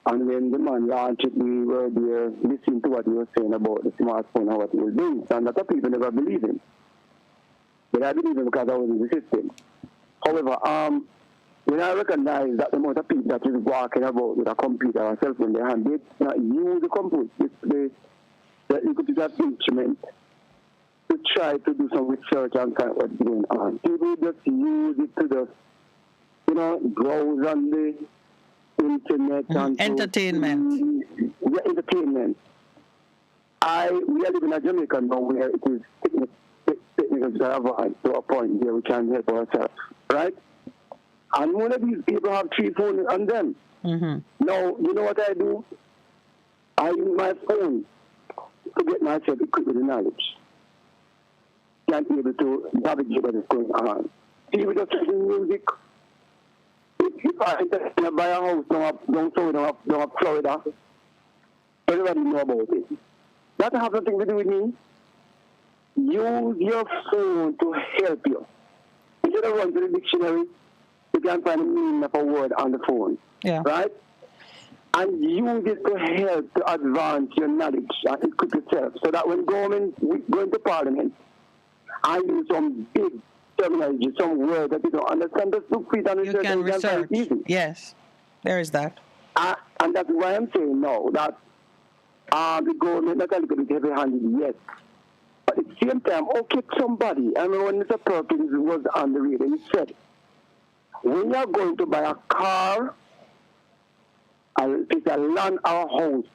And when the man launched it, we were there listening to what he was saying about the smartphone and what he was doing. And a lot of people never believe him. But I believe him because I was in the system. However, when I recognize that the amount of people that is walking about with a computer or a cell phone in their hand, they not use the computer, the computer instrument to try to do some research and kind of what's going on. People just use it to just, browse on the internet and
entertainment.
Entertainment. We are living in Jamaica now where it is technical advanced to a point where we can help ourselves, right? And one of these people have 3 phones on them. Now, you know what I do? I use my phone to get myself equipped with the knowledge. Can't be able to navigate what is going on. People just listen music. If I buy a house down Florida, everybody know about it. That has nothing to do with me. Use your phone to help you. If you don't run to the dictionary, you can find the meaning of a word on the phone.
Yeah.
Right? And use it to help to advance your knowledge and equip yourself so that when we go into parliament, I use some big terminology, some word that you don't understand, just look for it and
you can research.
Easy.
Yes, there is that.
And that's why I'm saying now that the government not a little bit heavy-handed yet. But at the same time, okay, somebody, I remember when Mr. Perkins was on the radio, he said, when you're going to buy a car, it's a land or a house,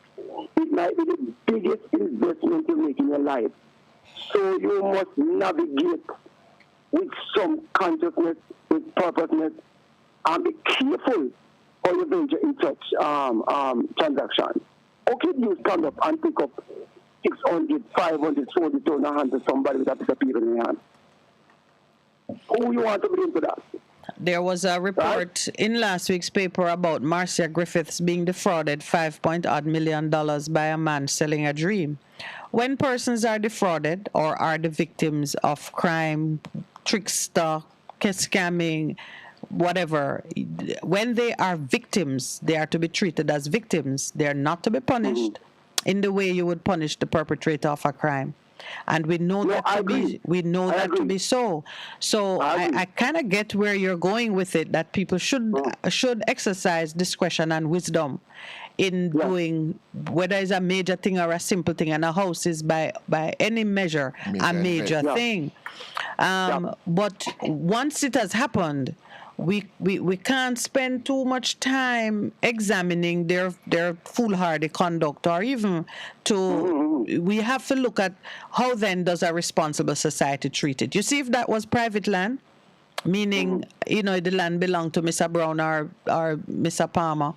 it might be the biggest investment you make in your life. So you must navigate with some consciousness, with purposeness, and be careful how you venture in such transactions. Okay, you stand up and pick up 600, 500, 400 hand to somebody with a piece of paper in your hand. Who you want to bring to that?
There was a report in last week's paper about Marcia Griffiths being defrauded $5 million by a man selling a dream. When persons are defrauded or are the victims of crime, trickster, scamming, whatever, when they are victims, they are to be treated as victims. They are not to be punished in the way you would punish the perpetrator of a crime. And we know that to be so. So I kind of get where you're going with it, that people should exercise discretion and wisdom in doing, whether it's a major thing or a simple thing, and a house is by any measure a major thing. But once it has happened, we can't spend too much time examining their foolhardy conduct, or even we have to look at how then does a responsible society treat it. You see, if that was private land, meaning the land belonged to Mr. Brown or Mr. Palmer,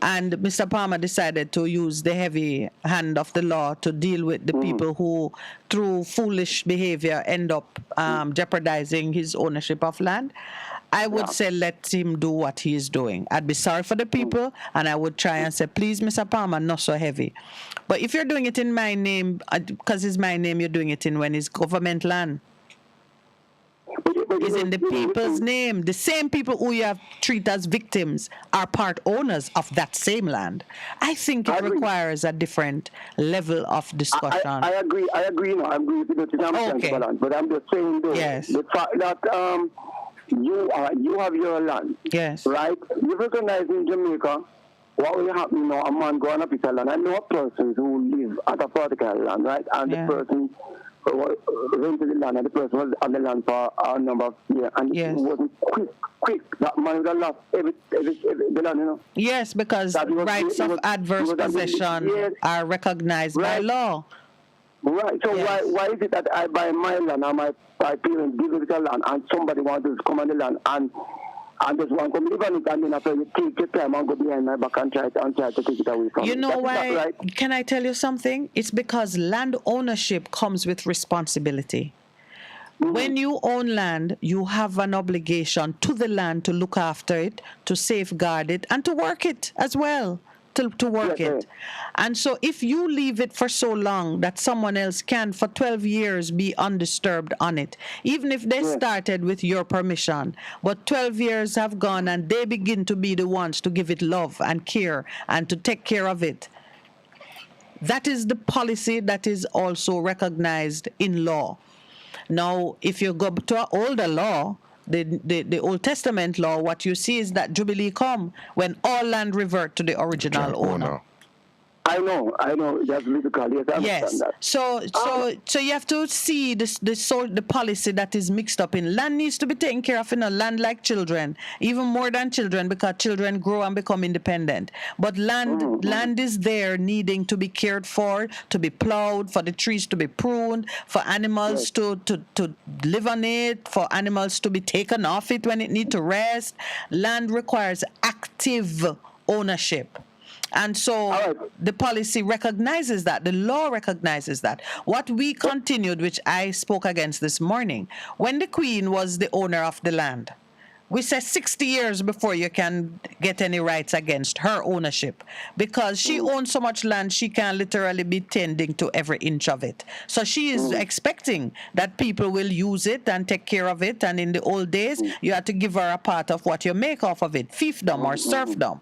and Mr. Palmer decided to use the heavy hand of the law to deal with the people who, through foolish behavior, end up jeopardizing his ownership of land, I would say let him do what he is doing. I'd be sorry for the people, and I would try and say, please, Mr. Palmer, not so heavy. But if you're doing it in my name, because it's my name you're doing it in, when it's government land, is in the people's name. The same people who you have treated as victims are part owners of that same land. I think it requires a different level of discussion.
I agree. I agree with you. But I'm just saying, though, the fact that you have your land, right? You recognize in Jamaica what will happen now. A man going up his land. I know persons who live at a particular land, right? And the person rented the land, and the person was on the land for a number of years, and it wasn't quick. That man would have lost every the land,
Yes, because rights of adverse possession are recognized by law.
Right. So why is it that I buy my land and my parents give it the land, and somebody wants to come on the land and just want to live on it, and then after you take your time and go behind my back and try to take it away from me?
You know why? Can I tell you something? It's because land ownership comes with responsibility. When you own land, you have an obligation to the land to look after it, to safeguard it, and to work it as well. To work it. And so if you leave it for so long that someone else can for 12 years be undisturbed on it, even if they started with your permission, but 12 years have gone and they begin to be the ones to give it love and care and to take care of it, that is the policy that is also recognized in law. Now, if you go to an older law, the Old Testament law, what you see is that Jubilee come when all land revert to the original owner.
I know. That's legal. Yes, that.
So you have to see the policy that is mixed up in land needs to be taken care of in a land like children, even more than children, because children grow and become independent. But land is there needing to be cared for, to be plowed, for the trees to be pruned, for animals to live on it, for animals to be taken off it when it needs to rest. Land requires active ownership. And so the policy recognizes that, the law recognizes that. What we continued, which I spoke against this morning, when the Queen was the owner of the land, we said 60 years before you can get any rights against her ownership, because she owns so much land, she can literally be tending to every inch of it. So she is expecting that people will use it and take care of it. And in the old days, you had to give her a part of what you make off of it, fiefdom or serfdom.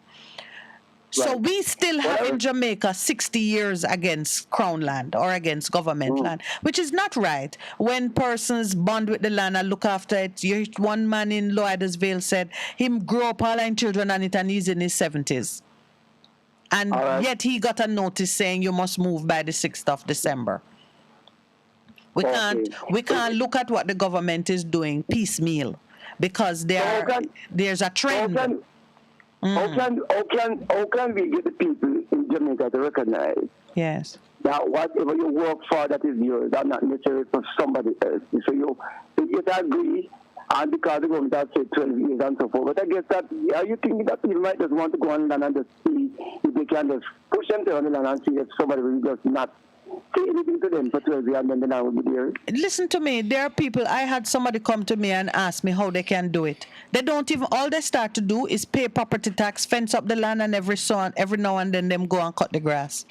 So we still have in Jamaica 60 years against crown land or against government land, which is not right. When persons bond with the land and look after it, one man in Loydersville said him grew up all in children on it and he's in his 70s. And yet he got a notice saying you must move by the 6th of December. We can't look at what the government is doing piecemeal, because there's a trend.
How can we get the people in Jamaica to recognize that whatever you work for that is yours, that's not necessarily for somebody else? So you agree, and because the government has said 12 years and so forth. But I guess that, are you thinking that people might just want to go on land and just see if they can just push them to on the land and see if somebody will just not say anything to them for 12 years and then I will be there.
Listen to me. There are people. I had somebody come to me and ask me how they can do it. They don't even. All they start to do is pay property tax, fence up the land, and every now and then them go and cut the grass.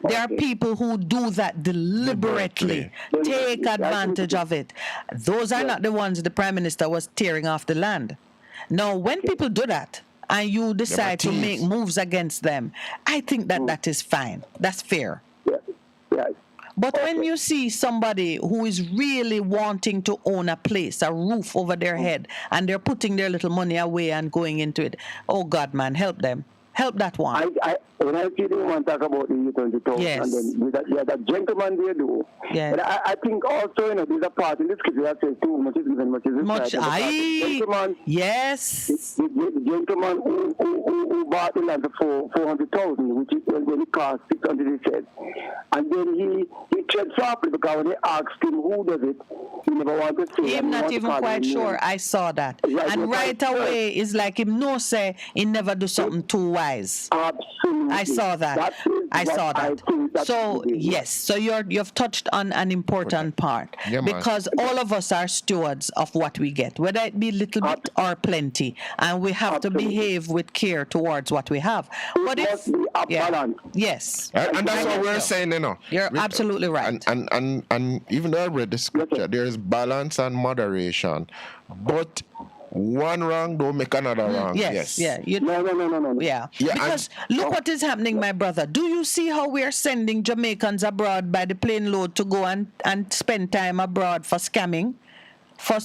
There are people who do that deliberately, take advantage of it. Those are not the ones the Prime Minister was tearing off the land. Now, when people do that and you decide to make moves against them, I think that is fine. That's fair. But when you see somebody who is really wanting to own a place, a roof over their head, and they're putting their little money away and going into it, oh God, man, help them. Help that one.
When I see them want to talk about the U-22,
yes.
And then that gentleman there do.
Yes.
But I think also, there's a part in this case that says too much is given, much is required.
Yes.
The gentleman who bought the land for 400,000, which is when it cost 600, he said. And then he tread softly because when they asked him who does it, he never wanted to say.
I'm not even quite sure. I saw that. And right away, it's like him no say he never do something too wise.
Absolutely.
I saw that. I saw that. So yes, so you've touched on an important part, because all of us are stewards of what we get, whether it be little bit or plenty, and we have to behave with care towards what we have. But if yes,
and that's what we're saying,
You're absolutely right.
And even though I read the scripture, there is balance and moderation, but one wrong don't make another wrong.
Yes. Yeah.
No.
Yeah. Because look what is happening, my brother. Do you see how we are sending Jamaicans abroad by the plane load to go and spend time abroad for scamming, for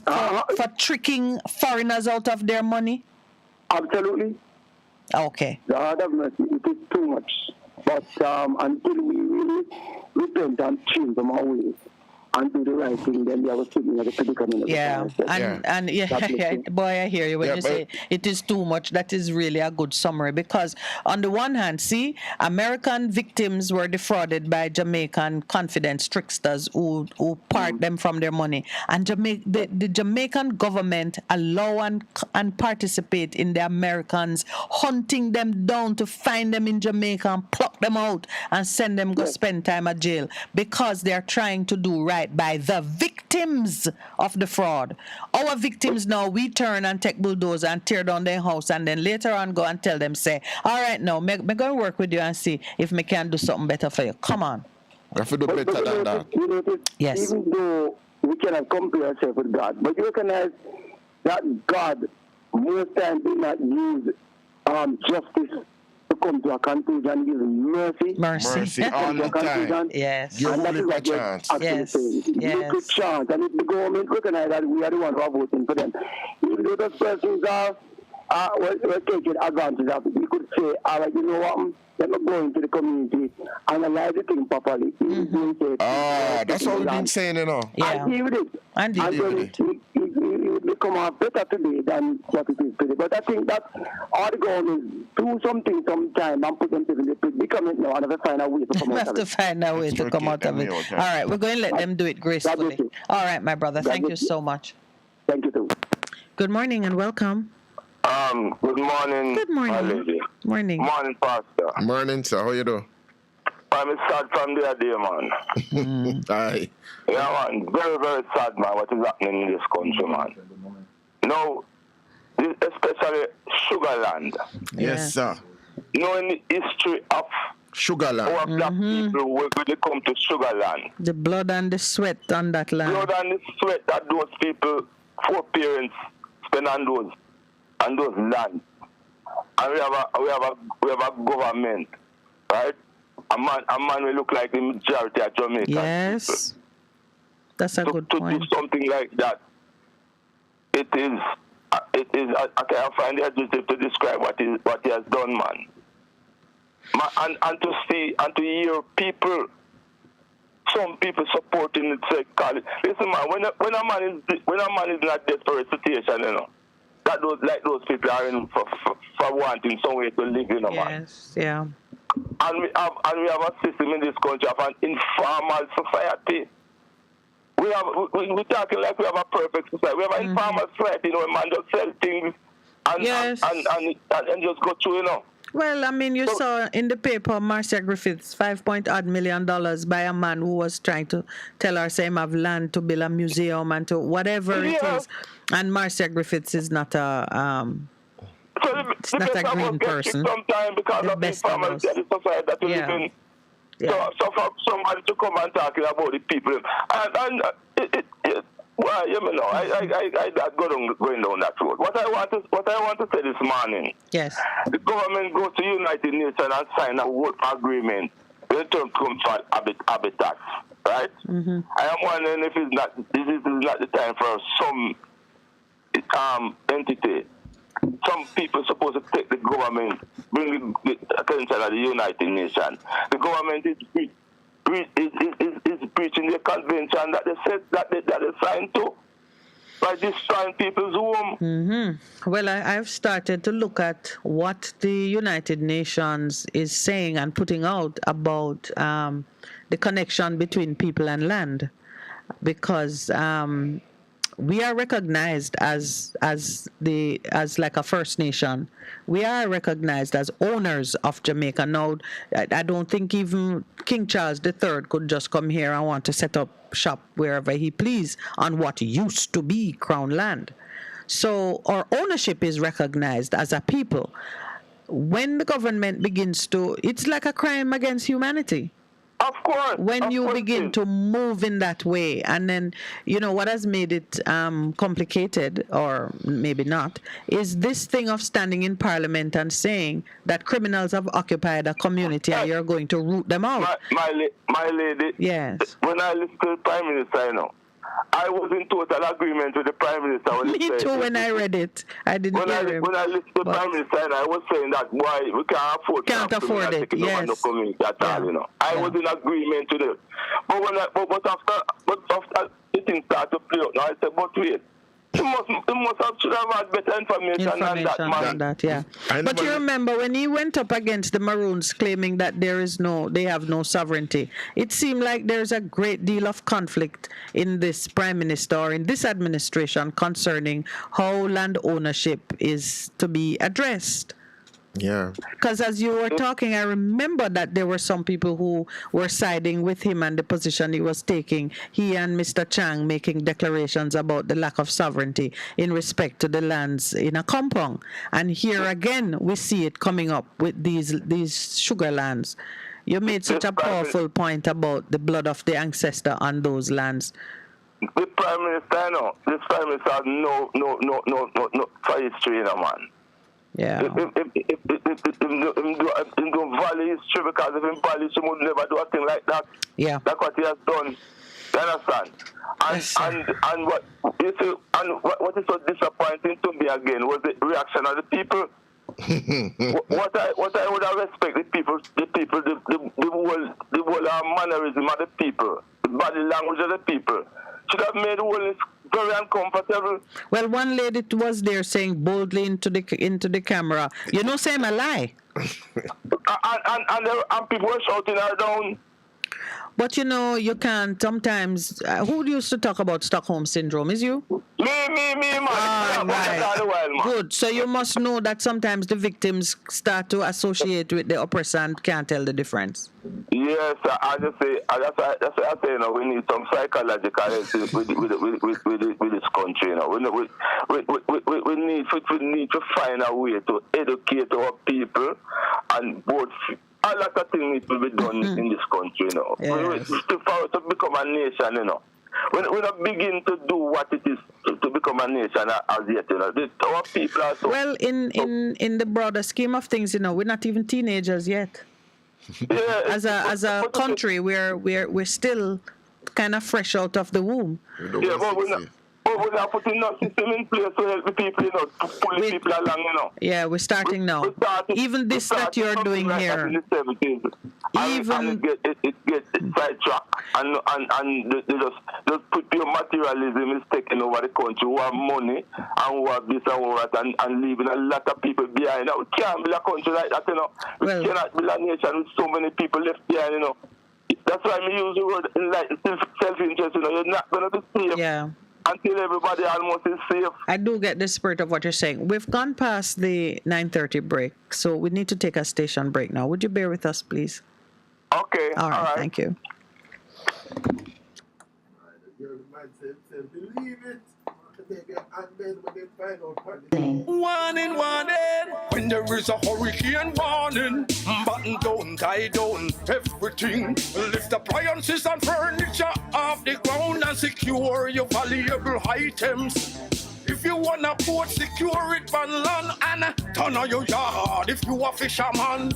tricking foreigners out of their money?
Absolutely.
Okay.
God have mercy. It is too much. But until we really repent and change from our ways and do the right thing, then we are sitting at the predicament.
Boy, I hear you when you say it is too much. That is really a good summary, because on the one hand, see, American victims were defrauded by Jamaican confidence tricksters who part them from their money, and the Jamaican government allow and participate in the Americans hunting them down to find them in Jamaica and pluck them out and send them go spend time at jail, because they are trying to do right by the victims of the fraud. Our victims now, we turn and take bulldozer and tear down their house, and then later on go and tell them, say, all right, now, me going to work with you and see if me can do something better for you. Come on.
We have to do better than that.
Yes.
Even though we cannot compare ourselves with God, but you recognize that God most times did not use justice to come to a conclusion and give mercy
all the time.
Yes.
Give
and that is
only a
what
chance.
Yes.
Give a chance. And if the government recognize that we are the ones who are voting for them, if the other persons were taking advantage of it, we could say, all right, you know what, let me go into the community, analyze the thing properly.
That's what we've been saying,
And deal with it.
And
then it would become better today than what it is today. But I think that all the government do something sometime and put themselves in the predicament now and have to find a way to come out of it.
have to find a way to come out of it. All right, we're going to let them do it gracefully. All right, my brother, thank you so much.
Thank you too.
Good morning and welcome.
Good morning.
Good morning.
My lady.
Morning.
Morning, Pastor.
Morning, sir. How you doing?
I'm sad from the day, man.
Aye.
Yeah, man. Very, very sad, man, what is happening in this country, man. Now, especially Sugarland.
Yes, sir.
Knowing the history of
Sugarland.
Our black people when they come to Sugarland.
The blood and the sweat on that land.
Blood and the sweat that those people, foreparents, spend on those lands. And we have a government, right? A man will look like the majority of Jamaican
yes.
people.
That's a good point.
To do something like that, it is. I can't find the adjective to describe what he has done, man. And to see and to hear people, some people supporting it, say, call it. Listen, man, when a man is in a desperate situation, that those people are in for wanting some way to live, man.
Yes, yeah.
And we have a system in this country of an informal society. We're talking like we have a perfect society. We have an informal society, man just sell things and just go through,
Well, I mean, you saw in the paper Marcia Griffiths $5 million by a man who was trying to tell her same have land to build a museum and to whatever it is. And Marcia Griffiths is not a it's not a green person.
Sometimes because
the
of the formality of the society that we live in. So for somebody to come and talk about the people, and well, you know, I going down that road. What I want to say this morning.
Yes.
The government go to United Nations and sign a world agreement in terms of habitat, right?
Mm-hmm.
I am wondering if this is not the time for some entity. Some people supposed to take the government, bring the attention of the United Nations. The government is breaching the convention that they said that they signed to by destroying people's home.
Mm-hmm. Well, I've started to look at what the United Nations is saying and putting out about the connection between people and land, because we are recognized as like a First Nation. We are recognized as owners of Jamaica. Now, I don't think even King Charles III could just come here and want to set up shop wherever he please on what used to be Crown land. So our ownership is recognized as a people. When the government begins to, it's like a crime against humanity.
Of course.
When you begin to move in that way, and then, you know, what has made it complicated, or maybe not, is this thing of standing in Parliament and saying that criminals have occupied a community and you're going to root them out.
My lady.
Yes.
When I listened to the Prime Minister, you know, I was in total agreement with the Prime Minister.
Me too, when I read it. I didn't hear him.
When I listened to the Prime Minister, I was saying that why we can't afford it.
Yes.
You know. I was in agreement with it. But after the thing started to play out, now I said, but wait. Should have had better information than that,
yeah. But you remember when he went up against the Maroons claiming that they have no sovereignty, it seemed like there's a great deal of conflict in this Prime Minister or in this administration concerning how land ownership is to be addressed.
Yeah.
Because as you were talking, I remember that there were some people who were siding with him and the position he was taking. He and Mr. Chang making declarations about the lack of sovereignty in respect to the lands in a compound. And here again, we see it coming up with these sugar lands. You made such a powerful point about the blood of the ancestor on those lands.
The Prime Minister, this Prime Minister has no for history, man.
Yeah.
If don't value history, because if he value, he would never do a thing like that.
Yeah.
That's what he has done. You understand? And what you see, and what is so disappointing to me again was the reaction of the people. what I would have respect the whole mannerism of the people, the body language of the people, should have made the whole very uncomfortable.
Well, one lady was there saying boldly into the camera, "You know, say I'm a lie."
and people were shouting her down.
But you know, you can't sometimes. Who used to talk about Stockholm Syndrome? Is you?
Me, man.
Right. Good. So you must know that sometimes the victims start to associate with the oppressor and can't tell the difference.
Yes, I just say, that's what I say. You know, we need some psychological help with this country. You know, we need to find a way to educate our people, and both. A lot of things need to be done in this country, you know.
Yes.
To become a nation, you know. We don't begin to do what it is to become a nation as yet, you know. Our people are so...
Well, in the broader scheme of things, you know, we're not even teenagers yet.
Yeah,
as a country, we're still kind of fresh out of the womb.
Yeah, but we're not putting no system in place to help the people, you know, to pull the people along, you know.
Yeah, we're starting now. Even this that you're doing
like
here.
In the 70s, and it gets sidetracked, and they just put your materialism is taking over the country, who have money and who have this and who have that, and leaving a lot of people behind. Now, we can't build a country like that, you know. We cannot build a nation with so many people left behind, you know. That's why we use the word like self-interest, you know. You're not going to be safe.
Yeah.
until everybody almost is safe.
I do get the spirit of what you're saying. We've gone past the 9:30 break, so we need to take a station break now. Would you bear with us, please?
Okay.
All right. Thank you.
Warning, warning, when there is a hurricane warning, button down, tie down, everything. Lift appliances and furniture off the ground and secure your valuable items. If you wanna boat, secure it on land and turn on your yard. If you a fisherman,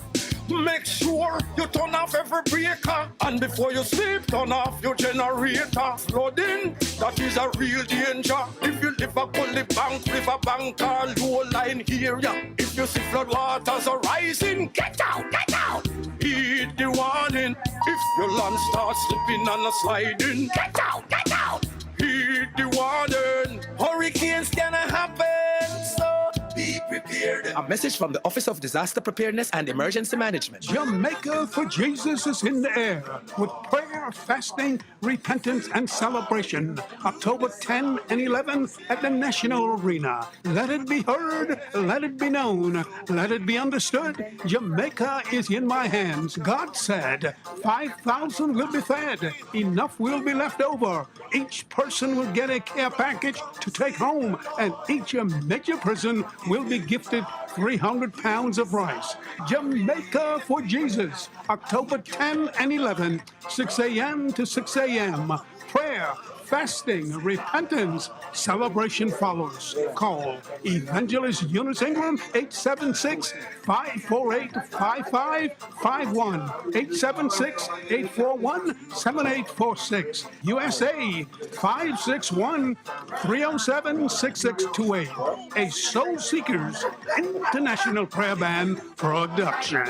make sure you turn off every breaker, and before you sleep, turn off your generator. Flooding, that is a real danger. If you live a gully bank, riverbank, or low line area, if you see flood waters are rising, get out, get out. Heed the warning. If your land starts slipping and sliding, get out, get out. Heed the warning. Hurricanes gonna happen, so be prepared.
A message from the Office of Disaster Preparedness and Emergency Management.
Jamaica for Jesus is in the air with prayer, fasting, repentance, and celebration. October 10 and 11 at the National Arena. Let it be heard, let it be known, let it be understood. Jamaica is in my hands. God said 5,000 will be fed. Enough will be left over. Each person will get a care package to take home, and each major person will be gifted 300 pounds of rice. Jamaica for Jesus, October 10 and 11, 6 a.m. to 6 a.m. Prayer, fasting, repentance, celebration follows. Call Evangelist Eunice Ingram, 876-548-5551, 876-841-7846, USA, 561-307-6628. A Soul Seekers International Prayer Band production.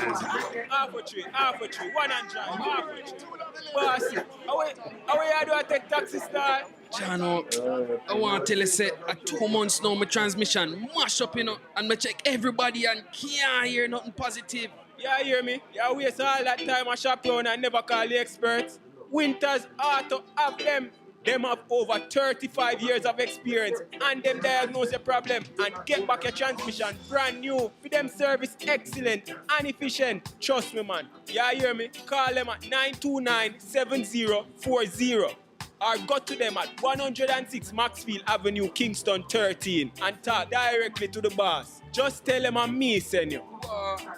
Half a tree, 100, half a tree. Boss, how we do I take taxi star?
Jano, I want to tell you, say, 2 months now, my transmission mash up, and I check everybody and can't hear nothing positive.
Yeah, hear me? Yeah, waste all that time I shop around and never call the experts. Winters Auto have them. Them have over 35 years of experience and them diagnose your problem and get back your transmission brand new. For them service excellent and efficient. Trust me, man. Yeah, hear me? Call them at 929-7040 or go to them at 106 Maxfield Avenue, Kingston 13 and talk directly to the boss. Just tell them I'm me, send you.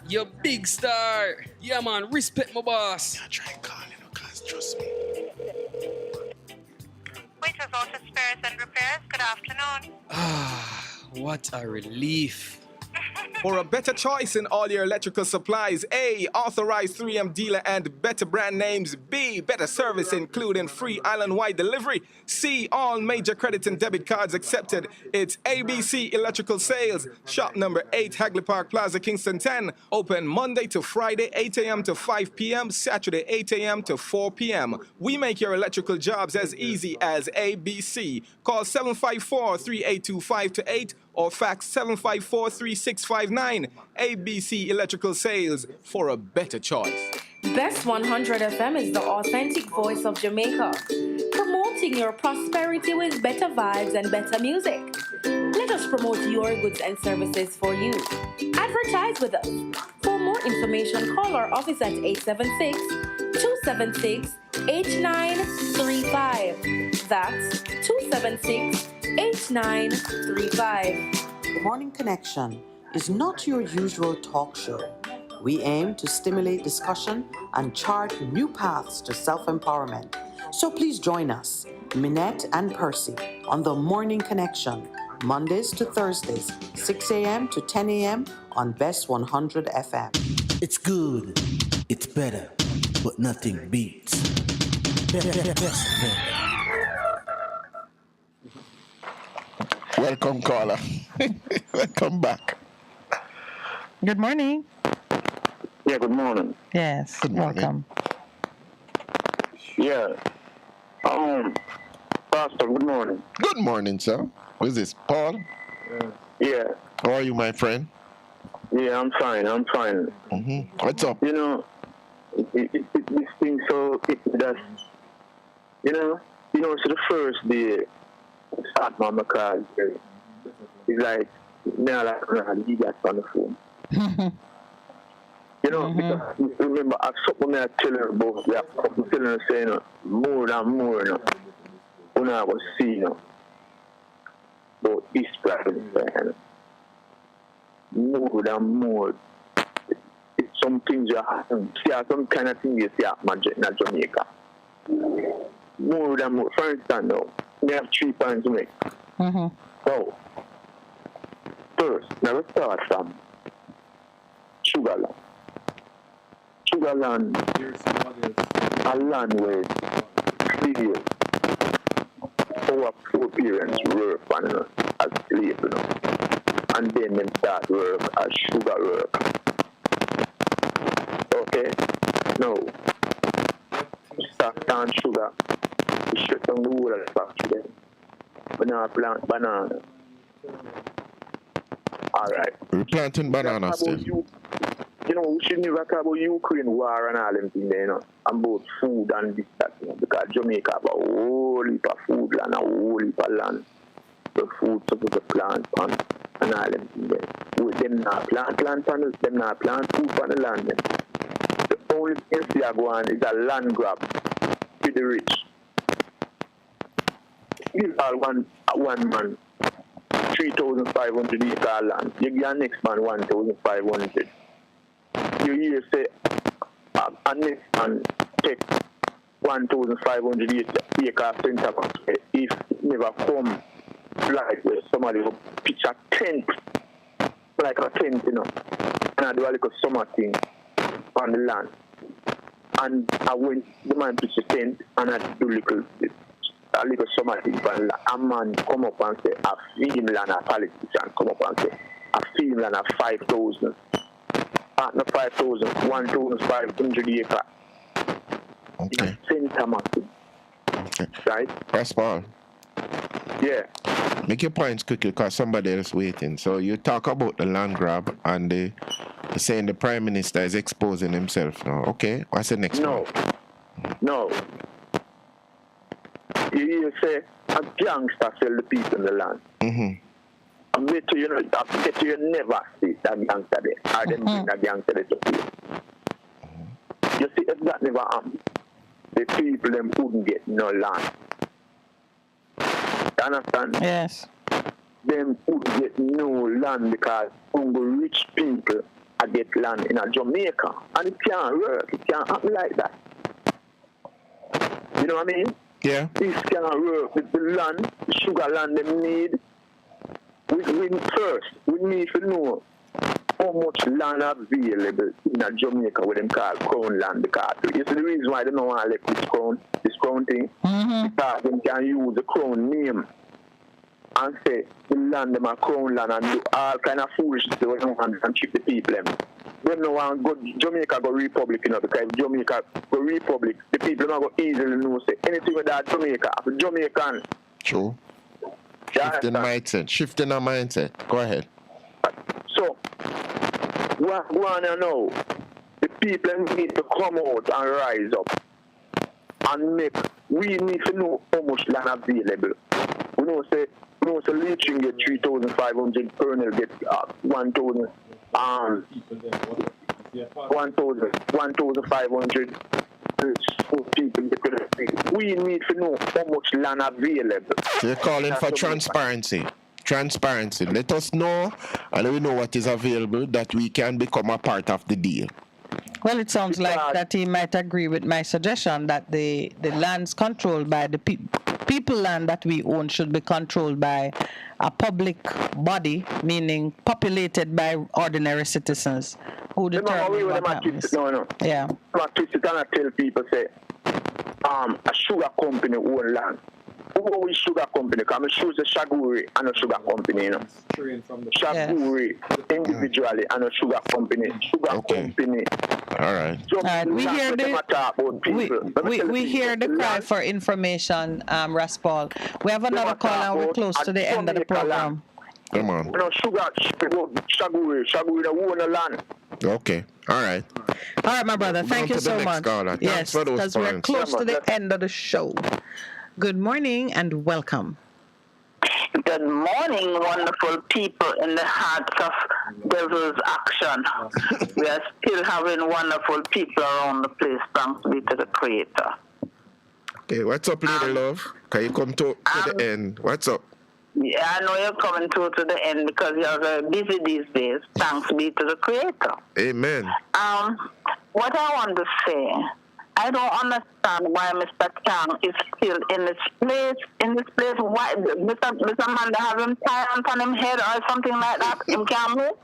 You big star. Yeah, man, respect my boss.
Yeah, try calling, cause trust me.
Waiters Auto Spares and Repairs, good afternoon.
What a relief.
For a better choice in all your electrical supplies, A, authorized 3M dealer and better brand names. B, better service including free island-wide delivery. C, all major credit and debit cards accepted. It's ABC Electrical Sales. Shop number 8, Hagley Park Plaza, Kingston 10. Open Monday to Friday, 8 a.m. to 5 p.m. Saturday, 8 a.m. to 4 p.m. We make your electrical jobs as easy as ABC. Call 754-3825-8 or fax 754-3659. ABC Electrical Sales, for a better choice.
Best 100 FM is the authentic voice of Jamaica, promoting your prosperity with better vibes and better music. Let us promote your goods and services for you. Advertise with us. For more information, call our office at 876-276-8935. That's 276-8935.
The Morning Connection is not your usual talk show. We aim to stimulate discussion and chart new paths to self-empowerment. So please join us, Minette and Percy, on The Morning Connection, Mondays to Thursdays, 6 a.m. to 10 a.m. on Best 100 FM.
It's good, it's better, but nothing beats. Best FM.
Welcome, caller. Welcome back.
Good morning.
Yeah, good morning.
Yes,
good morning.
Welcome.
Yeah. Pastor, good morning.
Good morning, sir. Who is this, Paul?
Yeah.
How are you, my friend?
Yeah, I'm fine.
Mm-hmm. What's up?
You know, this thing, so that's, it's the first day
start mama call. It's like, now like, he got on the phone. You know, because remember, I something I tell her about, yeah, I'm telling her saying, more than more, you know, when I was seeing, you know, about this problem, more than more. It's some things you have, see, some kind of thing you see happen in Jamaica. More than more. For instance, now, we have 3 points to make. So, first, now let's start from Sugarland. Sugarland, a land where previous our foreparents work on, you know, as slaves, you know, and then them start work as sugar work. Okay? Now, start down sugar, we shut down the whole of the factory then. We now plant banana. Alright.
We're planting bananas still.
You know, we shouldn't even talk about Ukraine war and all them things there, you know, and about food and this, that, you know, because Jamaica have a whole heap of food land, a whole heap of land, the food supposed to plant on, and all them things there. With them not plant on them not plant food on the land then. The only thing they are going is a land grab to the rich. Give all one man 3,500 acre land. You give your next man 1,500. You hear say a next man take 1,500 acre center back if it never come like where somebody will pitch a tent, like a tent, you know, and I do a little summer thing on the land. And I went the man pitch a tent and I do a little summer thing on the land. A man come up and say a female and a politician come up and say a female and a 5,000. Partner 5,000, 1,500 acre.
Okay.
Center market.
Okay.
Right?
That's Paul.
Yeah.
Make your points quickly because somebody else waiting. So you talk about the land grab and the saying the Prime Minister is exposing himself now. Okay. What's the next one?
No. You say a gangster sell the people in the land.
Mm-hmm.
I bet you never see that gangster there. Or them bring that gangster there to play. You see, if that never happened, the people them wouldn't get no land. You understand?
Yes.
Them wouldn't get no land because only rich people get land in Jamaica. And it can't work. It can't happen like that. You know what I mean?
Yeah.
This can't work with the land, the sugar land them need. We need to know how much land available in Jamaica with them called crown land. Because you see the reason why they don't want to let this crown thing, because they can use the crown name and say the land them a crown land and do all kind of foolishness they don't want and trick the people them. They don't want go Jamaica go republic, you know, because if Jamaica go republic, the people don't go easily know say anything with that Jamaica, Jamaican.
True. Shifting our mindset. Go ahead.
So, what we want to know, the people need to come out and rise up and we need to know how much land available. We know say reaching get 3,500, Colonel get 1,000, 1,500. We need to know how much land available.
So you're calling for transparency. Transparency. Let us know, and let we know what is available, that we can become a part of the deal.
Well, it sounds like that he might agree with my suggestion that the lands controlled by the people land that we own should be controlled by a public body, meaning populated by ordinary citizens who determine what happens. Yeah.
I tell people say, a sugar company own land. Who is sugar company? Because I'm sure it's a Shaguri and a sugar company, you know. Shaguri individually and a sugar company. Sugar company.
All right.
We hear the cry for information, Raspal. We have another call and we're close to the end of the program.
Come on.
You know, Shaguri, the own the land.
Okay. All right.
All right, my brother. Thank you so much. Yes, because we're close to the end of the show. Good morning and welcome.
Good morning, wonderful people in the heart of Devil's Action. We are still having wonderful people around the place, thanks be to the Creator.
Okay, what's up, Lady Love? Can you come to the end? What's up?
Yeah, I know you're coming to the end because you're very busy these days, thanks be to the Creator.
Amen.
What I want to say, I don't understand why Mr. Kang is still in this place. Why Mr. Manda have him tie on him head or something like that? Him can't move.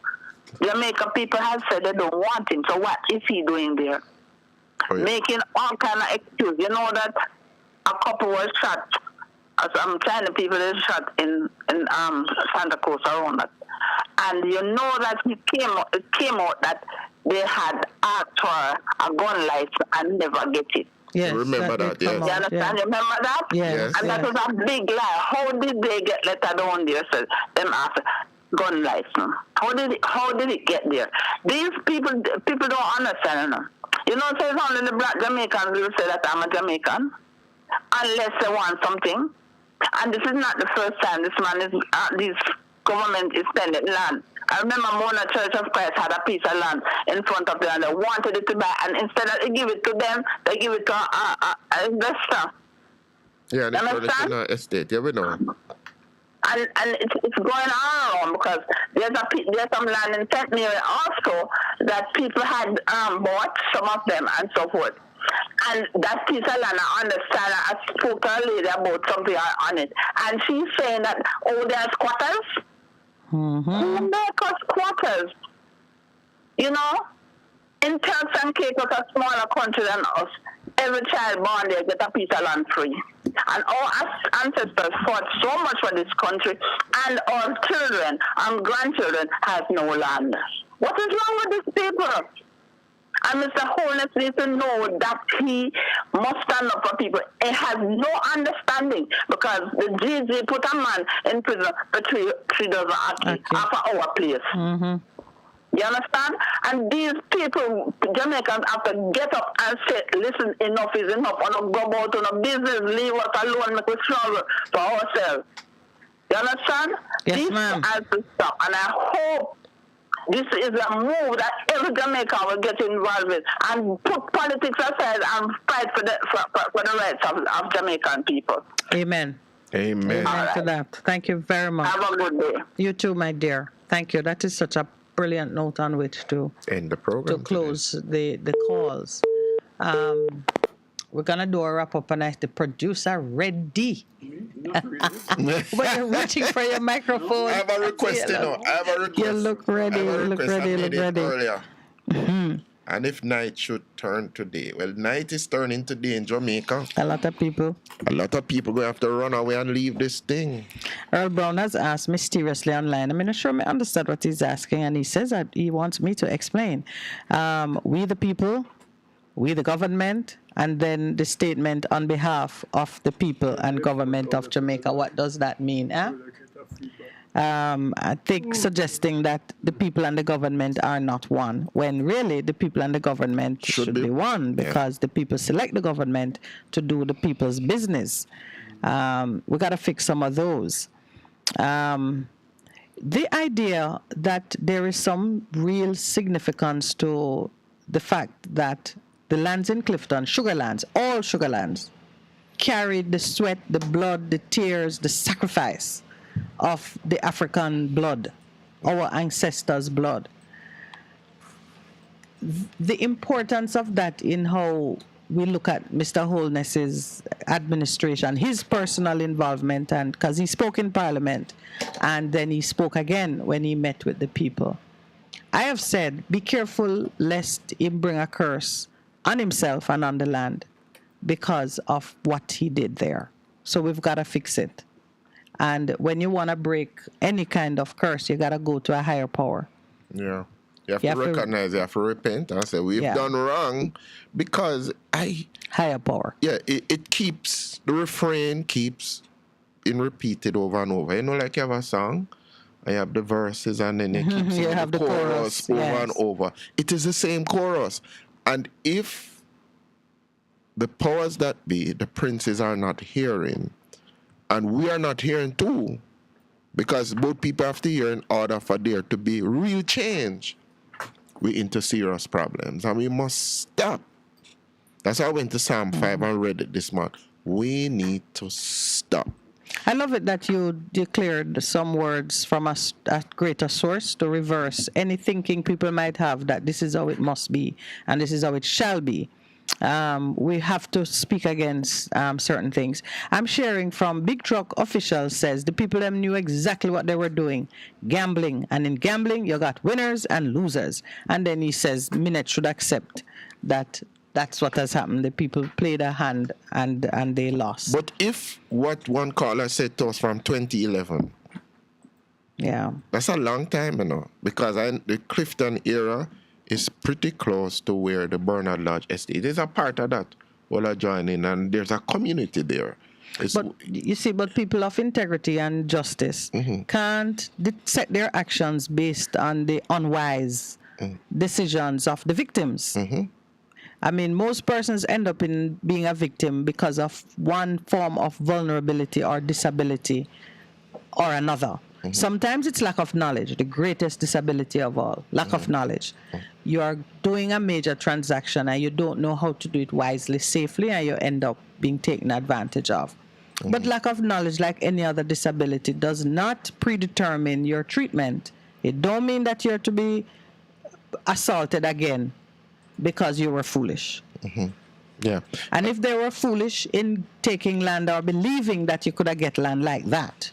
Jamaica people have said they don't want him. So what is he doing there? Making all kind of excuse. You know that a couple was shot. Some China people is shot in Santa Cruz around that. And you know that it came out that they had asked for a gun license and never get it.
Yes, remember that, yes.
You understand?
Yeah.
You remember that?
Yes.
And that was a big lie. How did they get letter down there? So them asked gun license. How did it get there? These people don't understand. You know, so it's only the black Jamaicans will say that I'm a Jamaican unless they want something. And this is not the first time this government is spending land. I remember Mona Church of Christ had a piece of land in front of them and they wanted it to buy, and instead of they give it to them, they give it to an investor.
Yeah, they put it in an estate. Yeah, we know.
And it's going on around because there's some land in St. Mary also that people had bought, some of them and so forth. And that piece of land, I understand, I spoke to a lady about something on it. And she's saying that, there's squatters. Who make us squatters? You know? In Turks and Caicos, a smaller country than us, every child born there get a piece of land free. And our ancestors fought so much for this country, and our children and grandchildren have no land. What is wrong with these people? And Mr. Holness needs to know that he must stand up for people. He has no understanding because the GG put a man in prison for 3 dozen after our place. You understand? And these people, Jamaicans, have to get up and say, listen, enough is enough. I don't go about on a business, leave us alone, make us struggle for ourselves. You understand?
Yes, ma'am.
This has to stop. And I hope this is a move that every Jamaican will get involved with and put politics aside and fight for the rights of Jamaican people.
Amen.
Amen.
Amen to that. Thank you very much.
Have a good day.
You too, my dear. Thank you. That is such a brilliant note on which to
end the program.
To close the calls. We're gonna do a wrap up, and I the producer ready. When you're reaching for your microphone.
I have a request, you know. I have a request.
You look ready. Look ready.
Earlier. And if night should turn today, well, night is turning today in Jamaica.
A lot of people
going to have to run away and leave this thing.
Earl Brown has asked mysteriously online. I'm not sure I understand what he's asking, and he says that he wants me to explain. We the people, we the government, and then the statement on behalf of the people and government of Jamaica. What does that mean? I think suggesting that the people and the government are not one, when really the people and the government should be one, because the people select the government to do the people's business. We got to fix some of those. The idea that there is some real significance to the fact that the lands in Clifton, sugar lands, all sugar lands, carried the sweat, the blood, the tears, the sacrifice of the African blood, our ancestors' blood. The importance of that in how we look at Mr. Holness's administration, his personal involvement, and because he spoke in Parliament, and then he spoke again when he met with the people. I have said, be careful lest he bring a curse on himself and on the land because of what he did there. So we've got to fix it. And when you want to break any kind of curse, you got to go to a higher power.
Yeah. You have to recognize, you have to repent and say, we've done wrong, because
higher power.
Yeah, it keeps, the refrain keeps in repeated over and over. You know, like you have a song, I have the verses, and then you keep singing the chorus over and over. It is the same chorus. And if the powers that be, the princes, are not hearing, and we are not hearing too, Because both people have to hear in order for there to be real change. We're into serious problems and we must stop. That's why I went to Psalm 5 and read it this month. We need to stop.
I love it that you declared some words from a greater source to reverse any thinking people might have that this is how it must be and this is how it shall be. We have to speak against certain things. I'm sharing from Big Truck Official says the people them knew exactly what they were doing. Gambling. And in gambling, you got winners and losers. And then he says Minette should accept that that's what has happened. The people played a hand and they lost.
But if what one caller said to us from 2011,
yeah,
that's a long time, because the Clifton era is pretty close to where the Bernard Lodge estate is. A part of that. Well, I join in, and there's a community there.
But you see, people of integrity and justice can't set their actions based on the unwise decisions of the victims. I mean, most persons end up in being a victim because of one form of vulnerability or disability or another. Sometimes it's lack of knowledge, the greatest disability of all, lack of knowledge. You are doing a major transaction and you don't know how to do it wisely, safely, and you end up being taken advantage of. But lack of knowledge, like any other disability, does not predetermine your treatment. It don't mean that you're to be assaulted again because you were foolish.
Yeah.
And if they were foolish in taking land or believing that you could get land like that,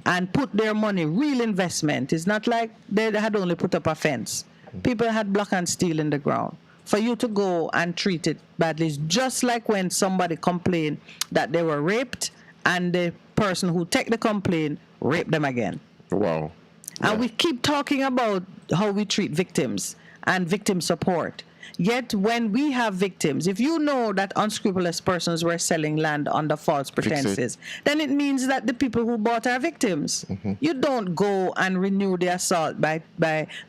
and put their money, real investment. It's not like they had only put up a fence. People had block and steel in the ground. For you to go and treat it badly is just like when somebody complained that they were raped and the person who take the complaint raped them again.
Wow.
And we keep talking about how we treat victims and victim support. Yet when we have victims, if you know that unscrupulous persons were selling land under false pretenses, then it means that the people who bought are victims. You don't go and renew the assault by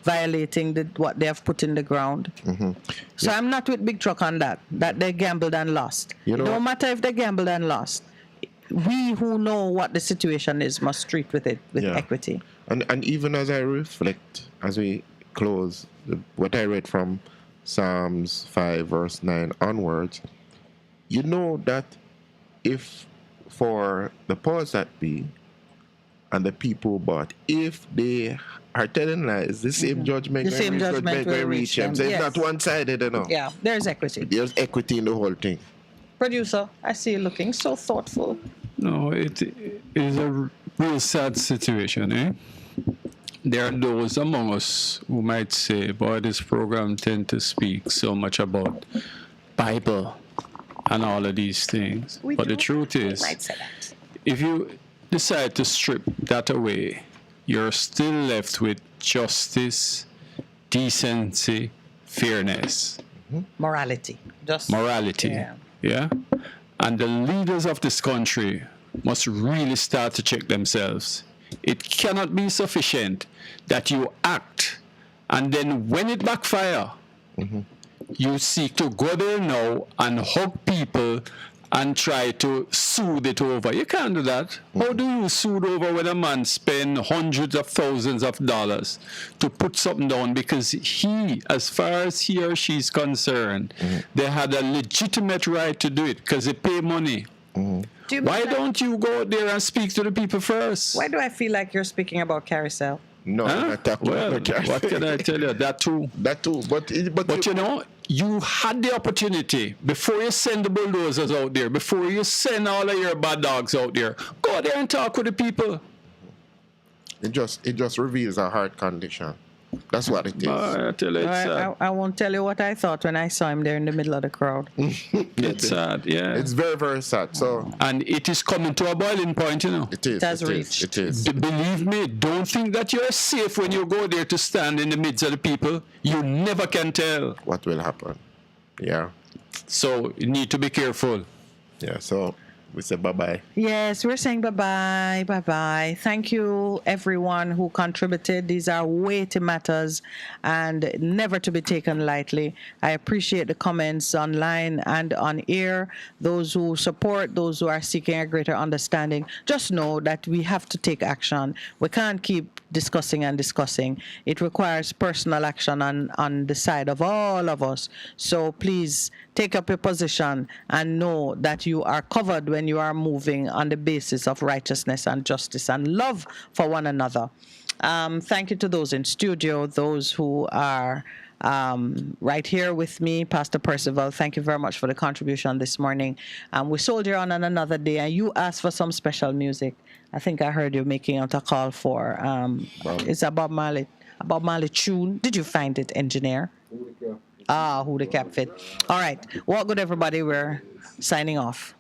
violating what they have put in the ground. So I'm not with Big Truck on that they gambled and lost. It don't matter if they gambled and lost. We who know what the situation is must treat with it with equity.
And even as I reflect, as we close, what I read from Psalms 5 verse 9 onwards, you know that if for the powers that be and the people but if they are telling lies, the same judgment will reach them. So it's not one-sided,
Yeah, there's equity.
There's equity in the whole thing.
Producer, I see you looking so thoughtful.
No, it is a real sad situation, eh? There are those among us who might say, boy, this program tends to speak so much about Bible and all of these things. But the truth is, if you decide to strip that away, you're still left with justice, decency, fairness.
Morality.
Morality. Yeah. And the leaders of this country must really start to check themselves. It cannot be sufficient that you act and then when it backfire, you seek to go there now and hug people and try to soothe it over. You can't do that. How do you soothe over when a man spend hundreds of thousands of dollars to put something down because he, as far as he or she is concerned, they had a legitimate right to do it because they pay money. Why don't you go out there and speak to the people first?
Why do I feel like you're speaking about carousel?
No, not talking about carousel.
What can I tell you? That too.
But
you know, you had the opportunity before you send the bulldozers out there, before you send all of your bad dogs out there. Go there and talk with the people.
It just reveals a heart condition. That's what it is.
I won't tell you what I thought when I saw him there in the middle of the crowd.
It's sad, yeah.
It's very, very sad. So,
and it is coming to a boiling point, you know.
It is.
It has reached.
It is.
Believe me, don't think that you're safe when you go there to stand in the midst of the people. You never can tell
what will happen. Yeah.
So you need to be careful.
Yeah. So We say bye-bye.
Yes, we're saying bye-bye, bye-bye. Thank you, everyone who contributed. These are weighty matters and never to be taken lightly. I appreciate the comments online and on air, those who support, those who are seeking a greater understanding. Just know that we have to take action. We can't keep discussing and discussing. It requires personal action on the side of all of us. So please take up your position and know that you are covered when you are moving on the basis of righteousness and justice and love for one another. Thank you to those in studio, those who are right here with me, Pastor Percival. Thank you very much for the contribution this morning. We soldier on another day, and you asked for some special music. I think I heard you making out a call for it's a Bob Marley tune. Did you find it, engineer? Who the cap fit. All right. Walk good, everybody. We're signing off.